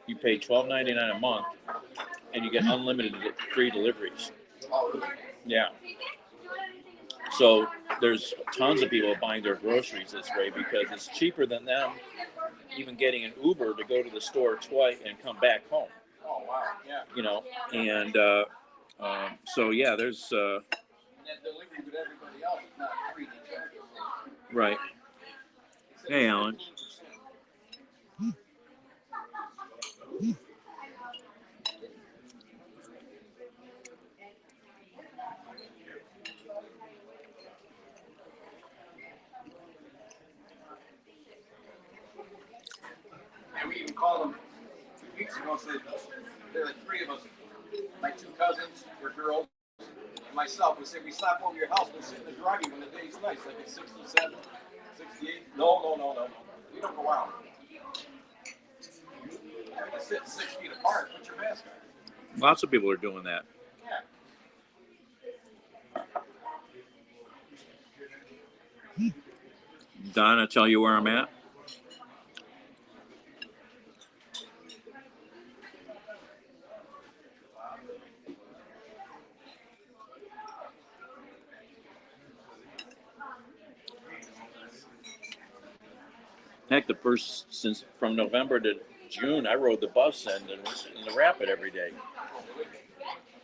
You pay $12.99 a month, and you get unlimited free deliveries. Yeah. So there's tons of people buying their groceries this way because it's cheaper than them even getting an Uber to go to the store twice and come back home.
Oh, wow. Yeah.
And so, yeah, there's...
and that delivery with everybody else is not free.
Right. Hey, Alan.
You know, so there are three of us. My two cousins were girls, and myself. We say we stop over your house. We sit in the driveway when the day's nice, like it's 67, 68. No. We don't go out. You sit 6 feet apart. Put your mask on.
Lots of people are doing that.
Yeah.
Donna, tell you where I'm at? Heck, the first, since from November to June, I rode the bus and the Rapid every day.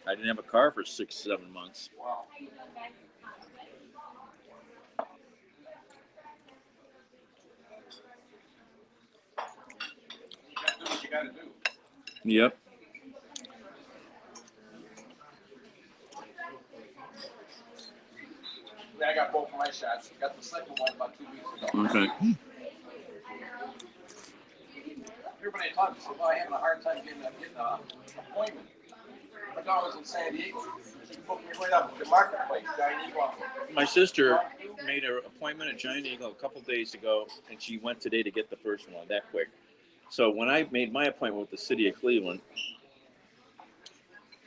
I didn't have a car for 6-7 months.
Wow. You gotta do what you gotta do.
Yep.
I got both of my shots. Got the second one about 2 weeks ago.
Okay.
Everybody talks about having a hard time getting an appointment. My daughter was in San Diego. She booked me right up at the marketplace, Giant Eagle.
My sister made her appointment at Giant Eagle a couple days ago, and she went today to get the first one that quick. So when I made my appointment with the city of Cleveland,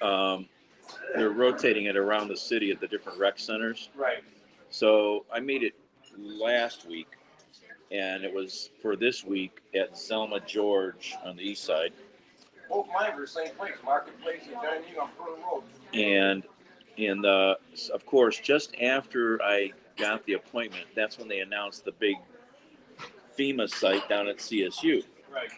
they're rotating it around the city at the different rec centers.
Right.
So I made it last week, and it was for this week at Zelma George on the east side.
Both mine were the same place, Marketplace and Giant Eagle on Pearl Road.
And of course, just after I got the appointment, that's when they announced the big FEMA site down at CSU.
Right.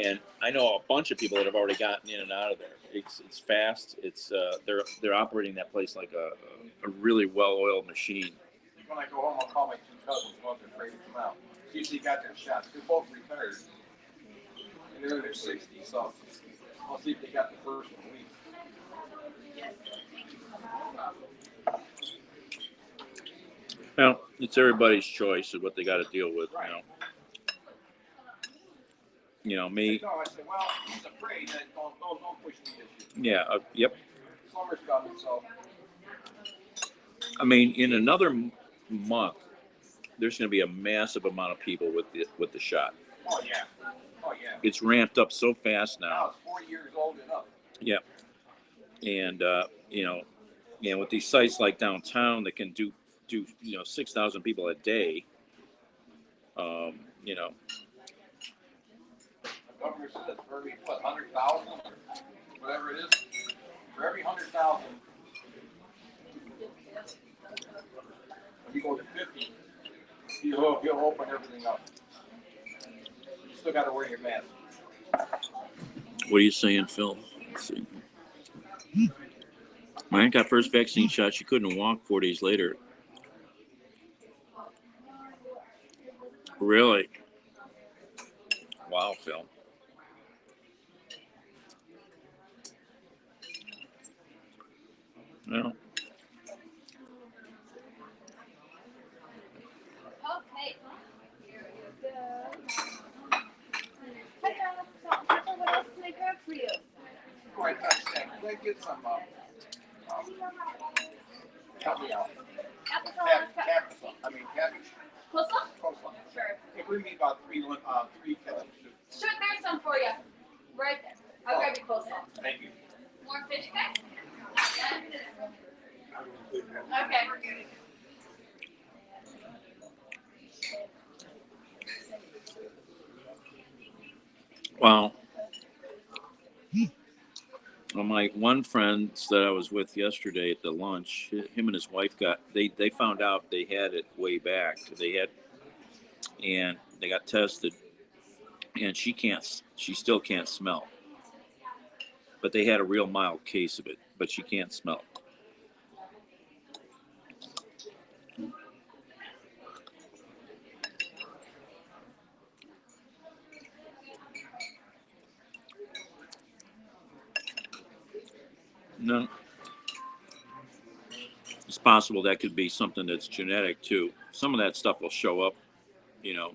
And I know a bunch of people that have already gotten in and out of there. It's fast. It's they're operating that place like a really well-oiled machine.
When I go home, I'll call my two cousins, ones that are afraid to come out. See if they got their shots. They're both retired. And they're in their 60s, so I'll see if they got the first one.
Well, it's everybody's choice of what they got to deal with, you know. You know, me.
No, I said, well, he's afraid that don't push the issue.
Yeah, yep.
Summer's coming, so.
I mean, in another month, there's going to be a massive amount of people with the shot.
Oh, yeah. Oh, yeah.
It's ramped up so fast now.
Now it's 4 years old and up.
Yeah. And, you know, with these sites like downtown that can do 6,000 people a day, you know.
The governor says for every, 100,000, whatever it is, for every 100,000, if you go to 50, he'll open everything up. You still got to wear your mask.
What are you saying, Phil? Let's see. My aunt got first vaccine shot. She couldn't walk 4 days later. Really? Wow, Phil. Well.
Okay. Here you go. Hello. So, what else can I grab for you?
Go ahead, can I get some, help me out. Cabbage.
Coleslaw?
Coleslaw.
Sure.
Hey, bring me about three cabbage.
Sure, there's some for you. Right there. I'll grab your coleslaw.
Thank you.
More fish, guys? Okay.
Wow. Well, my one friend that I was with yesterday at the lunch, him and his wife they found out they had it way back. And they got tested, and she still can't smell. But they had a real mild case of it, but she can't smell. No. It's possible that could be something that's genetic too. Some of that stuff will show up, you know.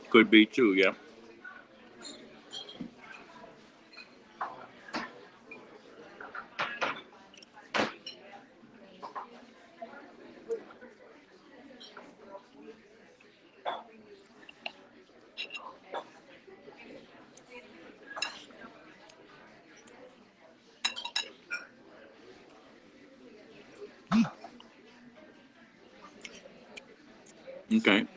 Could be too, yeah. Okay.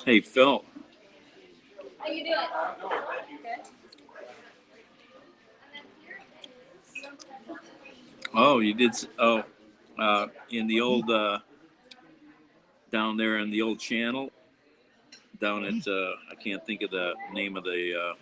Hey, Phil.
How you doing?
Oh, you did. In the old, down there in the old channel, down at, I can't think of the name of the,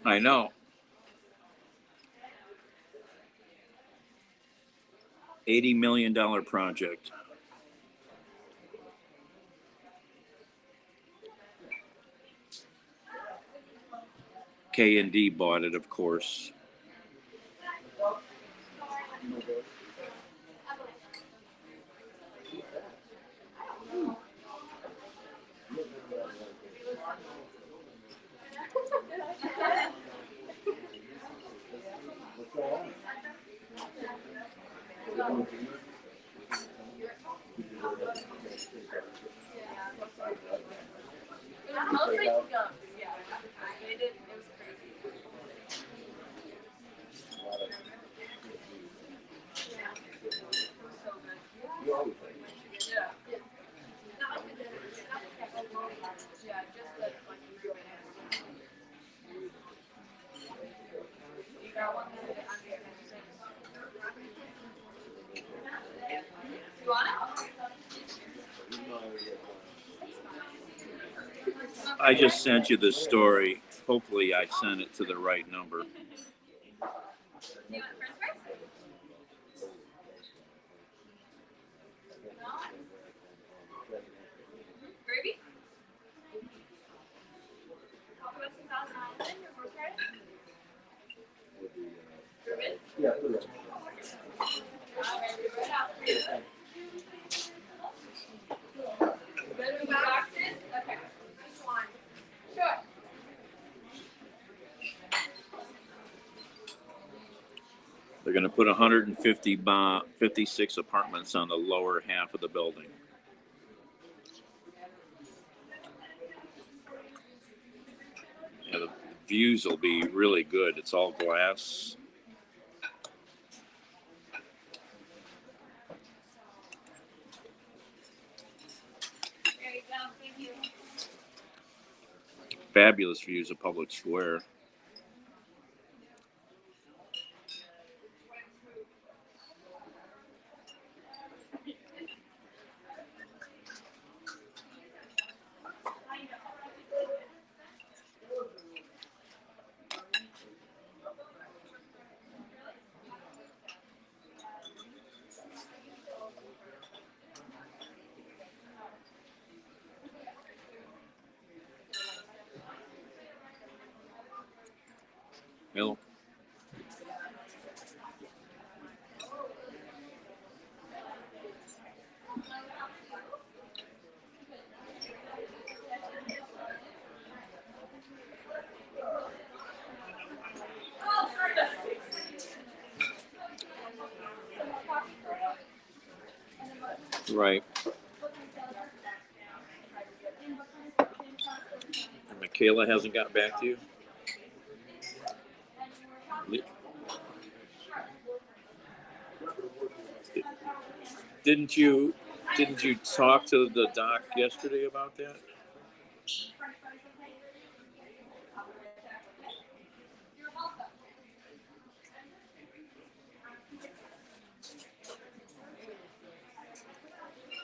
I know, $80 million project. K&D bought it, of course. I just sent you the story. Hopefully I sent it to the right number.
They're going to put 56 apartments on the lower half of the building. Yeah, the views will be really good. It's all glass.
There you go. Thank you.
Fabulous views of Public Square. Hello. Right. And Michaela hasn't got back to you? Didn't you talk to the doc yesterday about that?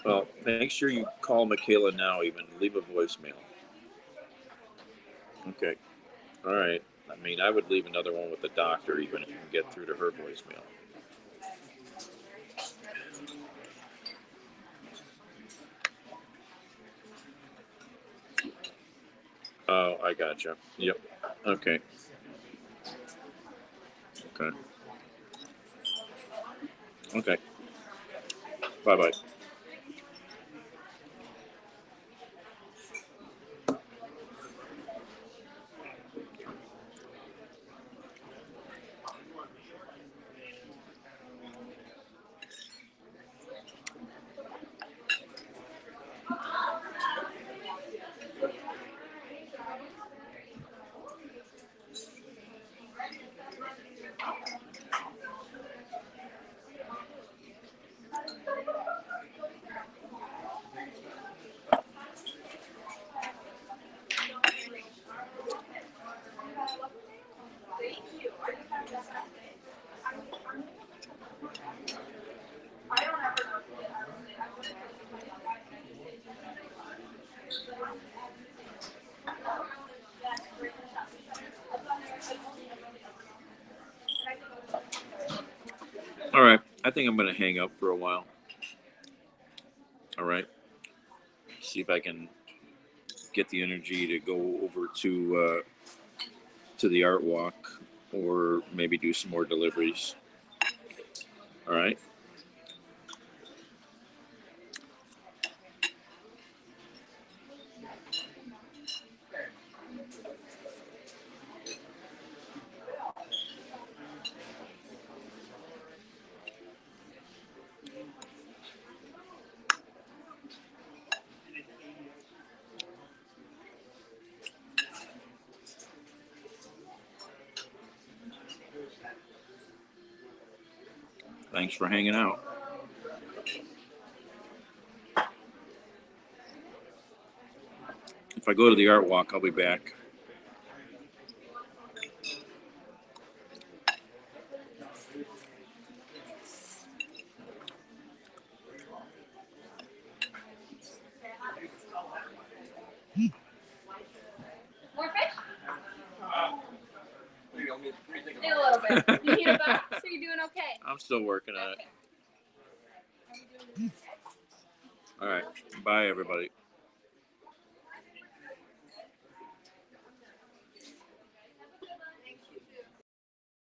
Well, make sure you call Michaela now, even leave a voicemail. Okay. All right. I mean, I would leave another one with the doctor, even if you can get through to her voicemail. Oh, I gotcha. Yep. Okay. Okay. Okay. Bye-bye. All right. I think I'm going to hang up for a while. All right. See if I can get the energy to go over to the art walk, or maybe do some more deliveries. All right. Thanks for hanging out. If I go to the art walk, I'll be back.
More fish? In a little bit. You need a box? Are you doing okay?
I'm still working on it. All right. Bye, everybody.